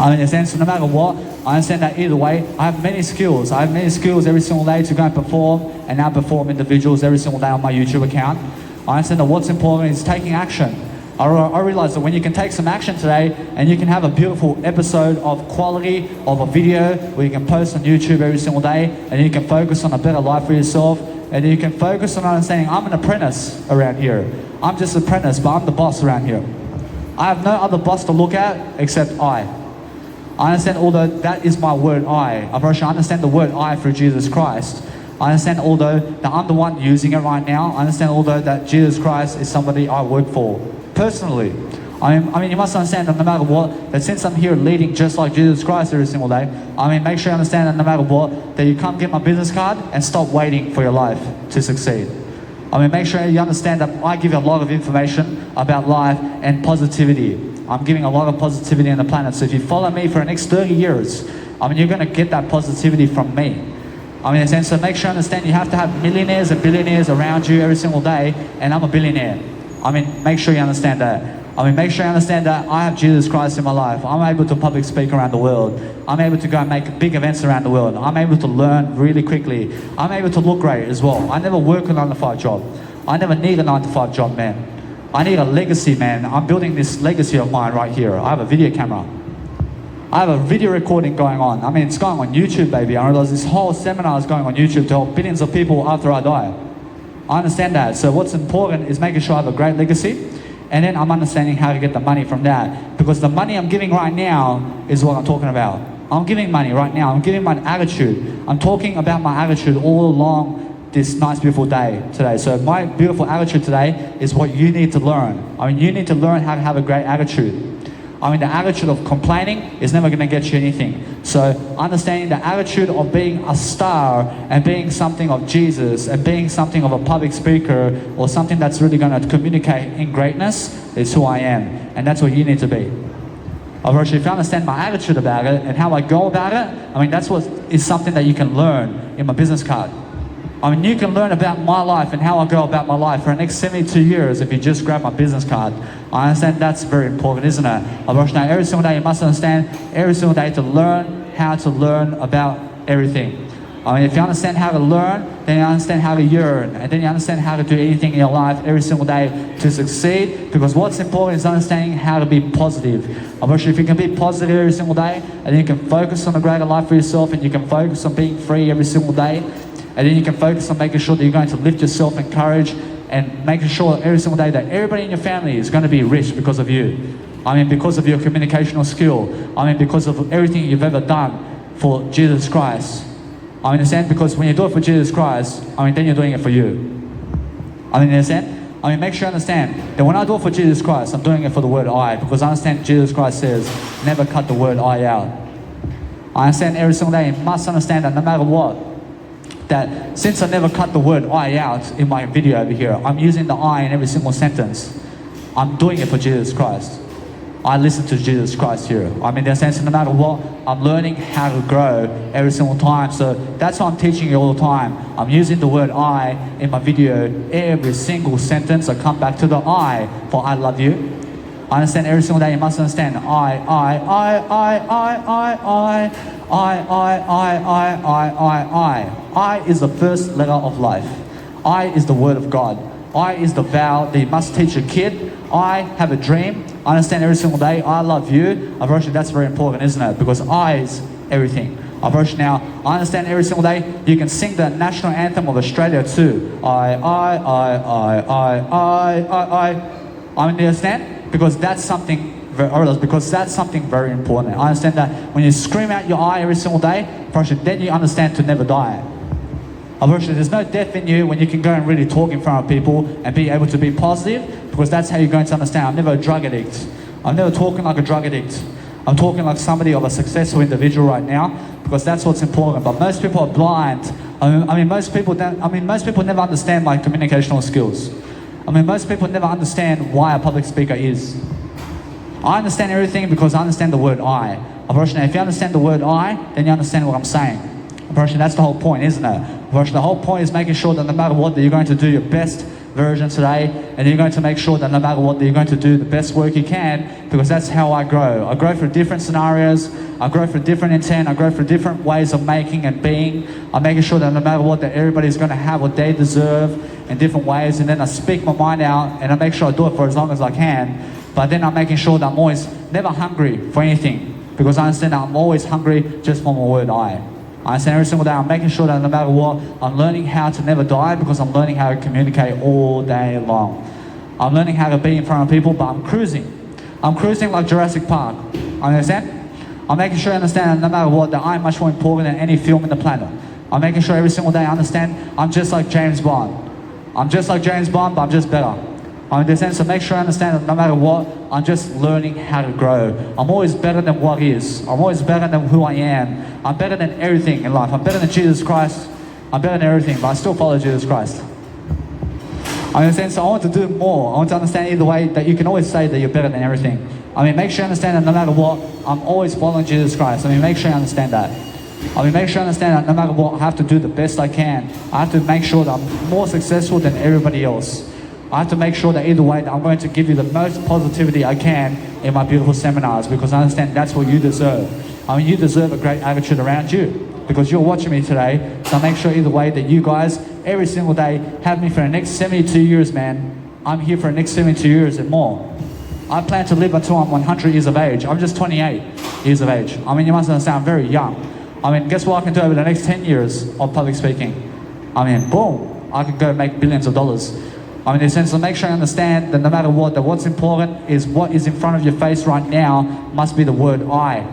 I understand, so no matter what, I understand that either way, I have many skills. I have many skills every single day to go and perform and outperform individuals every single day on my YouTube account. I understand that what's important is taking action. I realize that when you can take some action today and you can have a beautiful episode of quality of a video where you can post on YouTube every single day and you can focus on a better life for yourself and you can focus on understanding I'm an apprentice around here. I'm just an apprentice, but I'm the boss around here. I have no other boss to look at except I understand, although that is my word I understand the word I through Jesus Christ. I understand, although that I'm the one using it right now. I understand, although that Jesus Christ is somebody I work for personally. I mean, you must understand that no matter what, that since I'm here leading just like Jesus Christ every single day, make sure you understand that no matter what, that you come get my business card and stop waiting for your life to succeed. Make sure you understand that I give you a lot of information about life and positivity. I'm giving a lot of positivity on the planet. So if you follow me for the next 30 years, you're going to get that positivity from me. So make sure you understand you have to have millionaires and billionaires around you every single day, and I'm a billionaire. Make sure you understand that. Make sure you understand that I have Jesus Christ in my life. I'm able to public speak around the world. I'm able to go and make big events around the world. I'm able to learn really quickly. I'm able to look great as well. I never work a 9-to-5 job. I never need a 9-to-5 job, man. I need a legacy, man. I'm building this legacy of mine right here. I have a video camera. I have a video recording going on. It's going on YouTube, baby. I realize this whole seminar is going on YouTube to help billions of people after I die. I understand that. So what's important is making sure I have a great legacy, and then I'm understanding how to get the money from that. Because the money I'm giving right now is what I'm talking about. I'm giving money right now. I'm giving my attitude. I'm talking about my attitude all along this nice, beautiful day today. So my beautiful attitude today is what you need to learn. You need to learn how to have a great attitude. The attitude of complaining is never going to get you anything. So understanding the attitude of being a star and being something of Jesus and being something of a public speaker or something that's really going to communicate in greatness is who I am. And that's what you need to be. If you understand my attitude about it and how I go about it, that's what is something that you can learn in my business card. You can learn about my life and how I go about my life for the next 72 years if you just grab my business card. I understand that's very important, isn't it? Now, every single day you must understand, every single day to learn how to learn about everything. If you understand how to learn, then you understand how to yearn, and then you understand how to do anything in your life every single day to succeed, because what's important is understanding how to be positive. If you can be positive every single day, and then you can focus on a greater life for yourself, and you can focus on being free every single day, and then you can focus on making sure that you're going to lift yourself in courage and making sure every single day that everybody in your family is going to be rich because of you. Because of your communicational skill. Because of everything you've ever done for Jesus Christ. Understand? Because when you do it for Jesus Christ, then you're doing it for you. Understand? Make sure you understand that when I do it for Jesus Christ, I'm doing it for the word I, because I understand Jesus Christ says, never cut the word I out. I understand every single day, you must understand that no matter what, that since I never cut the word I out in my video over here, I'm using the I in every single sentence. I'm doing it for Jesus Christ. I listen to Jesus Christ here. In the sense, no matter what, I'm learning how to grow every single time. So that's why I'm teaching you all the time. I'm using the word I in my video. Every single sentence, I come back to the I for I love you. I understand every single day, you must understand I is the first letter of life. I is the word of God. I is the vow that you must teach a kid. I have a dream. I understand every single day. I love you. Unfortunately, that's very important, isn't it? Because I is everything. Unfortunately, now, I understand every single day you can sing the national anthem of Australia too. I understand? Because that's something very important. I understand that when you scream out your I every single day, then you understand to never die. Unfortunately, there's no death in you when you can go and really talk in front of people and be able to be positive, because that's how you're going to understand. I'm never a drug addict. I'm never talking like a drug addict. I'm talking like somebody of a successful individual right now, because that's what's important. But most people are blind. Most people never understand my communicational skills. Most people never understand why a public speaker is. I understand everything because I understand the word I. Unfortunately, if you understand the word I, then you understand what I'm saying. Unfortunately, that's the whole point, isn't it? Unfortunately, the whole point is making sure that no matter what, that you're going to do your best version today, and you're going to make sure that no matter what, that you're going to do the best work you can, because that's how I grow. I grow through different scenarios, I grow through different intent, I grow through different ways of making and being. I'm making sure that no matter what, that everybody's going to have what they deserve in different ways, and then I speak my mind out, and I make sure I do it for as long as I can. But then I'm making sure that I'm always never hungry for anything, because I understand that I'm always hungry just for my word I. I understand every single day I'm making sure that no matter what, I'm learning how to never die, because I'm learning how to communicate all day long. I'm learning how to be in front of people, but I'm cruising. I'm cruising like Jurassic Park. Understand? I'm making sure I understand that no matter what, that I'm much more important than any film in the planet. I'm making sure every single day I understand I'm just like James Bond. I'm just like James Bond, but I'm just better. I'm in the sense to make sure I understand that no matter what, I'm just learning how to grow. I'm always better than what is. I'm always better than who I am. I'm better than everything in life. I'm better than Jesus Christ. I'm better than everything, but I still follow Jesus Christ. I'm in the sense I want to do more. I want to understand either way that you can always say that you're better than everything. I mean, make sure you understand that no matter what, I'm always following Jesus Christ. I mean, make sure you understand that. I mean, make sure you understand that no matter what, I have to do the best I can. I have to make sure that I'm more successful than everybody else. I have to make sure that either way, that I'm going to give you the most positivity I can in my beautiful seminars, because I understand that's what you deserve. I mean, you deserve a great attitude around you, because you're watching me today. So I make sure either way that you guys, every single day, have me for the next 72 years, man. I'm here for the next 72 years and more. I plan to live until I'm 100 years of age. I'm just 28 years of age. I mean, you must understand, I'm very young. I mean, guess what I can do over the next 10 years of public speaking? I mean, boom, I can go make billions of dollars. I mean, in a sense, to make sure you understand that no matter what, that what's important is what is in front of your face right now must be the word I.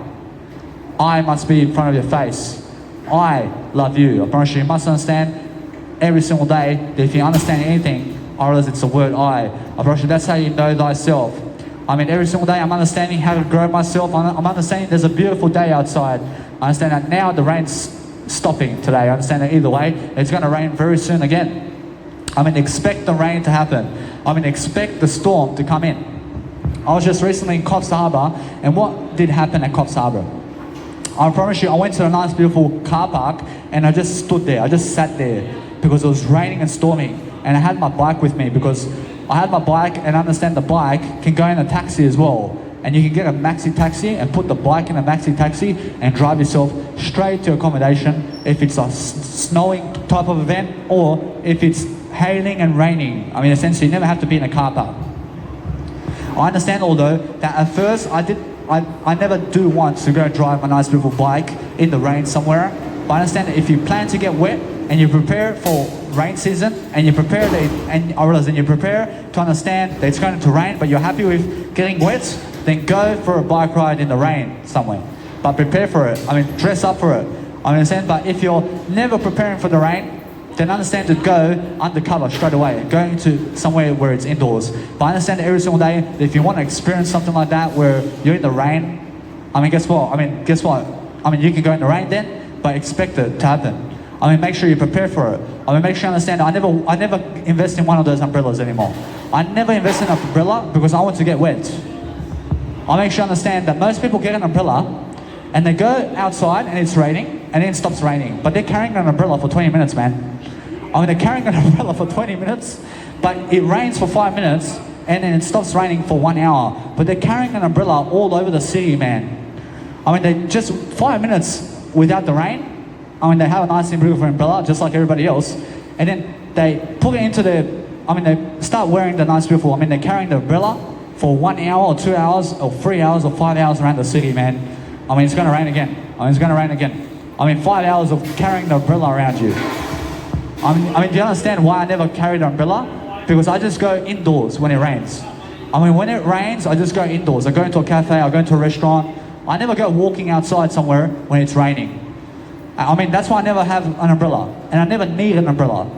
I must be in front of your face. I love you. I promise you, you must understand every single day that if you understand anything, I realize it's the word I promise you, that's how you know thyself. I mean, every single day I'm understanding how to grow myself. I'm understanding there's a beautiful day outside. I understand that now the rain's stopping today. I understand that either way, it's going to rain very soon again. I mean, expect the rain to happen. I mean, expect the storm to come in. I was just recently in Coffs Harbour, and what did happen at Coffs Harbour? I promise you, I went to a nice, beautiful car park, and I just stood there. I just sat there because it was raining and storming, and I had my bike with me because I had my bike, and I understand the bike can go in a taxi as well. And you can get a maxi taxi and put the bike in a maxi taxi and drive yourself straight to accommodation if it's a snowing type of event or if it's hailing and raining. I mean, essentially, you never have to be in a car park. I understand, although, that at first I never do want to go drive my nice beautiful bike in the rain somewhere. But I understand that if you plan to get wet and you prepare for rain season and you prepare you prepare to understand that it's going to rain, but you're happy with getting wet, then go for a bike ride in the rain somewhere. But prepare for it. I mean, dress up for it. I understand. But if you're never preparing for the rain, then understand to go undercover straight away, going to somewhere where it's indoors. But I understand every single day that if you want to experience something like that where you're in the rain, I mean, guess what? You can go in the rain then, but expect it to happen. I mean, make sure you prepare for it. I mean, make sure you understand I never invest in one of those umbrellas anymore. I never invest in an umbrella because I want to get wet. I make sure you understand that most people get an umbrella and they go outside and it's raining and then it stops raining. But they're carrying an umbrella for 20 minutes, man. I mean, they're carrying an umbrella for 20 minutes, but it rains for 5 minutes and then it stops raining for 1 hour. But they're carrying an umbrella all over the city, man. I mean, they just 5 minutes without the rain. I mean, they have a nice and beautiful umbrella, just like everybody else. And then they put it into they start wearing the nice beautiful, they're carrying the umbrella for 1 hour or 2 hours or 3 hours or 5 hours around the city, man. I mean, it's going to rain again. It's going to rain again. 5 hours of carrying the umbrella around you. Do you understand why I never carry the umbrella? Because I just go indoors when it rains. When it rains, I just go indoors. I go into a cafe, I go into a restaurant. I never go walking outside somewhere when it's raining. That's why I never have an umbrella. And I never need an umbrella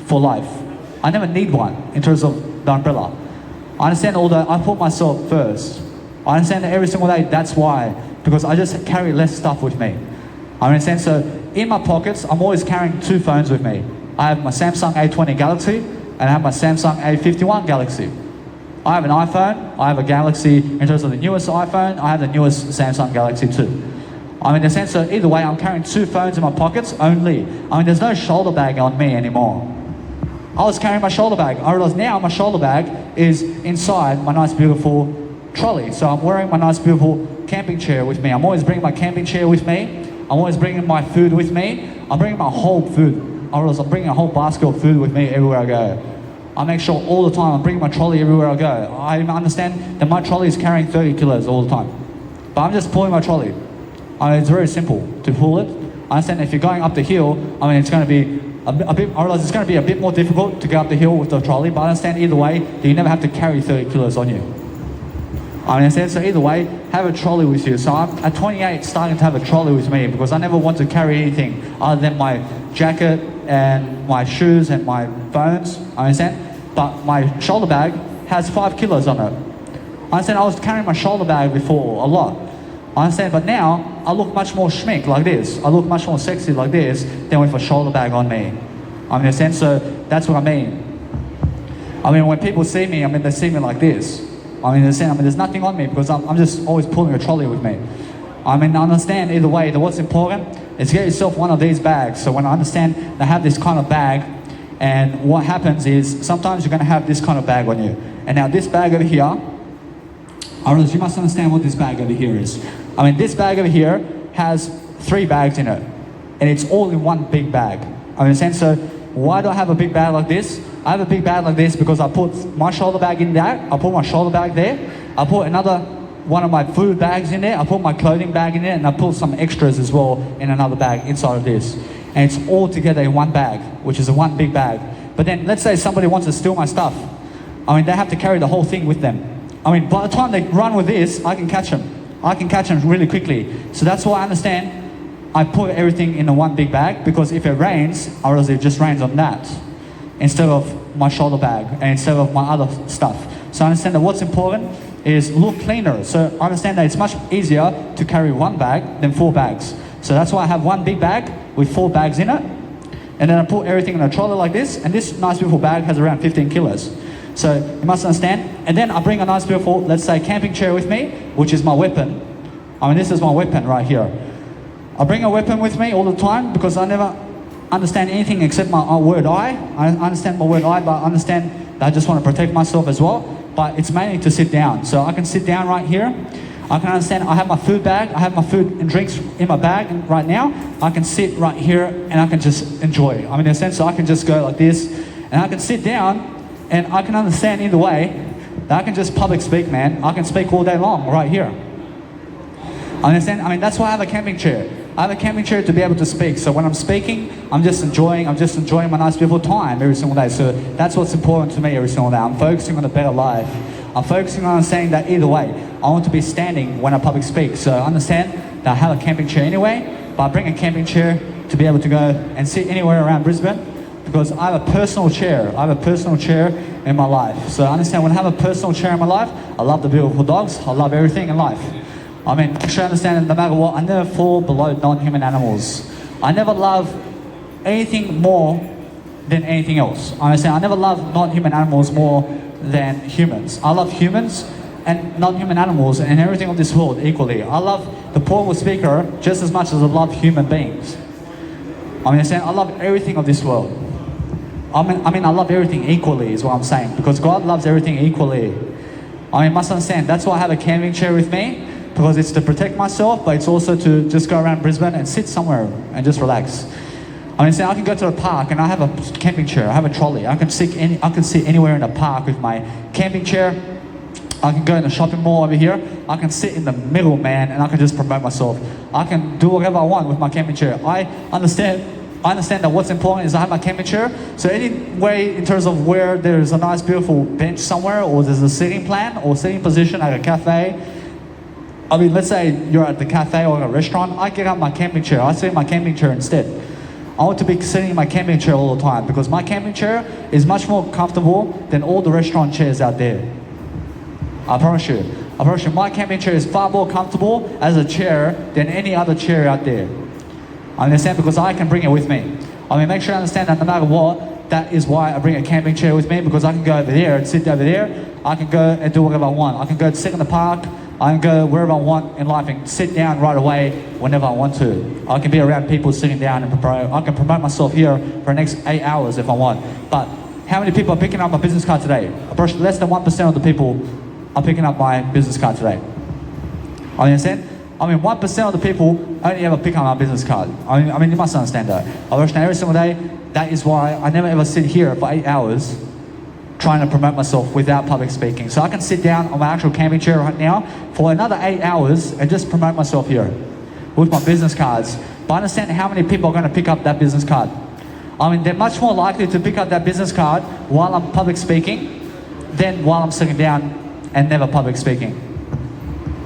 for life. I never need one in terms of the umbrella. I understand, although I put myself first. I understand that every single day, that's why. Because I just carry less stuff with me. I understand, so in my pockets, I'm always carrying 2 phones with me. I have my Samsung A20 Galaxy and I have my Samsung A51 Galaxy. I have an iPhone, I have a Galaxy, in terms of the newest iPhone, I have the newest Samsung Galaxy too. In a sense, so either way, I'm carrying 2 phones in my pockets only. There's no shoulder bag on me anymore. I was carrying my shoulder bag. I realized now my shoulder bag is inside my nice beautiful trolley. So I'm wearing my nice beautiful camping chair with me. I'm always bringing my camping chair with me. I'm always bringing my food with me. I'm bringing my whole food. I realize I'm bringing a whole basket of food with me everywhere I go. I make sure all the time I'm bringing my trolley everywhere I go. I understand that my trolley is carrying 30 kilos all the time. But I'm just pulling my trolley. I mean, it's very simple to pull it. I understand if you're going up the hill, I mean, it's going to be a bit, I realize it's going to be a bit more difficult to go up the hill with the trolley, but I understand either way that you never have to carry 30 kilos on you. I understand, so either way, have a trolley with you. So I'm at 28 starting to have a trolley with me because I never want to carry anything other than my jacket and my shoes and my phones, I understand? But my shoulder bag has 5 kilos on it. I understand I was carrying my shoulder bag before a lot. I understand, but now I look much more schmick like this. I look much more sexy like this than with a shoulder bag on me. I understand, so that's what I mean. I mean, when people see me, I mean, they see me like this. I mean, there's nothing on me because I'm just always pulling a trolley with me. I mean, I understand either way that what's important is get yourself one of these bags. So when I understand they have this kind of bag, and what happens is sometimes you're going to have this kind of bag on you. And now this bag over here, you must understand what this bag over here is. I mean, this bag over here has 3 bags in it, and it's all in one big bag. I understand. So why do I have a big bag like this? I have a big bag like this because I put my shoulder bag in that. I put my shoulder bag there. I put another one of my food bags in there. I put my clothing bag in there, and I put some extras as well in another bag inside of this. And it's all together in one bag, which is a one big bag. But then let's say somebody wants to steal my stuff. I mean, they have to carry the whole thing with them. I mean, by the time they run with this, I can catch them. I can catch them really quickly. So that's why I understand I put everything in a one big bag, because if it rains, or else it just rains on that instead of my shoulder bag and instead of my other stuff. So I understand that what's important is look cleaner. So I understand that it's much easier to carry one bag than 4 bags. So that's why I have one big bag with 4 bags in it. And then I put everything in a trolley like this. And this nice beautiful bag has around 15 kilos. So you must understand. And then I bring a nice beautiful, let's say, camping chair with me, which is my weapon. I mean, this is my weapon right here. I bring a weapon with me all the time because I never understand anything except my word I. I understand my word I, but I understand that I just want to protect myself as well. But it's mainly to sit down. So I can sit down right here. I can understand I have my food bag. I have my food and drinks in my bag right now. I can sit right here and I can just enjoy. I mean, in a sense, so I can just go like this and I can sit down and I can understand either way that I can just public speak, man. I can speak all day long right here. I understand? I mean, that's why I have a camping chair. I have a camping chair to be able to speak. So when I'm speaking, I'm just enjoying my nice beautiful time every single day. So that's what's important to me every single day. I'm focusing on a better life. I'm focusing on saying that either way, I want to be standing when I public speak. So I understand that I have a camping chair anyway, but I bring a camping chair to be able to go and sit anywhere around Brisbane because I have a personal chair. I have a personal chair in my life. So I understand when I have a personal chair in my life, I love the beautiful dogs. I love everything in life. I mean, actually understand that no matter what, I never fall below non-human animals. I never love anything more than anything else. I understand I never love non-human animals more than humans. I love humans and non-human animals and everything of this world equally. I love the portable speaker just as much as I love human beings. I mean, I love everything of this world. I mean, I love everything equally is what I'm saying, because God loves everything equally. I mean, must understand, that's why I have a camping chair with me, because it's to protect myself, but it's also to just go around Brisbane and sit somewhere and just relax. I mean, I can go to a park and I have a camping chair, I have a trolley. I can sit anywhere in a park with my camping chair. I can go in the shopping mall over here. I can sit in the middle, man, and I can just promote myself. I can do whatever I want with my camping chair. I understand that what's important is I have my camping chair. So anyway, in terms of where there's a nice, beautiful bench somewhere, or there's a sitting plan or sitting position at a cafe. I mean, let's say you're at the cafe or a restaurant. I get out my camping chair. I sit in my camping chair instead. I want to be sitting in my camping chair all the time because my camping chair is much more comfortable than all the restaurant chairs out there. I promise you, my camping chair is far more comfortable as a chair than any other chair out there. I understand, because I can bring it with me. I mean, make sure you understand that no matter what, that is why I bring a camping chair with me, because I can go over there and sit over there. I can go and do whatever I want. I can go and sit in the park. I can go wherever I want in life and sit down right away whenever I want to. I can be around people sitting down and promote. I can promote myself here for the next 8 hours if I want. But how many people are picking up my business card today? Approximately less than 1% of the people are picking up my business card today. I understand? 1% of the people only ever pick up my business card. I mean, you must understand that. Approximately every single day, that is why I never ever sit here for 8 hours trying to promote myself without public speaking. So I can sit down on my actual camping chair right now for another 8 hours and just promote myself here with my business cards. But understand how many people are going to pick up that business card. They're much more likely to pick up that business card while I'm public speaking than while I'm sitting down and never public speaking.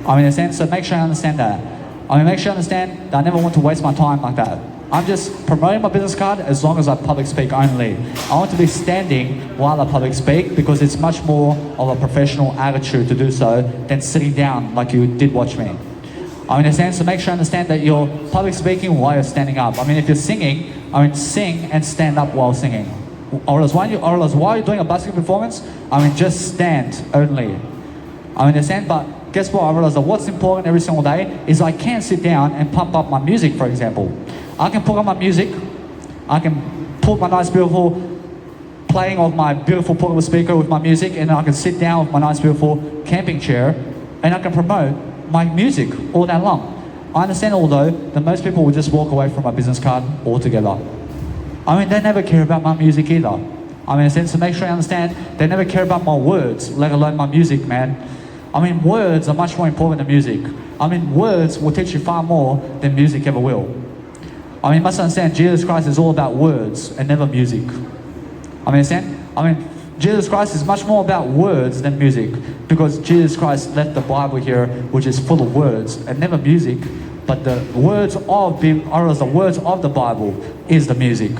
Understand? So make sure you understand that. Make sure you understand that I never want to waste my time like that. I'm just promoting my business card as long as I public speak only. I want to be standing while I public speak because it's much more of a professional attitude to do so than sitting down like you did watch me. Understand? So make sure you understand that you're public speaking while you're standing up. If you're singing, sing and stand up while singing. Or else while you're doing a busking performance, just stand only. Understand? But guess what? I realized that what's important every single day is I can sit down and pump up my music, for example. I can put on my music, I can put my nice beautiful playing of my beautiful portable speaker with my music, and I can sit down with my nice beautiful camping chair and I can promote my music all day long. I understand, although that most people will just walk away from my business card altogether. They never care about my music either. So make sure you understand, they never care about my words, let alone my music, man. Words are much more important than music. Words will teach you far more than music ever will. You must understand, Jesus Christ is all about words and never music. Understand? Jesus Christ is much more about words than music because Jesus Christ left the Bible here, which is full of words and never music, but the words of the Bible is the music.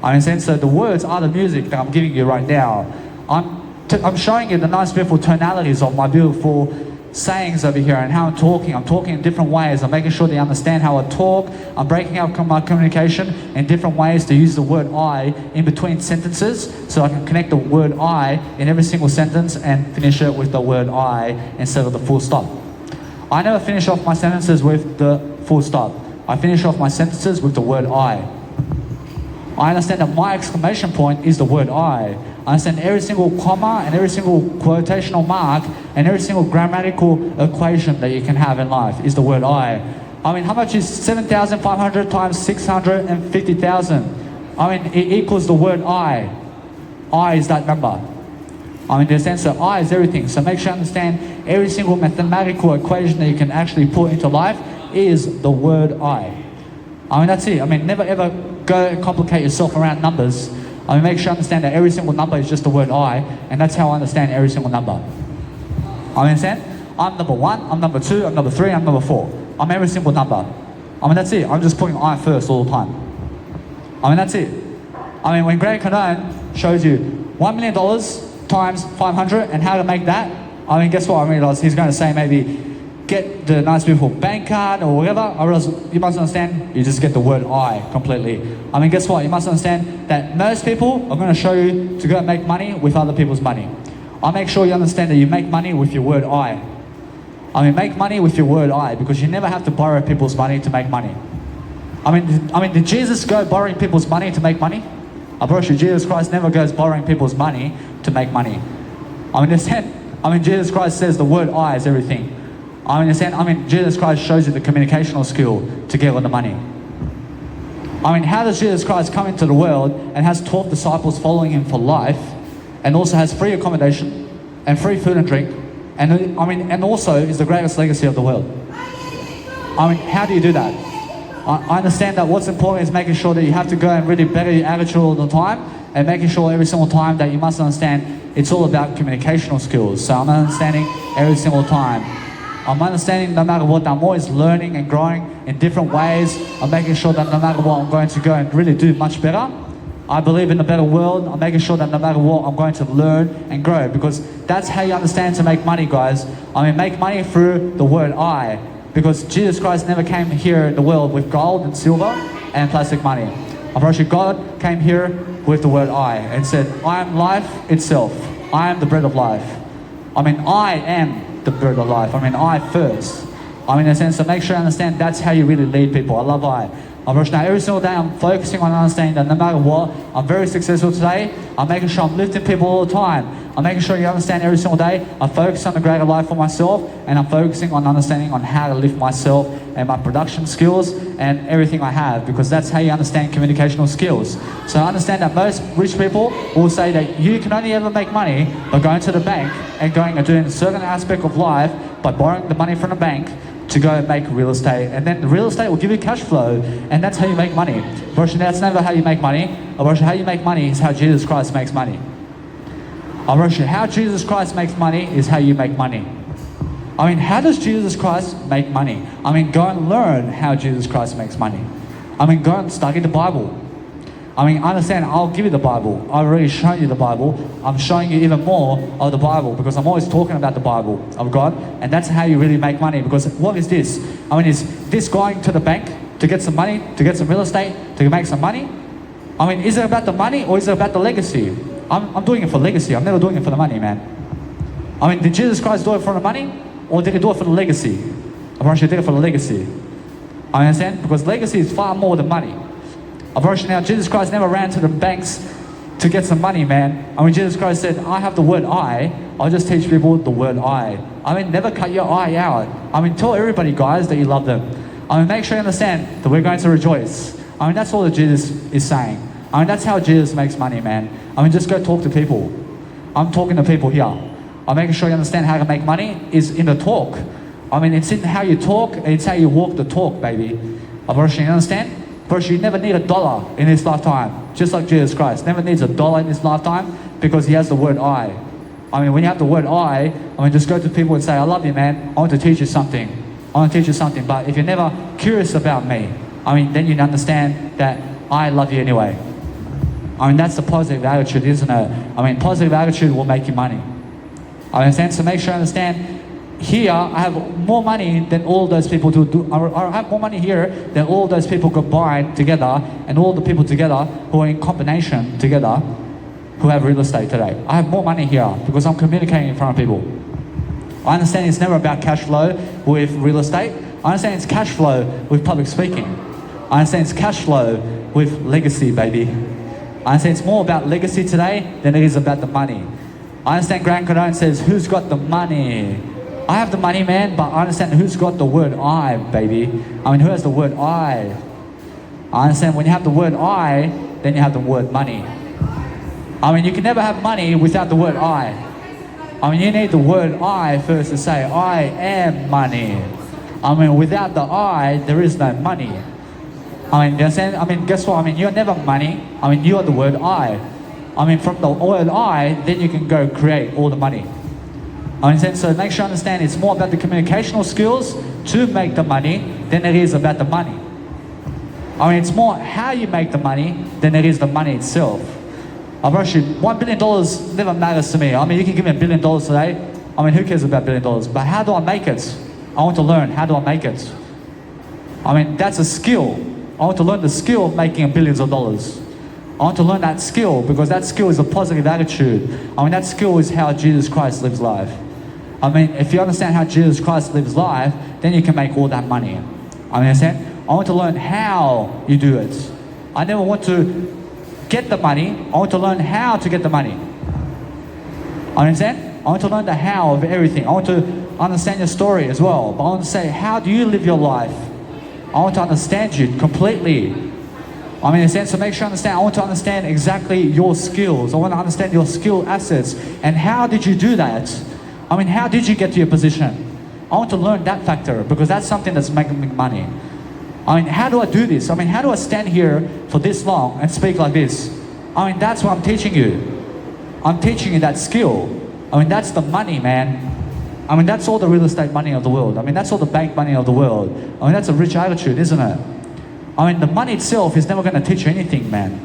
Understand? So the words are the music that I'm giving you right now. I'm showing you the nice beautiful tonalities of my beautiful sayings over here and how I'm talking. I'm talking in different ways. I'm making sure they understand how I talk. I'm breaking up my communication in different ways to use the word I in between sentences so I can connect the word I in every single sentence and finish it with the word I instead of the full stop. I never finish off my sentences with the full stop. I finish off my sentences with the word I. I understand that my exclamation point is the word I. I understand every single comma and every single quotational mark and every single grammatical equation that you can have in life is the word I. How much is 7,500 times 650,000? It equals the word I. I is that number. Understand? So I is everything. So make sure you understand every single mathematical equation that you can actually put into life is the word I. That's it. Never ever go and complicate yourself around numbers. Make sure you understand that every single number is just the word I, and that's how I understand every single number. Understand? I'm number 1, I'm number 2, I'm number 3, I'm number 4. I'm every single number. That's it. I'm just putting I first all the time. That's it. When Greg Cardone shows you $1 million times 500 and how to make that, guess what? He's going to say maybe get the nice beautiful bank card or whatever. I realize you must understand, you just get the word I completely. Guess what? You must understand that most people are going to show you to go and make money with other people's money. I'll make sure you understand that you make money with your word I. Make money with your word I because you never have to borrow people's money to make money. Did Jesus go borrowing people's money to make money? I promise you, Jesus Christ never goes borrowing people's money to make money. Jesus Christ says the word I is everything. Jesus Christ shows you the communicational skill to get all the money. How does Jesus Christ come into the world and has 12 disciples following him for life and also has free accommodation and free food and drink and also is the greatest legacy of the world? How do you do that? I understand that what's important is making sure that you have to go and really better your attitude all the time and making sure every single time that you must understand it's all about communicational skills. So I'm understanding every single time. I'm understanding no matter what, I'm always learning and growing in different ways. I'm making sure that no matter what, I'm going to go and really do much better. I believe in a better world. I'm making sure that no matter what, I'm going to learn and grow because that's how you understand to make money, guys. Make money through the word I because Jesus Christ never came here in the world with gold and silver and plastic money. I promise you, God came here with the word I and said, I am life itself. I am the bread of life. I am the bread of life. I first. In a sense, so make sure you understand that's how you really lead people. I love I. Now every single day I'm focusing on understanding that no matter what, I'm very successful today. I'm making sure I'm lifting people all the time. I'm making sure you understand every single day. I focus on the greater life for myself, and I'm focusing on understanding on how to lift myself and my production skills and everything I have, because that's how you understand communicational skills. So I understand that most rich people will say that you can only ever make money by going to the bank and going and doing a certain aspect of life by borrowing the money from the bank to go and make real estate, and then the real estate will give you cash flow, and that's how you make money. But that's never how you make money. How you make money is how Jesus Christ makes money. How Jesus Christ makes money is how you make money. How does Jesus Christ make money? Go and learn how Jesus Christ makes money. Go and study the Bible. Understand, I'll give you the Bible. I've already shown you the Bible. I'm showing you even more of the Bible, because I'm always talking about the Bible of God, and that's how you really make money. Because what is this? Is this going to the bank to get some money, to get some real estate, to make some money? Is it about the money, or is it about the legacy? I'm doing it for legacy. I'm never doing it for the money, man. Did Jesus Christ do it for the money, or did he do it for the legacy? He did it for the legacy. Understand? Because legacy is far more than money. Now, Jesus Christ never ran to the banks to get some money, man. Jesus Christ said, I have the word I'll just teach people the word I. Never cut your eye out. Tell everybody, guys, that you love them. Make sure you understand that we're going to rejoice. That's all that Jesus is saying. That's how Jesus makes money, man. Just go talk to people. I'm talking to people here. I'm making sure you understand how to make money is in the talk. It's in how you talk, and it's how you walk the talk, baby. You understand? First, you never need $1 in this lifetime, just like Jesus Christ never needs $1 in this lifetime, because he has the word I. When you have the word I, just go to people and say, I love you, man. I want to teach you something. But if you're never curious about me, then you understand that I love you anyway. That's the positive attitude, isn't it? Positive attitude will make you money. Understand? So make sure you understand. Here, I have more money than all those people I have more money here than all those people combined together, and all the people together who are in combination together who have real estate today. I have more money here because I'm communicating in front of people. I understand it's never about cash flow with real estate. I understand it's cash flow with public speaking. I understand it's cash flow with legacy, baby. I understand it's more about legacy today than it is about the money. I understand Grant Cardone says, who's got the money? I have the money, man, but I understand who's got the word I, baby. Who has the word I? I understand when you have the word I, then you have the word money. You can never have money without the word I. You need the word I first to say, I am money. Without the I, there is no money. You understand? Guess what? You're never money. You are the word I. From the word I, then you can go create all the money. So make sure you understand it's more about the communicational skills to make the money than it is about the money. It's more how you make the money than it is the money itself. $1 billion never matters to me. You can give me $1 billion today. Who cares about $1 billion? But how do I make it? I want to learn. How do I make it? That's a skill. I want to learn the skill of making billions of dollars. I want to learn that skill, because that skill is a positive attitude. That skill is how Jesus Christ lives life. If you understand how Jesus Christ lives life, then you can make all that money. Understand? I want to learn how you do it. I never want to get the money. I want to learn how to get the money. Understand? I want to learn the how of everything. I want to understand your story as well. But I want to say, how do you live your life? I want to understand you completely. So make sure you understand. I want to understand exactly your skills. I want to understand your skill assets. And how did you do that? How did you get to your position? I want to learn that factor, because that's something that's making me money. How do I do this? How do I stand here for this long and speak like this? That's what I'm teaching you. I'm teaching you that skill. That's the money, man. That's all the real estate money of the world. That's all the bank money of the world. That's a rich attitude, isn't it? The money itself is never going to teach you anything, man.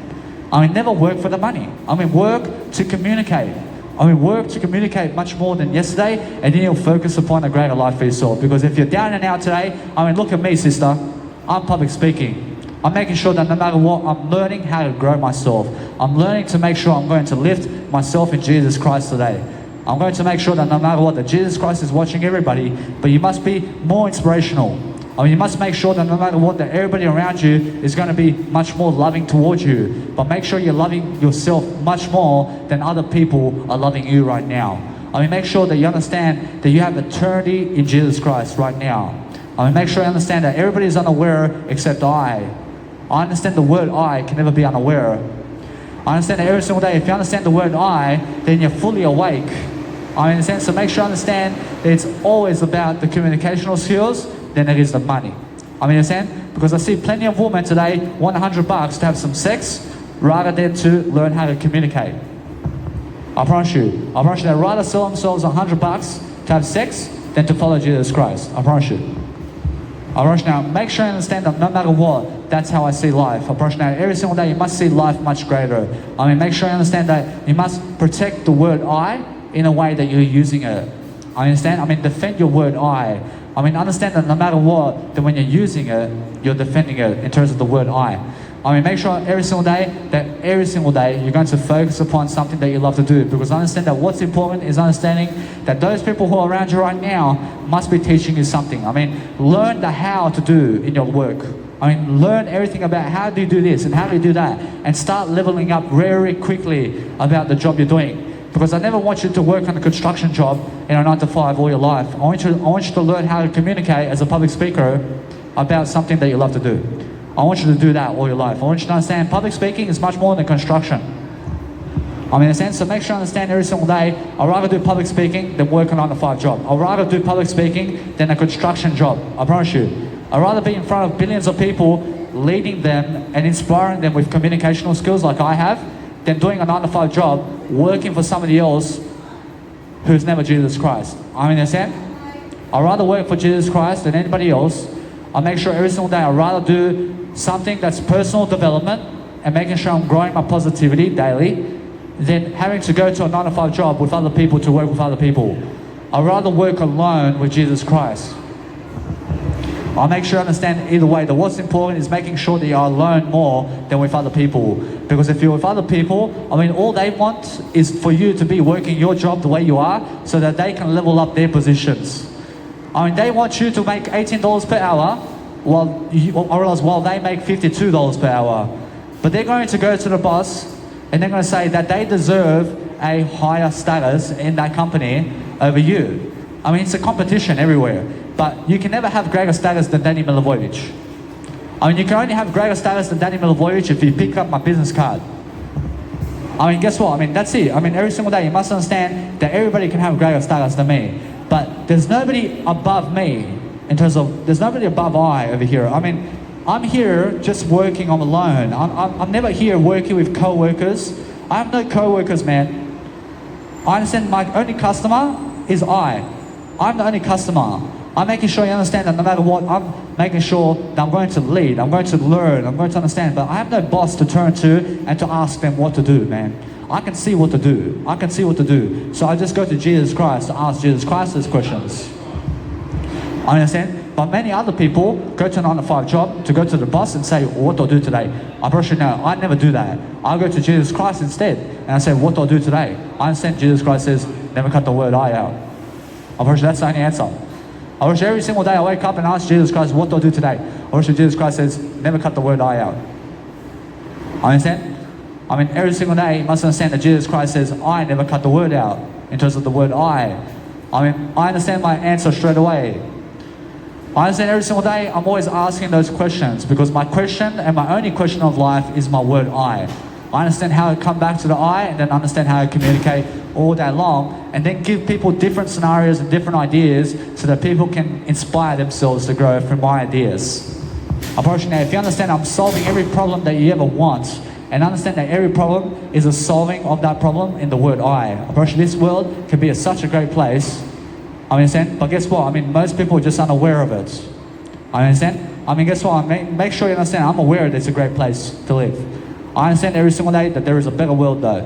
Never work for the money. Work to communicate. Work to communicate much more than yesterday, and then you'll focus upon a greater life for yourself. Because if you're down and out today, look at me, sister. I'm public speaking. I'm making sure that no matter what, I'm learning how to grow myself. I'm learning to make sure I'm going to lift myself in Jesus Christ today. I'm going to make sure that no matter what, that Jesus Christ is watching everybody, but you must be more inspirational. I mean, you must make sure that no matter what, that everybody around you is going to be much more loving towards you. But make sure you're loving yourself much more than other people are loving you right now. I mean, make sure that you understand that you have eternity in Jesus Christ right now. I mean, make sure you understand that everybody is unaware except I. I understand the word I can never be unaware. I understand that every single day, if you understand the word I, then you're fully awake. I understand, so make sure you understand that it's always about the communicational skills than it is the money. I mean, understand? Because I see plenty of women today want $100 to have some sex rather than to learn how to communicate. I promise you they'd rather sell themselves $100 to have sex than to follow Jesus Christ. I promise you. I promise you now, make sure you understand that no matter what, that's how I see life. I promise you now, every single day you must see life much greater. I mean, make sure you understand that you must protect the word I in a way that you're using it. I understand? I mean, defend your word I. I mean, understand that no matter what, that when you're using it, you're defending it in terms of the word I. I mean, make sure every single day you're going to focus upon something that you love to do. Because understand that what's important is understanding that those people who are around you right now must be teaching you something. I mean, learn the how to do in your work. I mean, learn everything about how do you do this and how do you do that. And start leveling up very quickly about the job you're doing. Because I never want you to work on a construction job in a 9 to 5 all your life. I want you to learn how to communicate as a public speaker about something that you love to do. I want you to do that all your life. I want you to understand public speaking is much more than construction. I mean, in a sense, so make sure you understand every single day, I'd rather do public speaking than work a 9 to 5 job. I'd rather do public speaking than a construction job. I promise you. I'd rather be in front of billions of people, leading them and inspiring them with communicational skills like I have, than doing a 9 to 5 job, working for somebody else who's never Jesus Christ. I mean, understand? I'd rather work for Jesus Christ than anybody else. I make sure every single day I'd rather do something that's personal development and making sure I'm growing my positivity daily than having to go to a 9 to 5 job with other people to work with other people. I'd rather work alone with Jesus Christ. I make sure I understand either way that what's important is making sure that you are alone more than with other people. Because if you're with other people, I mean, all they want is for you to be working your job the way you are so that they can level up their positions. I mean, they want you to make $18 per hour while they make $52 per hour. But they're going to go to the boss and they're going to say that they deserve a higher status in that company over you. I mean, it's a competition everywhere. But you can never have greater status than Danny Milivojevic. I mean, you can only have greater status than Danny Milivojevic if you pick up my business card. I mean, guess what? I mean, that's it. I mean, every single day you must understand that everybody can have greater status than me. But there's nobody above me in terms of, there's nobody above I over here. I mean, I'm here just working on alone. I'm never here working with co-workers. I have no co-workers, man. I understand my only customer is I. I'm the only customer. I'm making sure you understand that no matter what, I'm making sure that I'm going to lead, I'm going to learn, I'm going to understand, but I have no boss to turn to and to ask them what to do, man. I can see what to do. I can see what to do. So I just go to Jesus Christ to ask Jesus Christ those questions. I understand? But many other people go to a 9 to 5 job to go to the boss and say, what do I do today? I probably should know. I never do that. I go to Jesus Christ instead and I say, what do I do today? I understand Jesus Christ says, never cut the word I out. I probably that's the only answer. I wish every single day I wake up and ask Jesus Christ, what do I do today? I wish Jesus Christ says, never cut the word I out. I understand? I mean, every single day you must understand that Jesus Christ says, I never cut the word out in terms of the word I. I mean, I understand my answer straight away. I understand every single day I'm always asking those questions because my question and my only question of life is my word I. I understand how to come back to the I and then understand how to communicate all day long and then give people different scenarios and different ideas so that people can inspire themselves to grow from my ideas. I promise you now, if you understand I'm solving every problem that you ever want and understand that every problem is a solving of that problem in the word I promise you this world can be such a great place. I understand, but guess what? I mean, most people are just unaware of it. I understand? I mean, guess what? Make sure you understand I'm aware that it's a great place to live. I understand every single day that there is a better world though.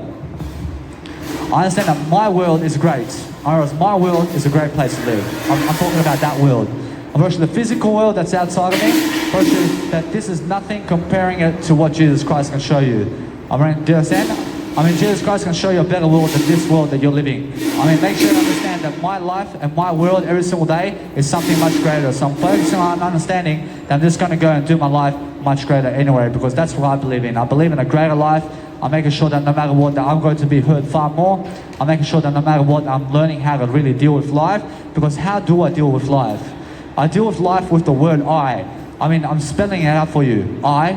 I understand that my world is great. My world is a great place to live. I'm talking about that world. I'm talking the physical world that's outside of me. I'm talking that this is nothing comparing it to what Jesus Christ can show you. I mean, do you understand? I mean, Jesus Christ can show you a better world than this world that you're living. I mean, make sure you understand that my life and my world every single day is something much greater. So I'm focusing on understanding that I'm just going to go and do my life much greater anyway, because that's what I believe in. I believe in a greater life. I'm making sure that no matter what, that I'm going to be heard far more. I'm making sure that no matter what, I'm learning how to really deal with life. Because how do I deal with life? I deal with life with the word I. I mean, I'm spelling it out for you. I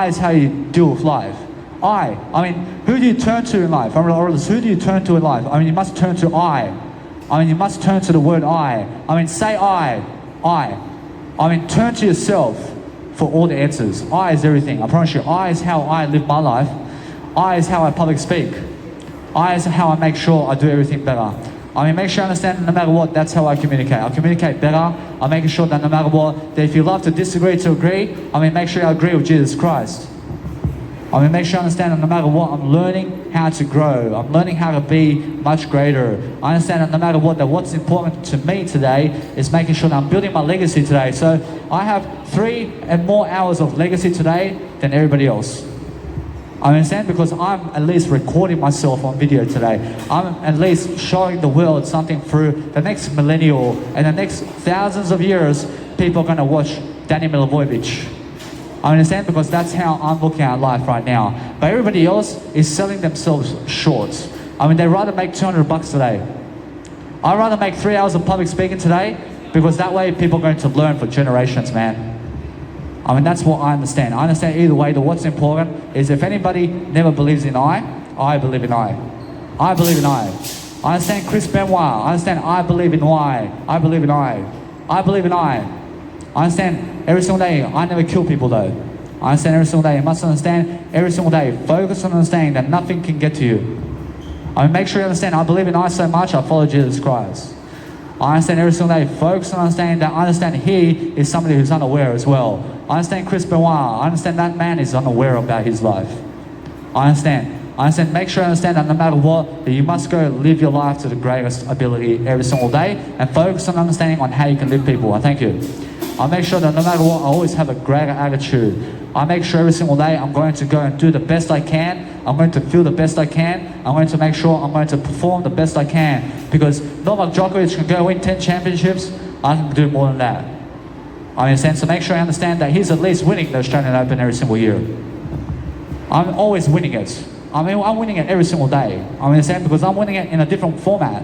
is how you deal with life. I mean, who do you turn to in life? Who do you turn to in life? I mean, you must turn to I. I mean, you must turn to the word I. I mean, say I mean, turn to yourself for all the answers. I is everything. I promise you, I is how I live my life. I is how I public speak. I is how I make sure I do everything better. I mean, make sure you understand that no matter what, that's how I communicate. I communicate better. I'm making sure that no matter what, that if you love to disagree to agree, I mean, make sure you agree with Jesus Christ. I mean, make sure you understand that no matter what, I'm learning how to grow. I'm learning how to be much greater. I understand that no matter what, that what's important to me today is making sure that I'm building my legacy today. So I have 3 and more hours of legacy today than everybody else. I understand, because I'm at least recording myself on video today. I'm at least showing the world something through the next millennial and the next thousands of years. People are going to watch Danny Milivojevic. I understand, because that's how I'm looking at life right now. But everybody else is selling themselves short. I mean, they rather make $200 today. I'd rather make 3 hours of public speaking today, because that way people are going to learn for generations, man. I mean, that's what I understand. I understand either way that what's important is if anybody never believes in I believe in I. I believe in I. I understand Chris Benoit. I understand I believe in why. I believe in I. I believe in I. I understand every single day, I never kill people though. I understand every single day. You must understand every single day. Focus on understanding that nothing can get to you. I mean, make sure you understand, I believe in I so much, I follow Jesus Christ. I understand every single day. Focus on understanding that I understand he is somebody who's unaware as well. I understand Chris Benoit. I understand that man is unaware about his life. I understand. Make sure you understand that no matter what, that you must go live your life to the greatest ability every single day and focus on understanding on how you can live people. I thank you. I make sure that no matter what, I always have a greater attitude. I make sure every single day I'm going to go and do the best I can. I'm going to feel the best I can. I'm going to make sure I'm going to perform the best I can. Because Novak Djokovic can go win 10 championships. I can do more than that. I understand. So make sure I understand that he's at least winning the Australian Open every single year. I'm always winning it. I mean, I'm winning it every single day. I understand, because I'm winning it in a different format.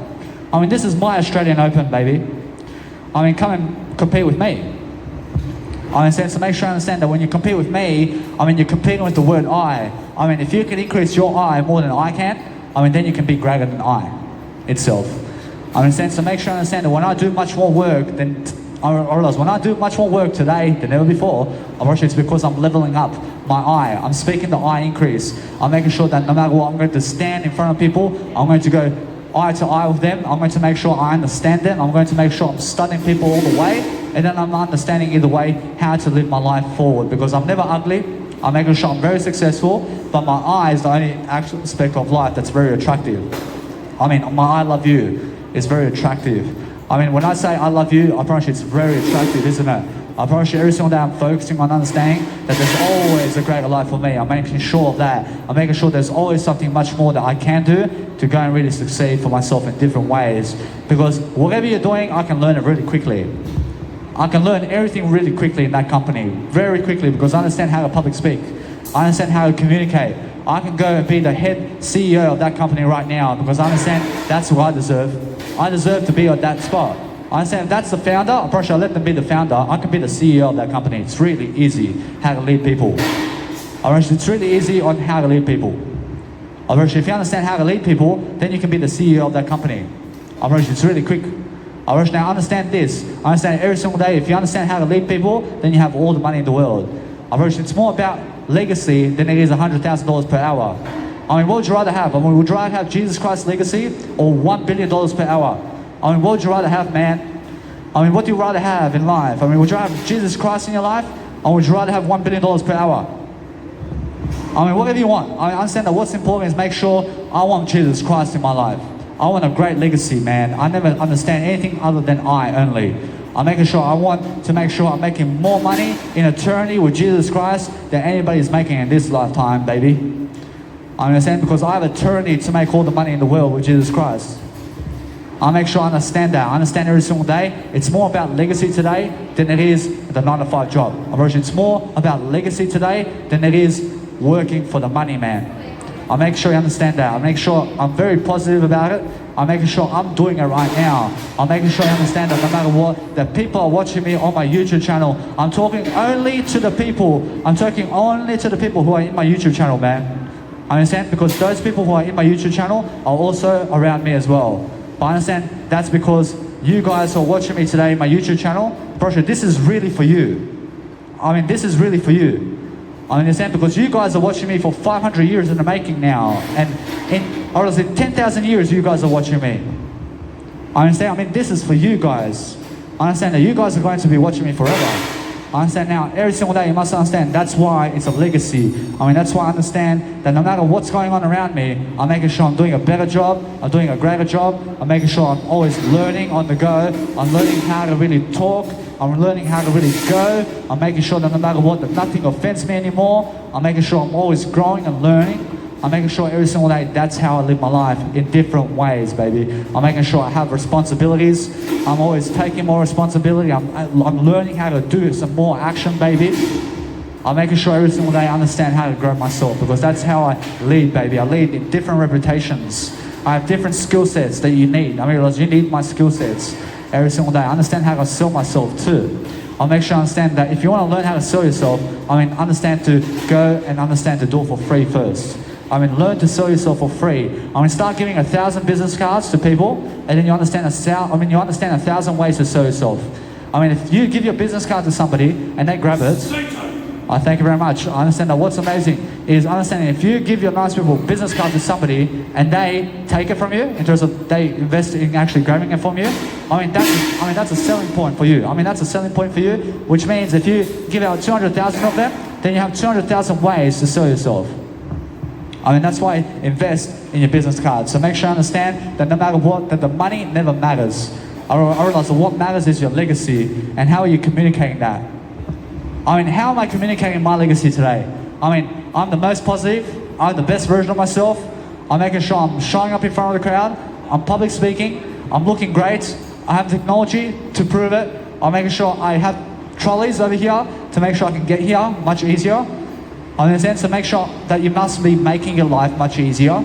I mean, this is my Australian Open, baby. I mean, come and compete with me. I understand, so make sure I understand that when you compete with me, I mean, you're competing with the word I. I mean, if you can increase your I more than I can, I mean, then you can be greater than I itself. I understand, so make sure I understand that when I do much more work than, I realize when I do much more work today than ever before, obviously it's because I'm leveling up my I. I'm speaking the I increase. I'm making sure that no matter what, I'm going to stand in front of people. I'm going to go eye to eye with them. I'm going to make sure I understand them. I'm going to make sure I'm studying people all the way. And then I'm understanding either way how to live my life forward, because I'm never ugly. I'm making sure I'm very successful, but my I is the only aspect of life that's very attractive. I mean, my I love you is very attractive. I mean, when I say I love you, I promise you it's very attractive, isn't it? I promise you every single day I'm focusing on understanding that there's always a greater life for me. I'm making sure of that. I'm making sure there's always something much more that I can do to go and really succeed for myself in different ways. Because whatever you're doing, I can learn it really quickly. I can learn everything really quickly in that company, very quickly, because I understand how to public speak. I understand how to communicate. I can go and be the head CEO of that company right now, because I understand that's what I deserve. I deserve to be at that spot. I understand if that's the founder, I'm probably sure I'll let them be the founder. I can be the CEO of that company. It's really easy how to lead people. It's really easy on how to lead people. If you understand how to lead people, then you can be the CEO of that company. It's really quick. Now understand this. I understand every single day, if you understand how to lead people, then you have all the money in the world. It's more about legacy than it is $100,000 per hour. I mean, what would you rather have? I mean, would you rather have Jesus Christ's legacy or $1 billion per hour? I mean, what would you rather have, man? I mean, what do you rather have in life? I mean, would you rather have Jesus Christ in your life, or would you rather have $1 billion per hour? I mean, whatever you want. I understand that what's important is make sure I want Jesus Christ in my life. I want a great legacy, man. I never understand anything other than I only. I'm making sure I want to make sure I'm making more money in eternity with Jesus Christ than anybody's making in this lifetime, baby. I understand because I have eternity to make all the money in the world with Jesus Christ. I make sure I understand that. I understand every single day. It's more about legacy today than it is the 9-to-5 job. It's more about legacy today than it is working for the money, man. I make sure you understand that. I make sure I'm very positive about it. I'm making sure I'm doing it right now. I'm making sure you understand that no matter what, that people are watching me on my YouTube channel. I'm talking only to the people. I'm talking only to the people who are in my YouTube channel, man. I understand? Because those people who are in my YouTube channel are also around me as well. But I understand that's because you guys are watching me today in my YouTube channel. Bro, this is really for you. I mean, this is really for you. I understand because you guys are watching me for 500 years in the making now. And in 10,000 years, you guys are watching me. I understand? I mean, this is for you guys. I understand that you guys are going to be watching me forever. I understand now, every single day you must understand that's why it's a legacy. I mean, that's why I understand that no matter what's going on around me, I'm making sure I'm doing a better job, I'm doing a greater job, I'm making sure I'm always learning on the go, I'm learning how to really talk, I'm learning how to really go, I'm making sure that no matter what, that nothing offends me anymore, I'm making sure I'm always growing and learning. I'm making sure every single day that's how I live my life in different ways, baby. I'm making sure I have responsibilities. I'm always taking more responsibility. I'm learning how to do some more action, baby. I'm making sure every single day I understand how to grow myself because that's how I lead, baby. I lead in different reputations. I have different skill sets that you need. I mean, you need my skill sets every single day. I understand how to sell myself too. I'll make sure I understand that if you want to learn how to sell yourself, I mean, understand to go and understand to do it for free first. I mean, learn to sell yourself for free. I mean, start giving 1,000 business cards to people, and then you understand 1,000 ways to sell yourself. I mean, if you give your business card to somebody and they grab it, I thank you very much. I understand that what's amazing is understanding if you give your nice people business card to somebody and they take it from you in terms of they invest in actually grabbing it from you. I mean that's a selling point for you. I mean that's a selling point for you, which means if you give out 200,000 of them, then you have 200,000 ways to sell yourself. I mean, that's why invest in your business card. So make sure you understand that no matter what, that the money never matters. I realize that what matters is your legacy and how are you communicating that. I mean, how am I communicating my legacy today? I mean, I'm the most positive. I'm the best version of myself. I'm making sure I'm showing up in front of the crowd. I'm public speaking. I'm looking great. I have technology to prove it. I'm making sure I have trolleys over here to make sure I can get here much easier. I understand, so make sure that you must be making your life much easier.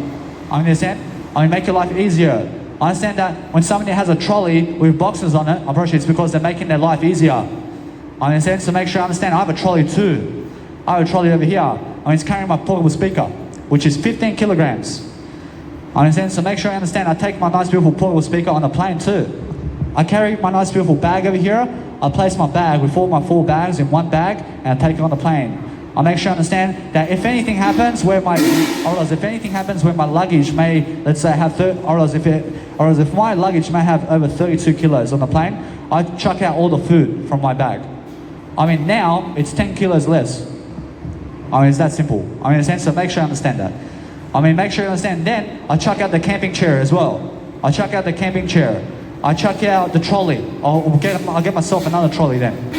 I understand? I mean, make your life easier. I understand that when somebody has a trolley with boxes on it, I'm pretty sure it's because they're making their life easier. I understand, so make sure you understand, I have a trolley too. I have a trolley over here. I mean, it's carrying my portable speaker, which is 15 kilograms. I understand, so make sure you understand, I take my nice beautiful portable speaker on the plane too. I carry my nice beautiful bag over here. I place my bag with all my 4 bags in one bag and I take it on the plane. I make sure I understand that if anything happens where my luggage may, let's say, have if my luggage may have over 32 kilos on the plane, I chuck out all the food from my bag. I mean, now it's 10 kilos less. I mean, it's that simple. I mean, so make sure you understand that. I mean, make sure you understand. Then I chuck out the camping chair as well. I chuck out the camping chair. I chuck out the trolley. I'll get myself another trolley then.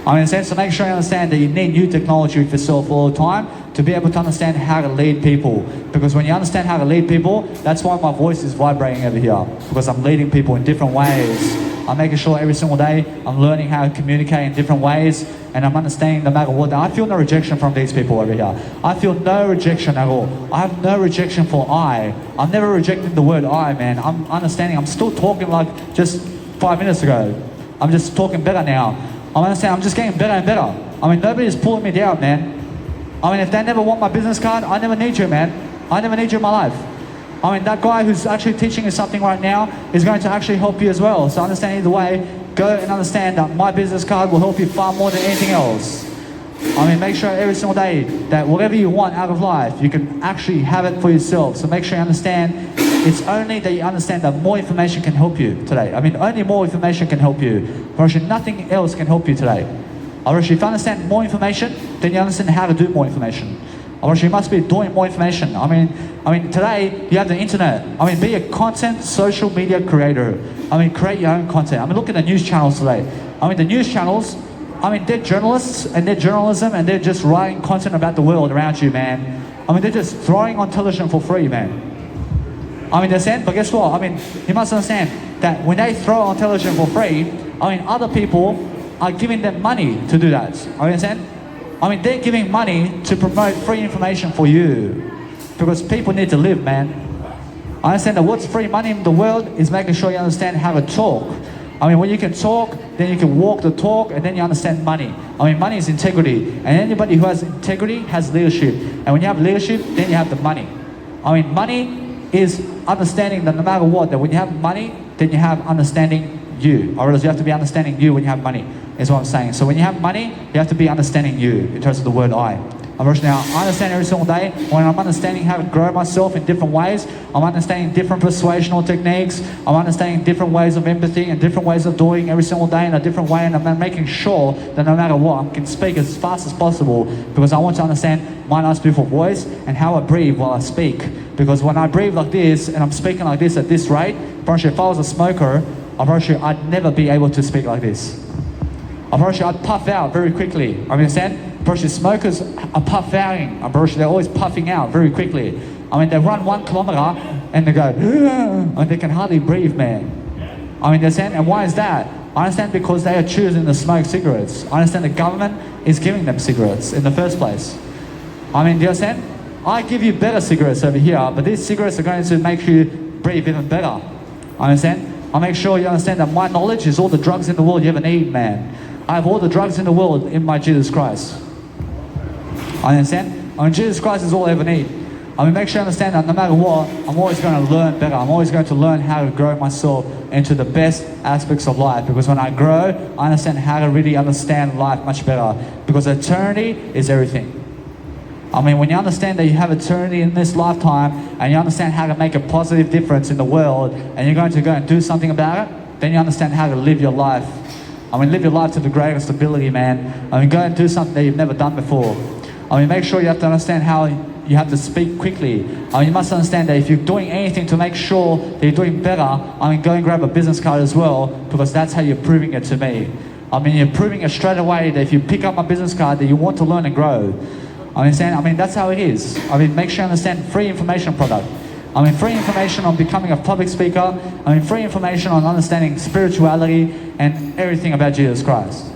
I mean, so make sure you understand that you need new technology with yourself all the time to be able to understand how to lead people. Because when you understand how to lead people, that's why my voice is vibrating over here. Because I'm leading people in different ways. I'm making sure every single day I'm learning how to communicate in different ways. And I'm understanding no matter what. I feel no rejection from these people over here. I feel no rejection at all. I have no rejection for I. I'm never rejecting the word I, man. I'm understanding. I'm still talking like just 5 minutes ago. I'm just talking better now. I'm understanding, I'm just getting better and better. I mean, nobody's pulling me down, man. I mean, if they never want my business card, I never need you, man. I never need you in my life. I mean, that guy who's actually teaching you something right now is going to actually help you as well. So understand either way, go and understand that my business card will help you far more than anything else. I mean, make sure every single day that whatever you want out of life, you can actually have it for yourself. So make sure you understand it's only that you understand that more information can help you today. I mean, only more information can help you. Actually, nothing else can help you today. Actually, if you understand more information, then you understand how to do more information. You must be doing more information. Today you have the internet. Be a content social media creator. Create your own content. Look at the news channels today. The news channels, they're journalists and they're journalism and they're just writing content about the world around you, man. They're just throwing on television for free, man. Understand? But guess what? You must understand that when they throw on television for free, other people are giving them money to do that. Understand? They're giving money to promote free information for you. Because people need to live, man. I understand that what's free money in the world is making sure you understand how to talk. When you can talk, then you can walk the talk, and then you understand money. Money is integrity. And anybody who has integrity has leadership. And when you have leadership, then you have the money. Money is understanding that no matter what, that when you have money, then you have understanding you. Or else you have to be understanding you when you have money, is what I'm saying. So when you have money, you have to be understanding you in terms of the word I. Now, I understand every single day when I'm understanding how to grow myself in different ways. I'm understanding different persuasional techniques. I'm understanding different ways of empathy and different ways of doing every single day in a different way. And I'm making sure that no matter what, I can speak as fast as possible because I want to understand my nice beautiful voice and how I breathe while I speak. Because when I breathe like this and I'm speaking like this at this rate, if I was a smoker, I'd never be able to speak like this. I'd puff out very quickly. Understand? Smokers are puff outing. They're always puffing out very quickly. They run 1 kilometer and they go, and they can hardly breathe, man. Understand? And why is that? I understand because they are choosing to smoke cigarettes. I understand the government is giving them cigarettes in the first place. Do you understand? I give you better cigarettes over here, but these cigarettes are going to make you breathe even better. Understand? I make sure you understand that my knowledge is all the drugs in the world you ever need, man. I have all the drugs in the world in my Jesus Christ. Understand? Jesus Christ is all I ever need. Make sure you understand that no matter what, I'm always going to learn better. I'm always going to learn how to grow myself into the best aspects of life. Because when I grow, I understand how to really understand life much better. Because eternity is everything. When you understand that you have eternity in this lifetime and you understand how to make a positive difference in the world and you're going to go and do something about it, then you understand how to live your life. Live your life to the greatest ability, man. Go and do something that you've never done before. Make sure you have to understand how you have to speak quickly. You must understand that if you're doing anything to make sure that you're doing better, go and grab a business card as well, because that's how you're proving it to me. You're proving it straight away that if you pick up my business card that you want to learn and grow. That's how it is. Make sure you understand free information product. Free information on becoming a public speaker. Free information on understanding spirituality and everything about Jesus Christ.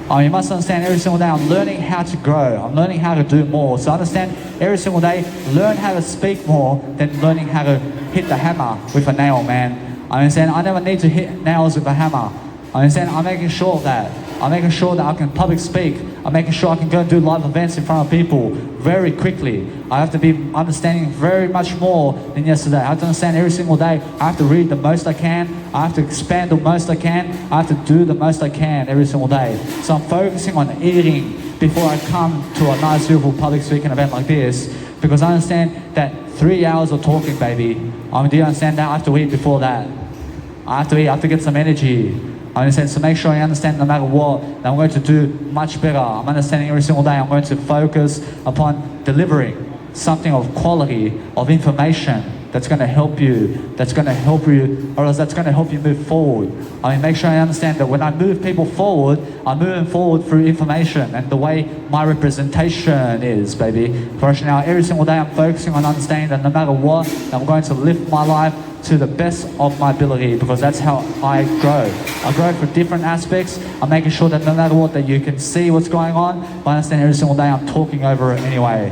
You must understand every single day I'm learning how to grow. I'm learning how to do more. So understand every single day, learn how to speak more than learning how to hit the hammer with a nail, man. I never need to hit nails with a hammer. I'm making sure of that. I'm making sure that I can public speak. I'm making sure I can go and do live events in front of people very quickly. I have to be understanding very much more than yesterday. I have to understand every single day. I have to read the most I can. I have to expand the most I can. I have to do the most I can every single day. So I'm focusing on eating before I come to a nice, beautiful public speaking event like this, because I understand that 3 hours of talking, baby. Do you understand that? I have to eat before that. I have to eat. I have to get some energy. So make sure you understand no matter what, that I'm going to do much better. I'm understanding every single day I'm going to focus upon delivering something of quality, of information that's going to help you, or else that's going to help you move forward. Make sure I understand that when I move people forward, I'm moving forward through information and the way my representation is, baby. For now, every single day I'm focusing on understanding that no matter what, I'm going to live my life to the best of my ability, because that's how I grow. I grow for different aspects. I'm making sure that no matter what, that you can see what's going on, but I understand every single day I'm talking over it anyway.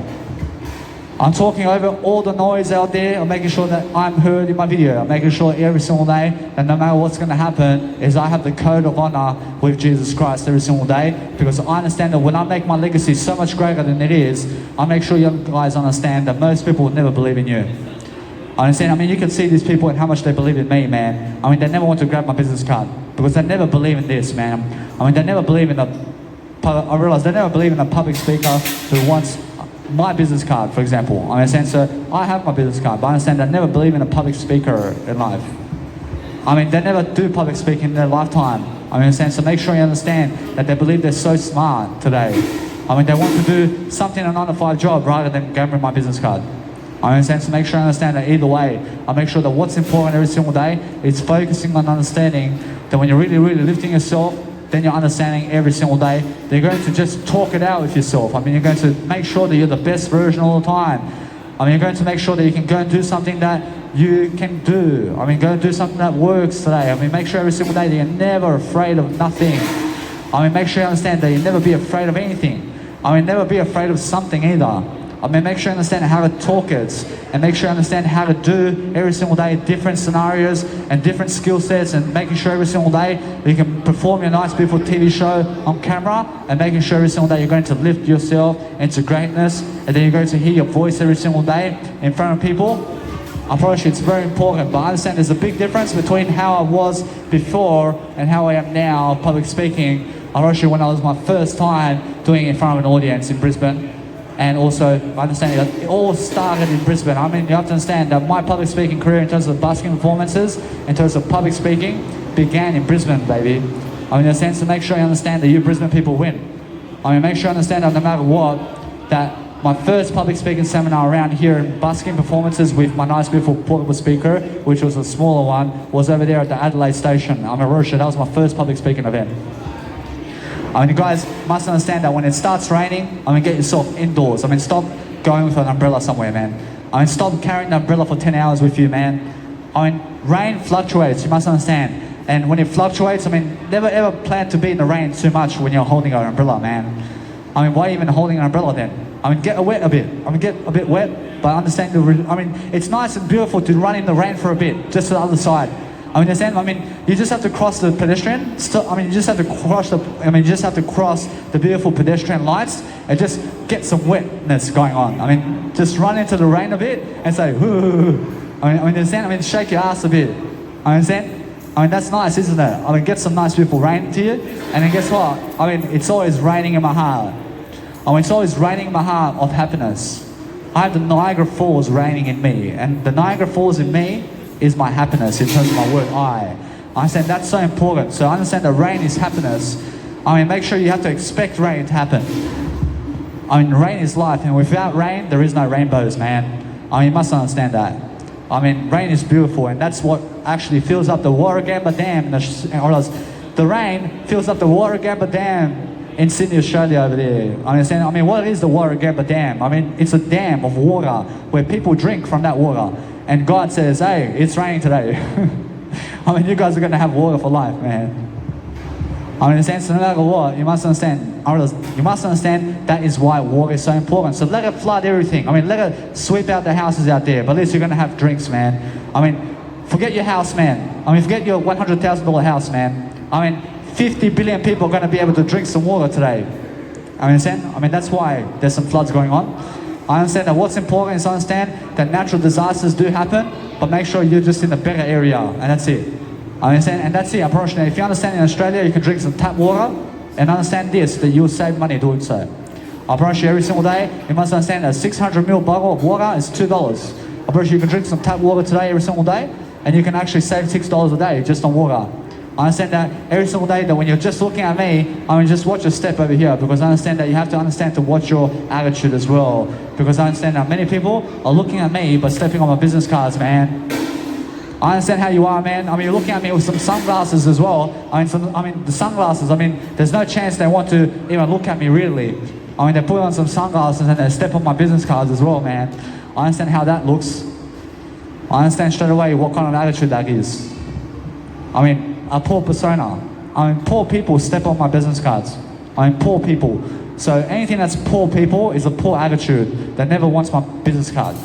I'm talking over all the noise out there. I'm making sure that I'm heard in my video. I'm making sure every single day that no matter what's going to happen is I have the code of honor with Jesus Christ every single day, because I understand that when I make my legacy so much greater than it is, I make sure you guys understand that most people will never believe in you. I understand. You can see these people and how much they believe in me, man. They never want to grab my business card because they never believe in this, man. They never believe in I realize they never believe in a public speaker who wants my business card, for example. So I have my business card, but I understand they never believe in a public speaker in life. They never do public speaking in their lifetime. So make sure you understand that they believe they're so smart today. I mean, they want to do something in a 9-to-5 job rather than gambling my business card. I understand, so make sure I understand that either way. I make sure that what's important every single day is focusing on understanding that when you're really, really lifting yourself, then you're understanding every single day. They're going to just talk it out with yourself. I mean, you're going to make sure that you're the best version all the time. I mean, you're going to make sure that you can go and do something that you can do. I mean, go and do something that works today. I mean, make sure every single day that you're never afraid of nothing. I mean, make sure you understand that you'll never be afraid of anything. I mean, never be afraid of something either. I mean, make sure you understand how to talk it, and make sure you understand how to do every single day different scenarios and different skill sets, and making sure every single day you can perform your nice, beautiful TV show on camera, and making sure every single day you're going to lift yourself into greatness, and then you're going to hear your voice every single day in front of people. I promise you it's very important, but I understand there's a big difference between how I was before and how I am now public speaking. I promise you when I was my first time doing it in front of an audience in Brisbane. And also, I understand that it all started in Brisbane. I mean, you have to understand that my public speaking career in terms of busking performances, in terms of public speaking, began in Brisbane, baby. I mean, in a sense, to make sure you understand that you Brisbane people win. I mean, make sure you understand that no matter what, that my first public speaking seminar around here in busking performances with my nice, beautiful portable speaker, which was a smaller one, was over there at the Adelaide station. I'm a Russia. That was my first public speaking event. I mean, you guys must understand that when it starts raining, I mean, get yourself indoors. I mean, stop going with an umbrella somewhere, man. I mean, stop carrying the umbrella for 10 hours with you, man. I mean, rain fluctuates, you must understand. And when it fluctuates, I mean, never ever plan to be in the rain too much when you're holding an umbrella, man. I mean, why even holding an umbrella then? I mean, get wet a bit. I mean, get a bit wet, but understand I mean, it's nice and beautiful to run in the rain for a bit, just to the other side. I mean, understand? I mean, you just have to cross the pedestrian. I mean, you just have to cross the. I mean, you just have to cross the beautiful pedestrian lights and just get some wetness going on. I mean, just run into the rain a bit and say, "Ooh." I mean, understand? I mean, shake your ass a bit. I understand? I mean, that's nice, isn't it? I mean, get some nice, beautiful rain to you, and then guess what? I mean, it's always raining in my heart. I mean, it's always raining in my heart of happiness. I have the Niagara Falls raining in me, and the Niagara Falls in me is my happiness in terms of my word I understand that's so important. So I understand that rain is happiness. I mean, make sure you have to expect rain to happen. I mean, rain is life, and without rain, there is no rainbows, man. I mean, you must understand that. I mean, rain is beautiful, and that's what actually fills up the Warragamba Dam. The rain fills up the Warragamba Dam in Sydney, Australia over there. I understand. I mean, what is the Warragamba Dam? I mean, it's a dam of water where people drink from that water. And God says, hey, it's raining today. I mean, you guys are going to have water for life, man. I mean, in a sense, no matter what, you must understand. You must understand that is why water is so important. So let it flood everything. I mean, let it sweep out the houses out there. But at least you're going to have drinks, man. I mean, forget your house, man. I mean, forget your $100,000 house, man. I mean, 50 billion people are going to be able to drink some water today. I mean, understand? I mean, that's why there's some floods going on. I understand that what's important is to understand that natural disasters do happen, but make sure you're just in a better area, and that's it. I understand, and that's it. I promise you, if you understand in Australia, you can drink some tap water, and understand this, that you'll save money doing so. I promise you, every single day, you must understand that a 600ml bottle of water is $2. I promise you, you can drink some tap water today, every single day, and you can actually save $6 a day just on water. I understand that every single day that when you're just looking at me, I mean, just watch your step over here, because I understand that you have to understand to watch your attitude as well. Because I understand that many people are looking at me but stepping on my business cards, man. I understand how you are, man. I mean, you're looking at me with some sunglasses as well. I mean, the sunglasses, I mean, there's no chance they want to even look at me really. I mean, they put on some sunglasses and they step on my business cards as well, man. I understand how that looks. I understand straight away what kind of attitude that is. I mean, a poor persona. I mean, poor people step on my business cards. I mean, poor people. So anything that's poor people is a poor attitude that never wants my business card.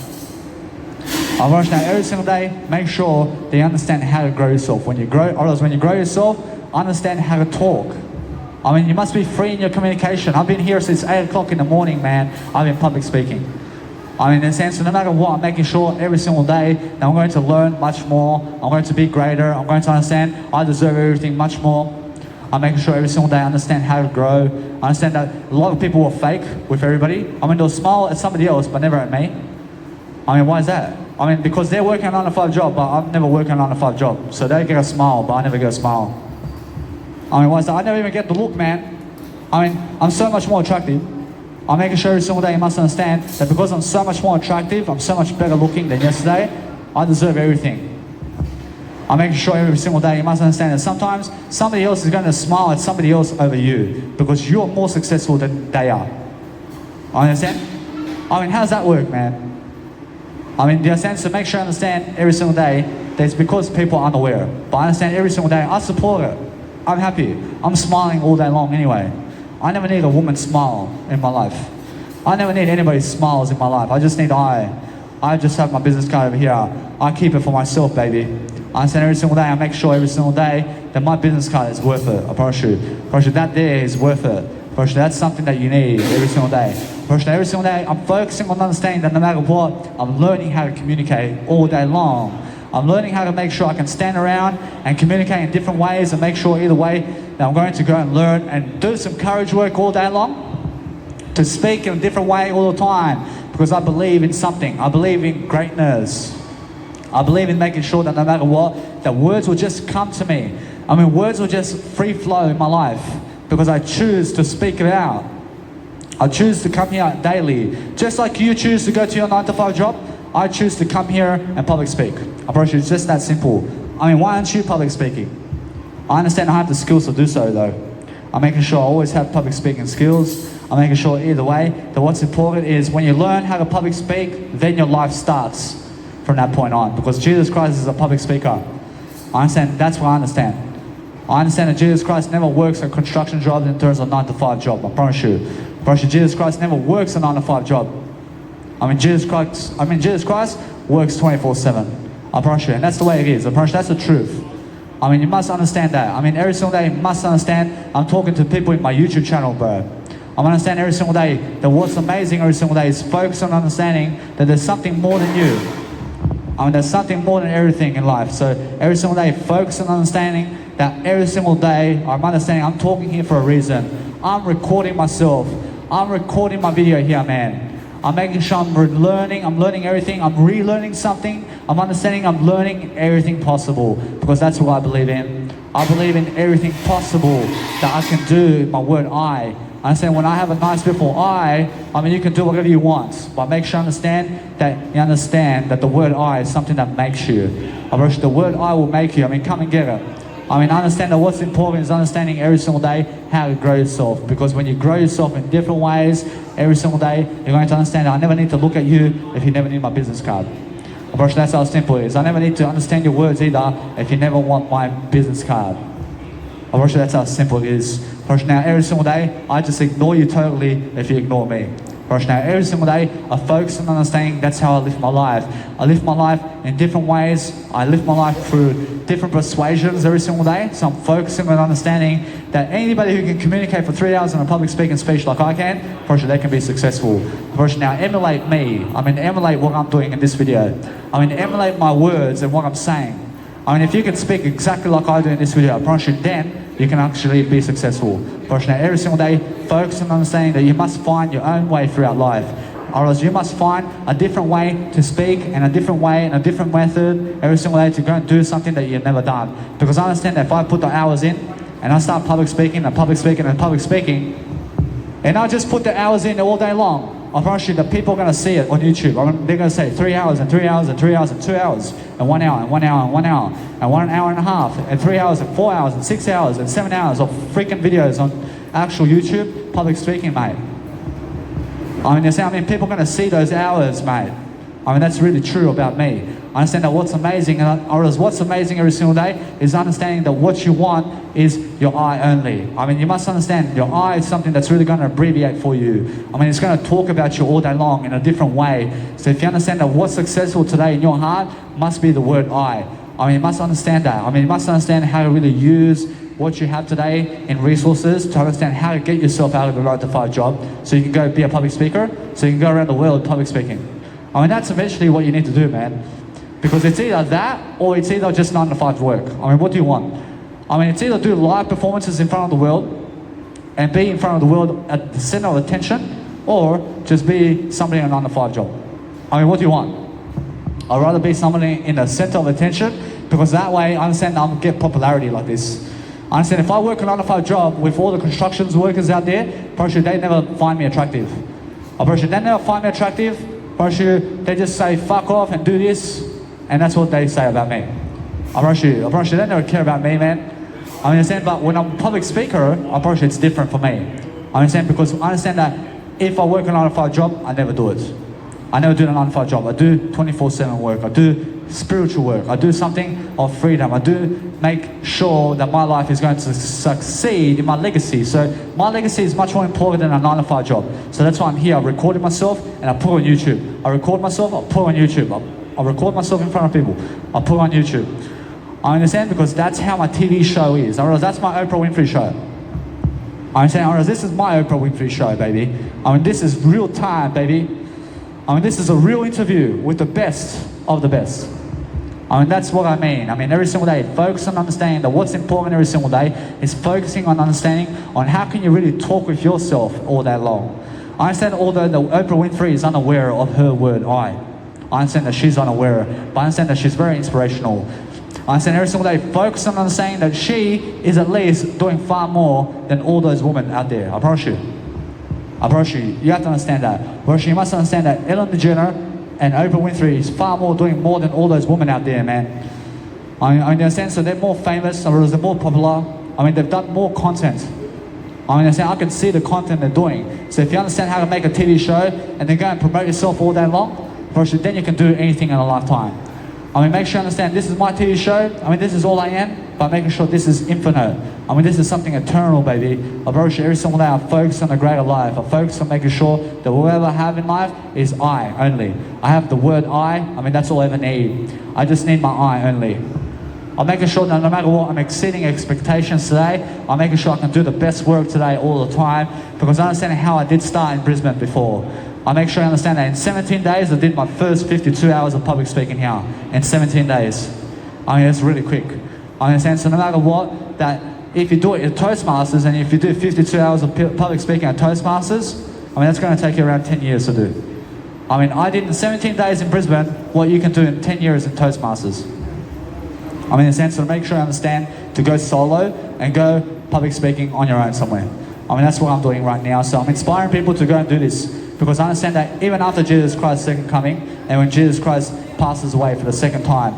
I want you to know every single day, make sure that you understand how to grow yourself. When you grow, or else when you grow yourself, understand how to talk. I mean, you must be free in your communication. I've been here since 8 o'clock in the morning, man. I've been public speaking. I mean, in a sense, no matter what, I'm making sure every single day that I'm going to learn much more. I'm going to be greater. I'm going to understand I deserve everything much more. I'm making sure every single day I understand how to grow. I understand that a lot of people are fake with everybody. I mean, they'll smile at somebody else, but never at me. I mean, why is that? I mean, because they're working a 9-to-5 job, but I'm never working a 9-to-5 job. So they get a smile, but I never get a smile. I mean, why is that? I never even get the look, man. I mean, I'm so much more attractive. I'm making sure every single day you must understand that because I'm so much more attractive, I'm so much better looking than yesterday, I deserve everything. I'm making sure every single day you must understand that sometimes somebody else is going to smile at somebody else over you because you're more successful than they are. Understand? I mean, how does that work, man? I mean, do you understand? So make sure you understand every single day that it's because people are unaware. But I understand every single day, I support it. I'm happy. I'm smiling all day long anyway. I never need a woman's smile in my life. I never need anybody's smiles in my life. I just need I just have my business card over here. I keep it for myself, baby. I understand every single day, I make sure every single day that my business card is worth it. I promise you. I promise you that there is worth it. I promise you that's something that you need every single day. I promise you every single day, I'm focusing on understanding that no matter what, I'm learning how to communicate all day long. I'm learning how to make sure I can stand around and communicate in different ways and make sure either way that I'm going to go and learn and do some courage work all day long. To speak in a different way all the time because I believe in something. I believe in greatness. I believe in making sure that no matter what, that words will just come to me. I mean, words will just free flow in my life because I choose to speak it out. I choose to come here daily. Just like you choose to go to your 9-to-5 job, I choose to come here and public speak. I promise you, it's just that simple. I mean, why aren't you public speaking? I understand I have the skills to do so though. I'm making sure I always have public speaking skills. I'm making sure either way that what's important is when you learn how to public speak, then your life starts from that point on. Because Jesus Christ is a public speaker. I understand, that's what I understand. I understand that Jesus Christ never works a construction job in terms of 9-to-5 job. I promise you. I promise you, Jesus Christ never works a 9-to-5 job. I mean, Jesus Christ works 24/7. I promise you, and that's the way it is. I promise you, that's the truth. I mean, you must understand that. I mean, every single day you must understand, I'm talking to people in my YouTube channel, bro. I understand every single day that what's amazing every single day is focus on understanding that there's something more than you. I mean, there's something more than everything in life. So every single day, focus on understanding that every single day, I'm understanding I'm talking here for a reason. I'm recording myself. I'm recording my video here, man. I'm making sure I'm learning everything. I'm relearning something. I'm understanding I'm learning everything possible because that's what I believe in. I believe in everything possible that I can do in my word I. I understand when I have a nice beautiful I mean you can do whatever you want, but make sure you understand that the word I is something that makes you. I wish the word I will make you. I mean, come and get it. I mean, understand that what's important is understanding every single day how to grow yourself, because when you grow yourself in different ways every single day, you're going to understand that I never need to look at you if you never need my business card. I wish that's how simple it is. I never need to understand your words either if you never want my business card. I wish that's how simple it is. Now, every single day, I just ignore you totally if you ignore me. Now, every single day, I focus on understanding that's how I live my life. I live my life in different ways. I live my life through different persuasions every single day. So I'm focusing on understanding that anybody who can communicate for 3 hours in a public speaking speech like I can, they can be successful. Now, emulate me. I mean, emulate what I'm doing in this video. I mean, emulate my words and what I'm saying. I mean, if you can speak exactly like I do in this video, I promise you, then you can actually be successful. But now, every single day, focus on understanding that you must find your own way throughout life. Or else you must find a different way to speak and a different way and a different method every single day to go and do something that you've never done. Because I understand that if I put the hours in and I start public speaking and public speaking and public speaking, and I just put the hours in all day long, I promise you that people are going to see it on YouTube. They're going to say 3 hours and 3 hours and 3 hours and 2 hours and 1 hour and 1 hour and 1 hour and 1 hour and a half and 3 hours and 4 hours and 6 hours and 7 hours of freaking videos on actual YouTube public speaking, mate. I mean, people are going to see those hours, mate. I mean, that's really true about me. I understand that what's amazing every single day is understanding that what you want is your I only. I mean, you must understand your I is something that's really going to abbreviate for you. I mean, it's going to talk about you all day long in a different way. So if you understand that what's successful today in your heart must be the word I. I mean, you must understand that. I mean, you must understand how to really use what you have today in resources to understand how to get yourself out of a 9-to-5 job so you can go be a public speaker, so you can go around the world public speaking. I mean, that's eventually what you need to do, man. Because it's either that or it's either just 9-to-5 work. I mean, what do you want? I mean, it's either do live performances in front of the world and be in front of the world at the center of attention, or just be somebody in a 9-to-5 job. I mean, what do you want? I'd rather be somebody in the center of attention, because that way I understand I'll get popularity like this. I understand if I work a 9-to-5 job with all the construction workers out there, probably they never find me attractive. I promise you, they never find me attractive. I promise you, they just say fuck off and do this, and that's what they say about me. I promise you, they never care about me, man. I understand, but when I'm a public speaker, I promise you it's different for me. I understand, because I understand that if I work a 9-to-5 job, I never do it. I never do a 9-to-5 job. I do 24/7 work. I do spiritual work. I do something of freedom. I do make sure that my life is going to succeed in my legacy. So my legacy is much more important than a 9-to-5 job. So that's why I'm here. I recorded myself and I put it on YouTube. I record myself, I put it on YouTube. I record myself in front of people. I put it on YouTube. I understand, because that's how my TV show is. I realize that's my Oprah Winfrey show. I understand, I realize this is my Oprah Winfrey show, baby. I mean, this is real time, baby. I mean, this is a real interview with the best of the best. I mean, that's what I mean. I mean, every single day, focus on understanding that what's important every single day is focusing on understanding on how can you really talk with yourself all day long. I understand, although the Oprah Winfrey is unaware of her word I understand that she's unaware, but I understand that she's very inspirational. I understand every single day, focus on understanding that she is at least doing far more than all those women out there. I promise you. I promise you, you have to understand that. But you must understand that Ellen DeGeneres and Oprah Winfrey is far more, doing more than all those women out there, man. I understand, so they're more famous, or they're more popular. I mean, they've done more content. I understand, I can see the content they're doing. So if you understand how to make a TV show and then go and promote yourself all day long, then you can do anything in a lifetime. I mean, make sure you understand, this is my TV show. I mean, this is all I am, but making sure this is infinite. I mean, this is something eternal, baby. I promise you, every single day I focus on a greater life. I focus on making sure that whatever I have in life is I only. I have the word I mean, that's all I ever need. I just need my I only. I'm making sure that no matter what, I'm exceeding expectations today. I'm making sure I can do the best work today all the time, because I understand how I did start in Brisbane before. I make sure I understand that in 17 days, I did my first 52 hours of public speaking here. In 17 days. I mean, it's really quick. I understand, so no matter what, that if you do it at Toastmasters, and if you do 52 hours of public speaking at Toastmasters, I mean, that's going to take you around 10 years to do. I mean, I did in 17 days in Brisbane what you can do in 10 years in Toastmasters. I mean, in a sense, so make sure you understand to go solo and go public speaking on your own somewhere. I mean, that's what I'm doing right now. So I'm inspiring people to go and do this, because I understand that even after Jesus Christ's second coming, and when Jesus Christ passes away for the second time,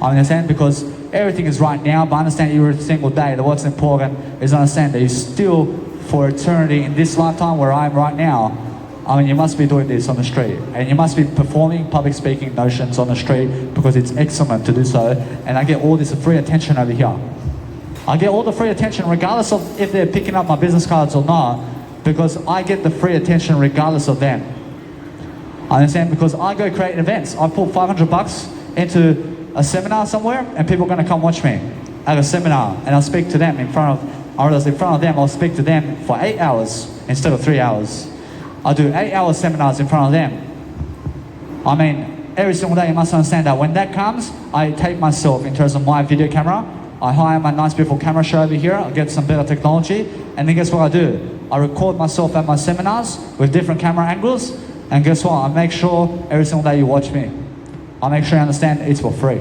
I understand, because everything is right now, but I understand every single day that what's important is understand that you still, for eternity in this lifetime where I am right now, I mean, you must be doing this on the street, and you must be performing public speaking notions on the street, because it's excellent to do so, and I get all this free attention over here. I get all the free attention regardless of if they're picking up my business cards or not, because I get the free attention regardless of them. I understand, because I go create events. I put $500 into a seminar somewhere, and people are going to come watch me at a seminar, and I'll speak to them in front of them. I'll speak to them for 8 hours instead of 3 hours. I'll do 8-hour seminars in front of them. I mean, every single day you must understand that when that comes, I take myself in terms of my video camera. I hire my nice beautiful camera show over here. I get some better technology, and then guess what I do? I record myself at my seminars with different camera angles, and guess what? I make sure every single day you watch me. I make sure you understand it's for free.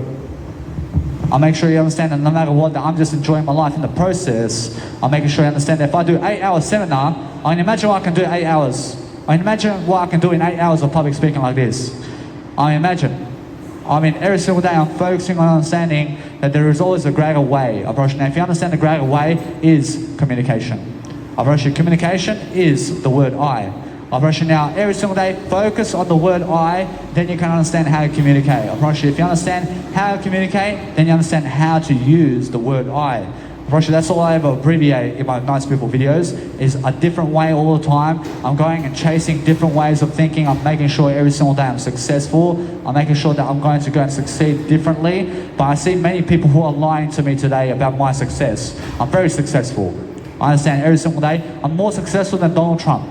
I make sure you understand that no matter what, that I'm just enjoying my life in the process. I'm making sure you understand that if I do 8-hour seminar, I can imagine what I can do 8 hours. I can imagine what I can do in 8 hours of public speaking like this. I imagine. I mean, every single day I'm focusing on understanding that there is always a greater way. Now, if you understand the greater way is communication. Communication is the word I. Now, every single day, focus on the word I, then you can understand how to communicate. If you understand how to communicate, then you understand how to use the word I. That's all I ever abbreviate in my nice people videos, is a different way all the time. I'm going and chasing different ways of thinking. I'm making sure every single day I'm successful. I'm making sure that I'm going to go and succeed differently. But I see many people who are lying to me today about my success. I'm very successful. I understand every single day I'm more successful than Donald Trump.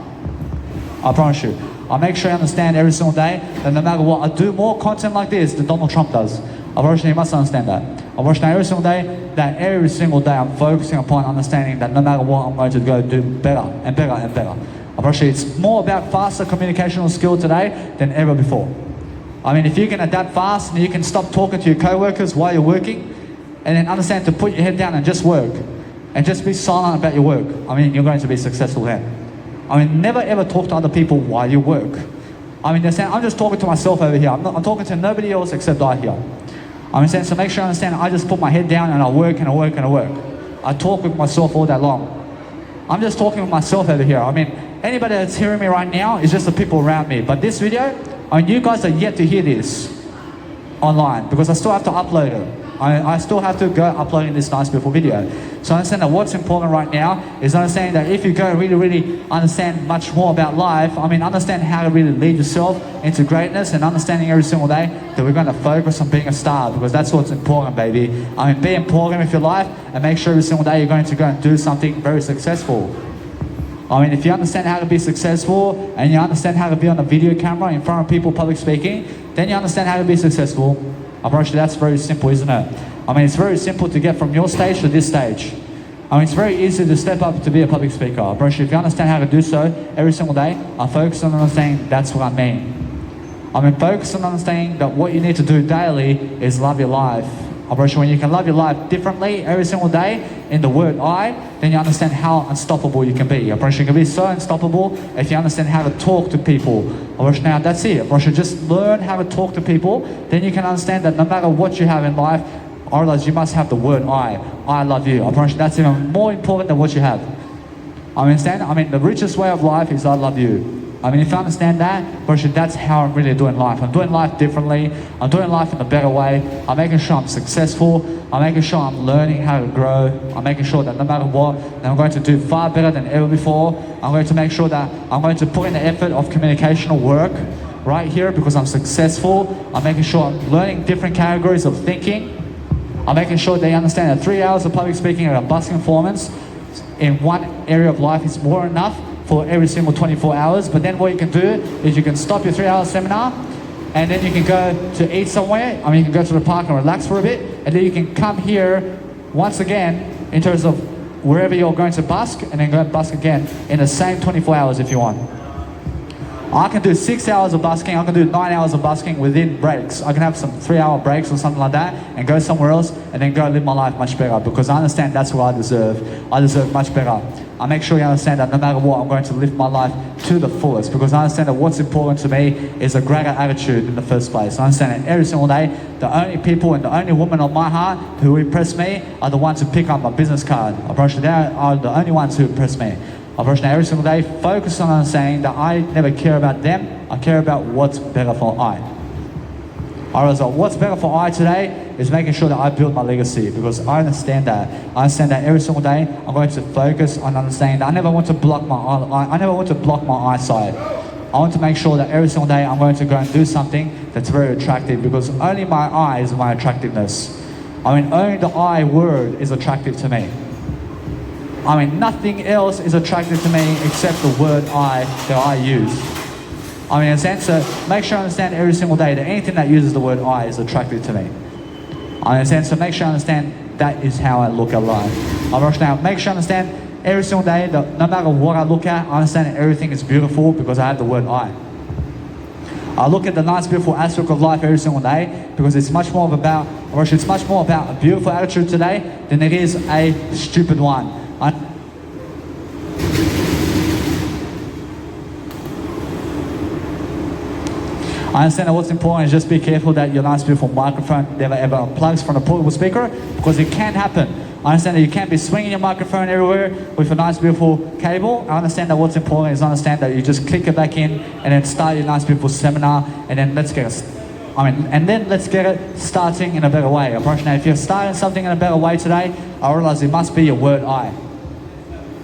I promise you. I make sure you understand every single day that no matter what, I do more content like this than Donald Trump does. I promise you must understand that. I promise you every single day I'm focusing upon understanding that no matter what, I'm going to go do better and better and better. I promise you it's more about faster communicational skill today than ever before. I mean, if you can adapt fast and you can stop talking to your co-workers while you're working, and then understand to put your head down and just work, and just be silent about your work, I mean, you're going to be successful then. I mean, never ever talk to other people while you work. I mean, they're saying, I'm just talking to myself over here. I'm talking to nobody else except I here. I mean, so make sure you understand, I just put my head down and I work and I work and I work. I talk with myself all day long. I'm just talking with myself over here. I mean, anybody that's hearing me right now is just the people around me. But this video, I mean, you guys are yet to hear this online because I still have to upload it. I still have to go uploading this nice beautiful video. So understand that what's important right now is understanding that if you go really understand much more about life, I mean understand how to really lead yourself into greatness and understanding every single day that we're going to focus on being a star because that's what's important, baby. I mean, be important with your life and make sure every single day you're going to go and do something very successful. I mean, if you understand how to be successful and you understand how to be on a video camera in front of people public speaking, then you understand how to be successful. I promise you that's very simple, isn't it? I mean, it's very simple to get from your stage to this stage. I mean, it's very easy to step up to be a public speaker. I promise you, if you understand how to do so every single day, I focus on understanding that's what I mean. I mean, focus on understanding that what you need to do daily is love your life. I promise you, when you can love your life differently every single day in the word I, then you understand how unstoppable you can be. I promise you can be so unstoppable if you understand how to talk to people. I promise you, now that's it. I promise you, just learn how to talk to people, then you can understand that no matter what you have in life, I realize you must have the word I love you. I promise you that's even more important than what you have. I understand? I mean, the richest way of life is I love you. I mean, if you understand that, that's how I'm really doing life. I'm doing life differently. I'm doing life in a better way. I'm making sure I'm successful. I'm making sure I'm learning how to grow. I'm making sure that no matter what, that I'm going to do far better than ever before. I'm going to make sure that I'm going to put in the effort of communicational work right here because I'm successful. I'm making sure I'm learning different categories of thinking. I'm making sure they understand that 3 hours of public speaking at a busking performance in one area of life is more than enough for every single 24 hours. But then what you can do is you can stop your 3-hour seminar and then you can go to eat somewhere. I mean, you can go to the park and relax for a bit, and then you can come here once again in terms of wherever you're going to busk, and then go and busk again in the same 24 hours if you want. I can do 6 hours of busking, I can do 9 hours of busking within breaks. I can have some 3-hour breaks or something like that and go somewhere else and then go live my life much better because I understand that's what I deserve. I deserve much better. I make sure you understand that no matter what, I'm going to live my life to the fullest because I understand that what's important to me is a greater attitude in the first place. I understand that every single day, the only people and the only women on my heart who impress me are the ones who pick up my business card. I promise you, they are the only ones who impress me. I promise you, every single day, focus on understanding that I never care about them, I care about what's better for I. Alright, so what's better for I today is making sure that I build my legacy because I understand that. I understand that every single day I'm going to focus on understanding that I never want to block my eyesight. I want to make sure that every single day I'm going to go and do something that's very attractive because only my I is my attractiveness. I mean, only the I word is attractive to me. I mean, nothing else is attractive to me except the word I that I use. I mean, in a sense, so make sure you understand every single day that anything that uses the word I is attractive to me. I mean, in a sense, so make sure you understand that is how I look at life. Now, make sure you understand every single day that no matter what I look at, I understand that everything is beautiful because I have the word I. I look at the nice, beautiful aspect of life every single day because it's much more about a beautiful attitude today than it is a stupid one. I understand that what's important is just be careful that your nice beautiful microphone never ever unplugs from a portable speaker because it can happen. I understand that you can't be swinging your microphone everywhere with a nice beautiful cable. I understand that what's important is understand that you just click it back in and then start your nice beautiful seminar and then let's get it starting in a better way. I promise you, if you're starting something in a better way today, I realize it must be your word I.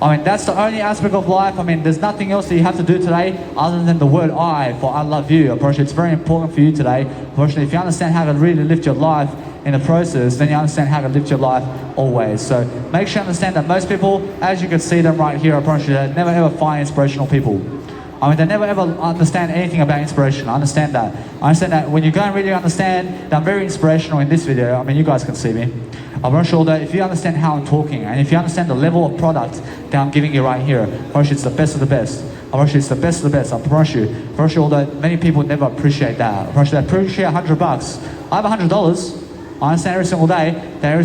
I mean, that's the only aspect of life. I mean, there's nothing else that you have to do today other than the word I for I love you. I promise you, it's very important for you today. I promise you, if you understand how to really lift your life in the process, then you understand how to live your life always. So make sure you understand that most people, as you can see them right here, I promise you, they never ever find inspirational people. I mean, they never ever understand anything about inspiration. I understand that. I understand that when you go and really understand that I'm very inspirational in this video, I mean, you guys can see me. I promise you that if you understand how I'm talking and if you understand the level of product that I'm giving you right here, I promise you it's the best of the best. I promise you it's the best of the best. I promise you although many people never appreciate that. I promise you they appreciate $100. I have $100. I understand every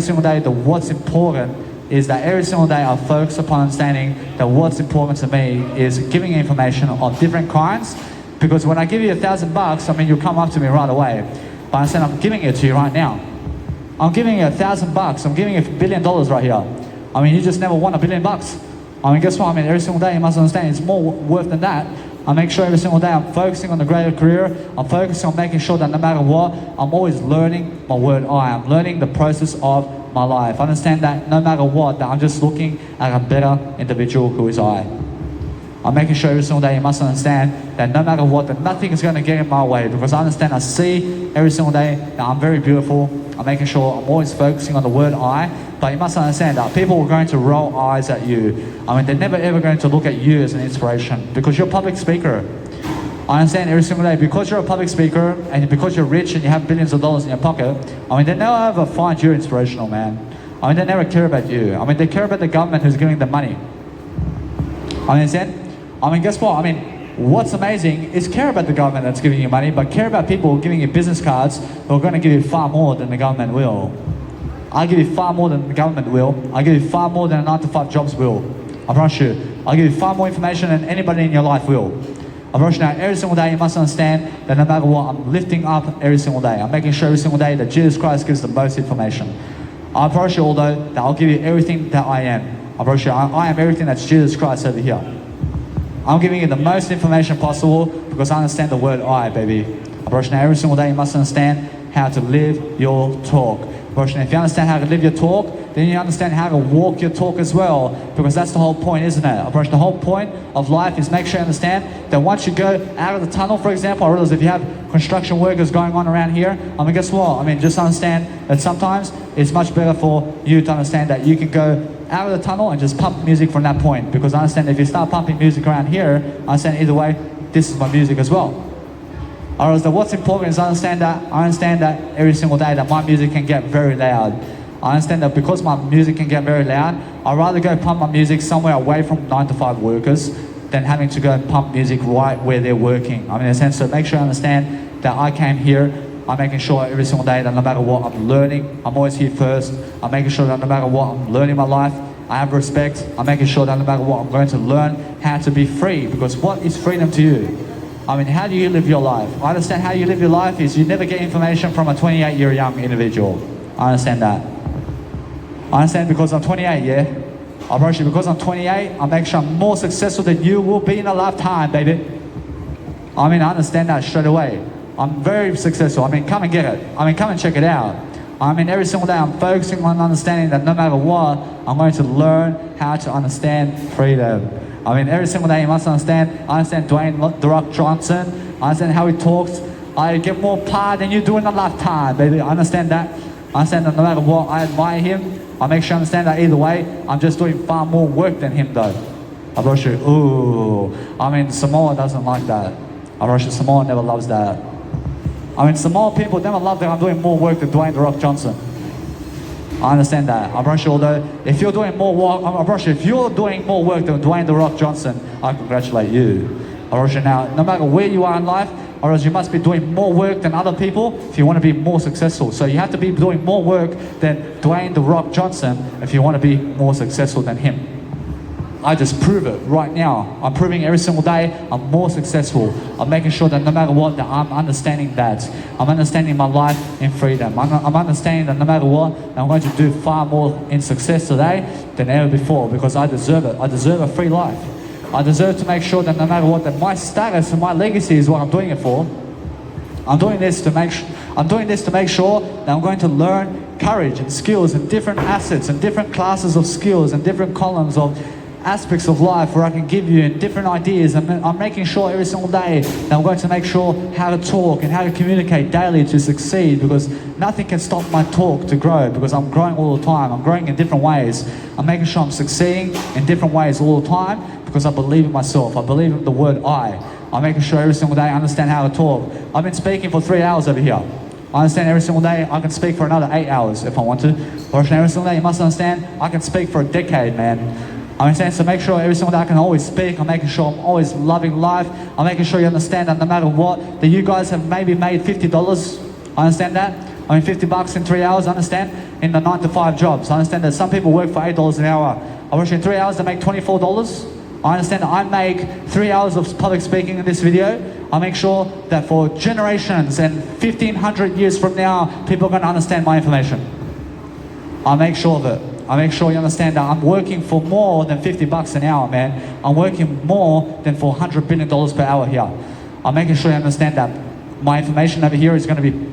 single day that what's important is that every single day I focus upon understanding that what's important to me is giving information of different kinds. Because when I give you $1,000, I mean, you'll come up to me right away. But I said, I'm giving it to you right now. I'm giving you $1,000. I'm giving you $1 billion right here. I mean, you just never won $1 billion. I mean, guess what? I mean, every single day you must understand it's more worth than that. I make sure every single day I'm focusing on the greater career. I'm focusing on making sure that no matter what, I'm always learning my word I. I'm learning the process of my life. Understand that no matter what, that I'm just looking at a better individual who is I. I'm making sure every single day you must understand that no matter what, that nothing is going to get in my way, because I understand, I see every single day that I'm very beautiful. I'm making sure I'm always focusing on the word I. But you must understand that people are going to roll eyes at you. I mean, they're never ever going to look at you as an inspiration because you're a public speaker. I understand every single day, because you're a public speaker and because you're rich and you have billions of dollars in your pocket, I mean, they never ever find you inspirational, man. I mean, they never care about you. I mean, they care about the government who's giving them money. I understand? I mean, guess what? I mean, what's amazing is care about the government that's giving you money, but care about people giving you business cards who are going to give you far more than the government will. I'll give you far more than the government will. I'll give you far more than 9-to-5 jobs will. I promise you. I'll give you far more information than anybody in your life will. I promise you now, every single day you must understand that no matter what, I'm lifting up every single day. I'm making sure every single day that Jesus Christ gives the most information. I promise you, although, that I'll give you everything that I am. I promise you, I am everything that's Jesus Christ over here. I'm giving you the most information possible because I understand the word I, baby. I promise you now, every single day you must understand how to live your talk. If you understand how to live your talk, then you understand how to walk your talk as well, because that's the whole point, isn't it? The whole point of life is make sure you understand that once you go out of the tunnel, for example, I realize if you have construction workers going on around here, I mean, guess what? I mean, just understand that sometimes it's much better for you to understand that you can go out of the tunnel and just pump music from that point, because I understand if you start pumping music around here, I understand either way, this is my music as well. Whereas what's important is I understand that every single day that my music can get very loud. I understand that because my music can get very loud, I'd rather go pump my music somewhere away from 9-to-5 workers than having to go and pump music right where they're working. I mean, in a sense, so make sure you understand that I came here, I'm making sure every single day that no matter what, I'm learning. I'm always here first. I'm making sure that no matter what, I'm learning my life. I have respect. I'm making sure that no matter what, I'm going to learn how to be free, because what is freedom to you? I mean, how do you live your life? I understand how you live your life is you never get information from a 28-year young individual. I understand that. I understand because I'm 28, yeah? I promise you, because I'm 28, I make sure I'm more successful than you will be in a lifetime, baby. I mean, I understand that straight away. I'm very successful. I mean, come and get it. I mean, come and check it out. I mean, every single day I'm focusing on understanding that no matter what, I'm going to learn how to understand freedom. I mean, every single day you must understand. I understand Dwayne "The Rock" Johnson. I understand how he talks. I get more power than you do in a lifetime, baby. I understand that. I understand that no matter what, I admire him. I make sure I understand that either way, I'm just doing far more work than him, though. I promise you, ooh. I mean, Samoa doesn't like that. I promise you, Samoa never loves that. I mean, Samoa people never love that I'm doing more work than Dwayne "The Rock" Johnson. I understand that. I promise you, although, if you're doing more work, I promise you, if you're doing more work than Dwayne "The Rock" Johnson, I congratulate you. I promise you now, no matter where you are in life, or else you must be doing more work than other people if you want to be more successful. So you have to be doing more work than Dwayne "The Rock" Johnson if you want to be more successful than him. I just prove it right now. I'm proving every single day I'm more successful. I'm making sure that no matter what, that I'm understanding that. I'm understanding my life in freedom. I'm understanding that no matter what, I'm going to do far more in success today than ever before, because I deserve it. I deserve a free life. I deserve to make sure that no matter what, that my status and my legacy is what I'm doing it for. I'm doing this to make sure that I'm going to learn courage and skills and different assets and different classes of skills and different columns of aspects of life where I can give you different ideas. I'm making sure every single day that I'm going to make sure how to talk and how to communicate daily to succeed, because nothing can stop my talk to grow, because I'm growing all the time. I'm growing in different ways. I'm making sure I'm succeeding in different ways all the time because I believe in myself. I believe in the word I. I'm making sure every single day I understand how to talk. I've been speaking for 3 hours over here. I understand every single day I can speak for another 8 hours if I want to. Or every single day you must understand I can speak for a decade, man. I understand, so make sure every single day I can always speak. I'm making sure I'm always loving life. I'm making sure you understand that no matter what, that you guys have maybe made $50. I understand that. I mean, $50 in 3 hours, understand? In the 9 to 5 jobs. I understand that some people work for $8 an hour. I wish in 3 hours they make $24. I understand that I make 3 hours of public speaking in this video. I make sure that for generations and 1,500 years from now, people are going to understand my information. I make sure of it. I make sure you understand that I'm working for more than $50 an hour, man. I'm working more than for $100 billion per hour here. I'm making sure you understand that my information over here is going to be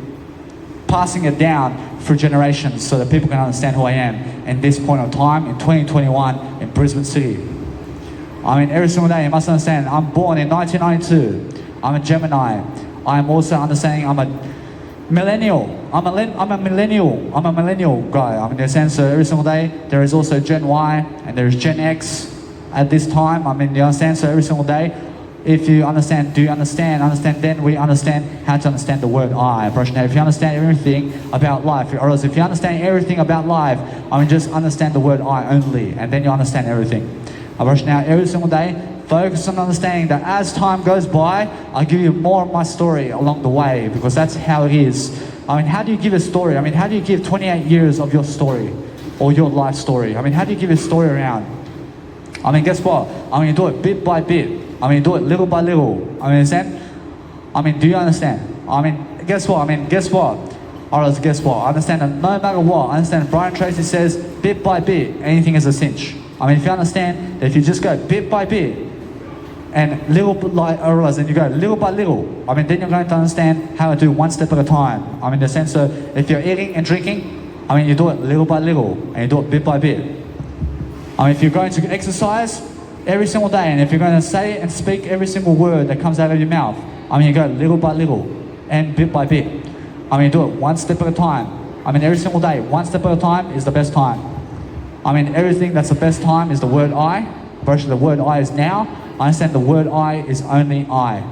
passing it down through generations so that people can understand who I am in this point of time in 2021 in Brisbane City. I mean, every single day you must understand, I'm born in 1992. I'm a Gemini. I'm also understanding I'm a millennial. I'm a millennial guy. I mean, in the sense that every single day there is also Gen Y and there is Gen X at this time. I mean, you understand? So every single day, if you understand, do you understand? Understand, then we understand how to understand the word I. If you understand everything about life, or else if you understand everything about life, I mean, just understand the word I only, and then you understand everything. Now, every single day, focus on understanding that as time goes by, I'll give you more of my story along the way, because that's how it is. I mean, how do you give a story? I mean, how do you give 28 years of your story or your life story? I mean, how do you give a story around? I mean, guess what? I mean, you do it bit by bit. I mean, you do it little by little. I mean, understand? I mean, do you understand? I mean, guess what? Or else guess what? I understand that no matter what, I understand Brian Tracy says bit by bit, anything is a cinch. I mean, if you understand that if you just go bit by bit, and little like then you go little by little. I mean, then you're going to understand how to do one step at a time. I mean, the sense of if you're eating and drinking, I mean, you do it little by little and you do it bit by bit. I mean, if you're going to exercise every single day, and if you're going to say and speak every single word that comes out of your mouth, I mean, you go little by little and bit by bit. I mean, you do it one step at a time. I mean, every single day, one step at a time is the best time. I mean, everything that's the best time is the word I. Virtually, the word I is now. I understand the word I is only I.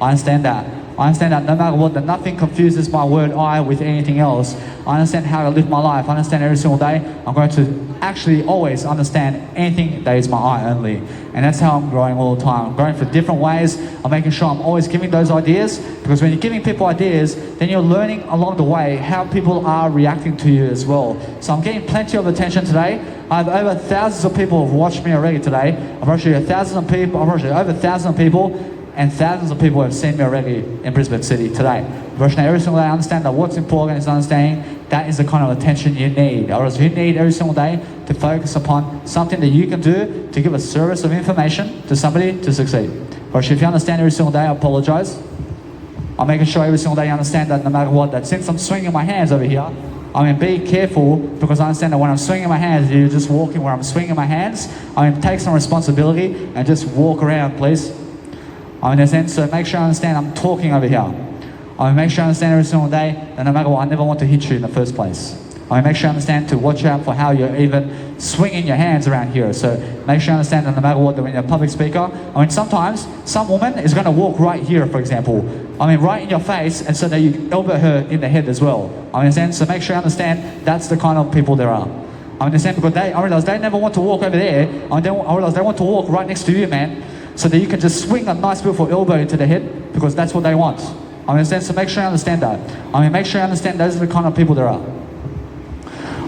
I understand that. I understand that no matter what, that nothing confuses my word I with anything else. I understand how to live my life. I understand every single day I'm going to actually always understand anything that is my I only. And that's how I'm growing all the time. I'm growing for different ways. I'm making sure I'm always giving those ideas, because when you're giving people ideas, then you're learning along the way how people are reacting to you as well. So I'm getting plenty of attention today. I have over thousands of people who have watched me already today. I've actually over 1,000 people, and thousands of people have seen me already in Brisbane City today. Every single day I understand that what's important is understanding that is the kind of attention you need. Or else you need every single day to focus upon something that you can do to give a service of information to somebody to succeed. Or if you understand every single day, I apologize. I'm making sure every single day you understand that no matter what, that since I'm swinging my hands over here, I mean, be careful, because I understand that when I'm swinging my hands, you're just walking where I'm swinging my hands. I mean, take some responsibility and just walk around, please. I mean, in a sense, so make sure I understand I'm talking over here. I mean, make sure I understand every single day that no matter what, I never want to hit you in the first place. I mean, make sure I understand to watch out for how you're even swinging your hands around here. So make sure I understand that no matter what, that when you're a public speaker, I mean, sometimes some woman is going to walk right here, for example. I mean, right in your face, and so that you elbow her in the head as well. I understand. So make sure you understand that's the kind of people there are. I understand, because I realize they never want to walk over there. I realize they want to walk right next to you, man, so that you can just swing a nice beautiful elbow into the head, because that's what they want. I understand. So make sure you understand that. I mean, make sure you understand those are the kind of people there are.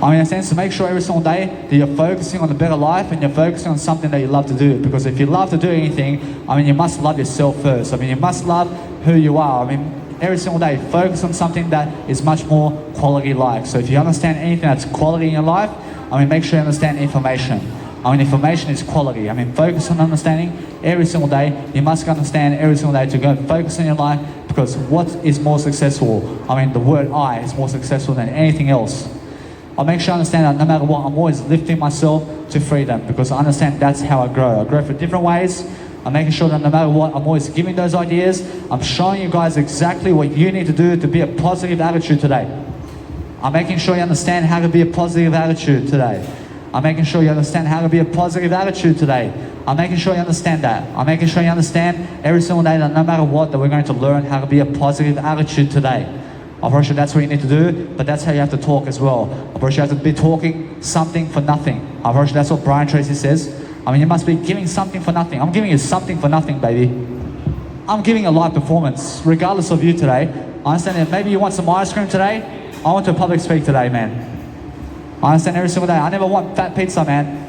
I mean, in a sense, to make sure every single day that you're focusing on a better life and you're focusing on something that you love to do. Because if you love to do anything, I mean, you must love yourself first. I mean, you must love who you are. I mean, every single day, focus on something that is much more quality life. So if you understand anything that's quality in your life, I mean, make sure you understand information. I mean, information is quality. I mean, focus on understanding every single day. You must understand every single day to go focus on your life, because what is more successful? I mean, the word I is more successful than anything else. I make sure I understand that no matter what, I'm always lifting myself to freedom, because I understand that's how I grow. I grow for different ways. I'm making sure that no matter what, I'm always giving those ideas. I'm showing you guys exactly what you need to do to be a positive attitude today. I'm making sure you understand how to be a positive attitude today. I'm making sure you understand how to be a positive attitude today. I'm making sure you understand that. I'm making sure you understand every single day that no matter what, that we're going to learn how to be a positive attitude today. I'm pretty sure that's what you need to do, but that's how you have to talk as well. I'm pretty sure you have to be talking something for nothing. I'm pretty sure that's what Brian Tracy says. I mean, you must be giving something for nothing. I'm giving you something for nothing, baby. I'm giving a live performance, regardless of you today. I understand that maybe you want some ice cream today. I want to public speak today, man. I understand every single day. I never want fat pizza, man.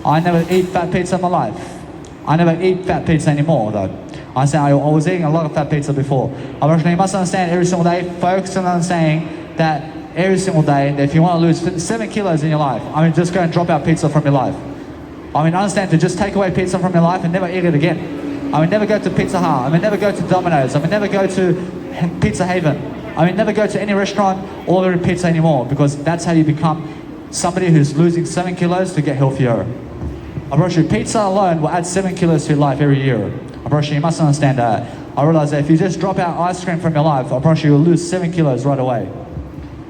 I never eat fat pizza in my life. I never eat fat pizza anymore, though. I understand I was eating a lot of fat pizza before. Unfortunately, you must understand every single day, focus on understanding that every single day, that if you want to lose 7 kilos in your life, just go and drop out pizza from your life. Understand to just take away pizza from your life and never eat it again. Never go to Pizza Hut. Never go to Domino's. Never go to Pizza Haven. Never go to any restaurant ordering pizza anymore, because that's how you become somebody who's losing 7 kilos to get healthier. I promise you, pizza alone will add 7 kilos to your life every year. I promise you must understand that. I realize that if you just drop out ice cream from your life, I promise you'll lose 7 kilos right away.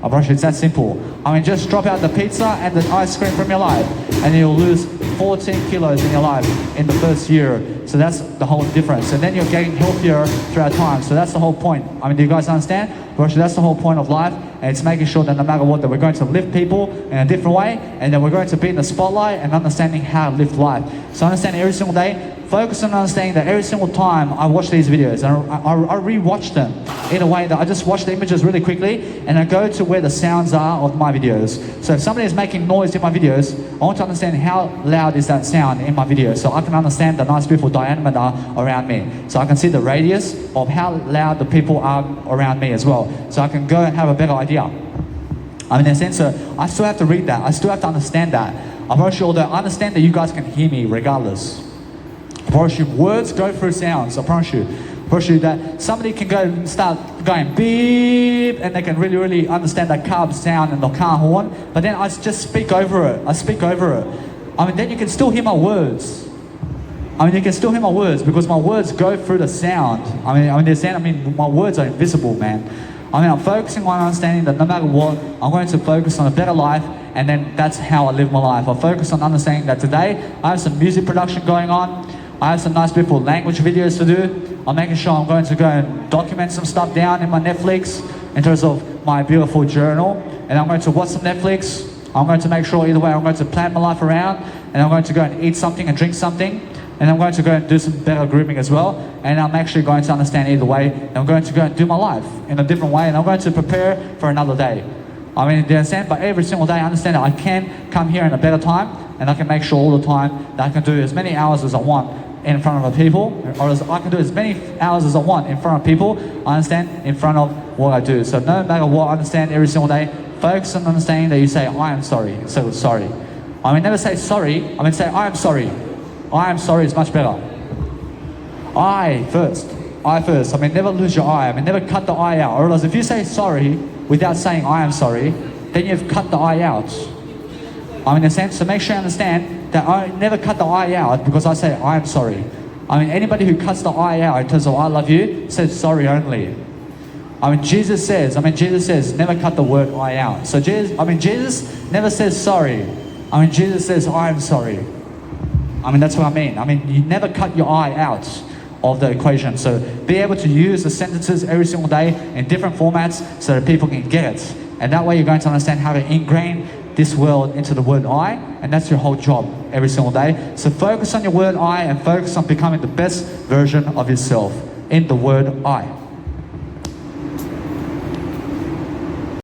I promise you it's that simple. Just drop out the pizza and the ice cream from your life, and you'll lose 14 kilos in your life in the first year. So that's the whole difference. And then you're getting healthier throughout time. So that's the whole point. Do you guys understand? That's the whole point of life. And it's making sure that no matter what, that we're going to lift people in a different way, and that we're going to be in the spotlight and understanding how to live life. So understand every single day, focus on understanding that every single time I watch these videos, and I re-watch them in a way that I just watch the images really quickly, and I go to where the sounds are of my videos. So if somebody is making noise in my videos, I want to understand how loud is that sound in my video, so I can understand the nice beautiful diameter around me. So I can see the radius of how loud the people are around me as well. So I can go and have a better idea. In a sense, I still have to read that. I still have to understand that. I promise you, although I understand that you guys can hear me regardless. I promise you, words go through sounds. I promise you. I promise you that somebody can go and start going beep, and they can really, really understand that car sound and the car horn. But then I just speak over it. I speak over it. Then you can still hear my words. You can still hear my words because my words go through the sound. The sound. My words are invisible, man. I'm focusing on understanding that no matter what, I'm going to focus on a better life, and then that's how I live my life. I focus on understanding that today I have some music production going on. I have some nice beautiful language videos to do. I'm making sure I'm going to go and document some stuff down in my Netflix in terms of my beautiful journal. And I'm going to watch some Netflix. I'm going to make sure either way I'm going to plan my life around, and I'm going to go and eat something and drink something. And I'm going to go and do some better grooming as well. And I'm actually going to understand either way. And I'm going to go and do my life in a different way. And I'm going to prepare for another day. Do you understand? But every single day I understand that I can come here in a better time. And I can make sure all the time that I can do as many hours as I want in front of the people. Or I can do as many hours as I want in front of people. I understand in front of what I do. So no matter what, I understand every single day. Focus on understanding that you say, I am sorry. So sorry. Never say sorry. Say, I am sorry. I am sorry is much better. I first. Never lose your I. Never cut the I out. Or else if you say sorry without saying I am sorry, then you've cut the I out. In a sense, so make sure you understand that I never cut the I out because I say I am sorry. Anybody who cuts the I out in terms of I love you says sorry only. Jesus says never cut the word I out. So Jesus never says sorry. Jesus says I am sorry. That's what I mean. You never cut your I out of the equation. So be able to use the sentences every single day in different formats so that people can get it. And that way you're going to understand how to ingrain this word into the word I, and that's your whole job every single day. So focus on your word I, and focus on becoming the best version of yourself in the word I.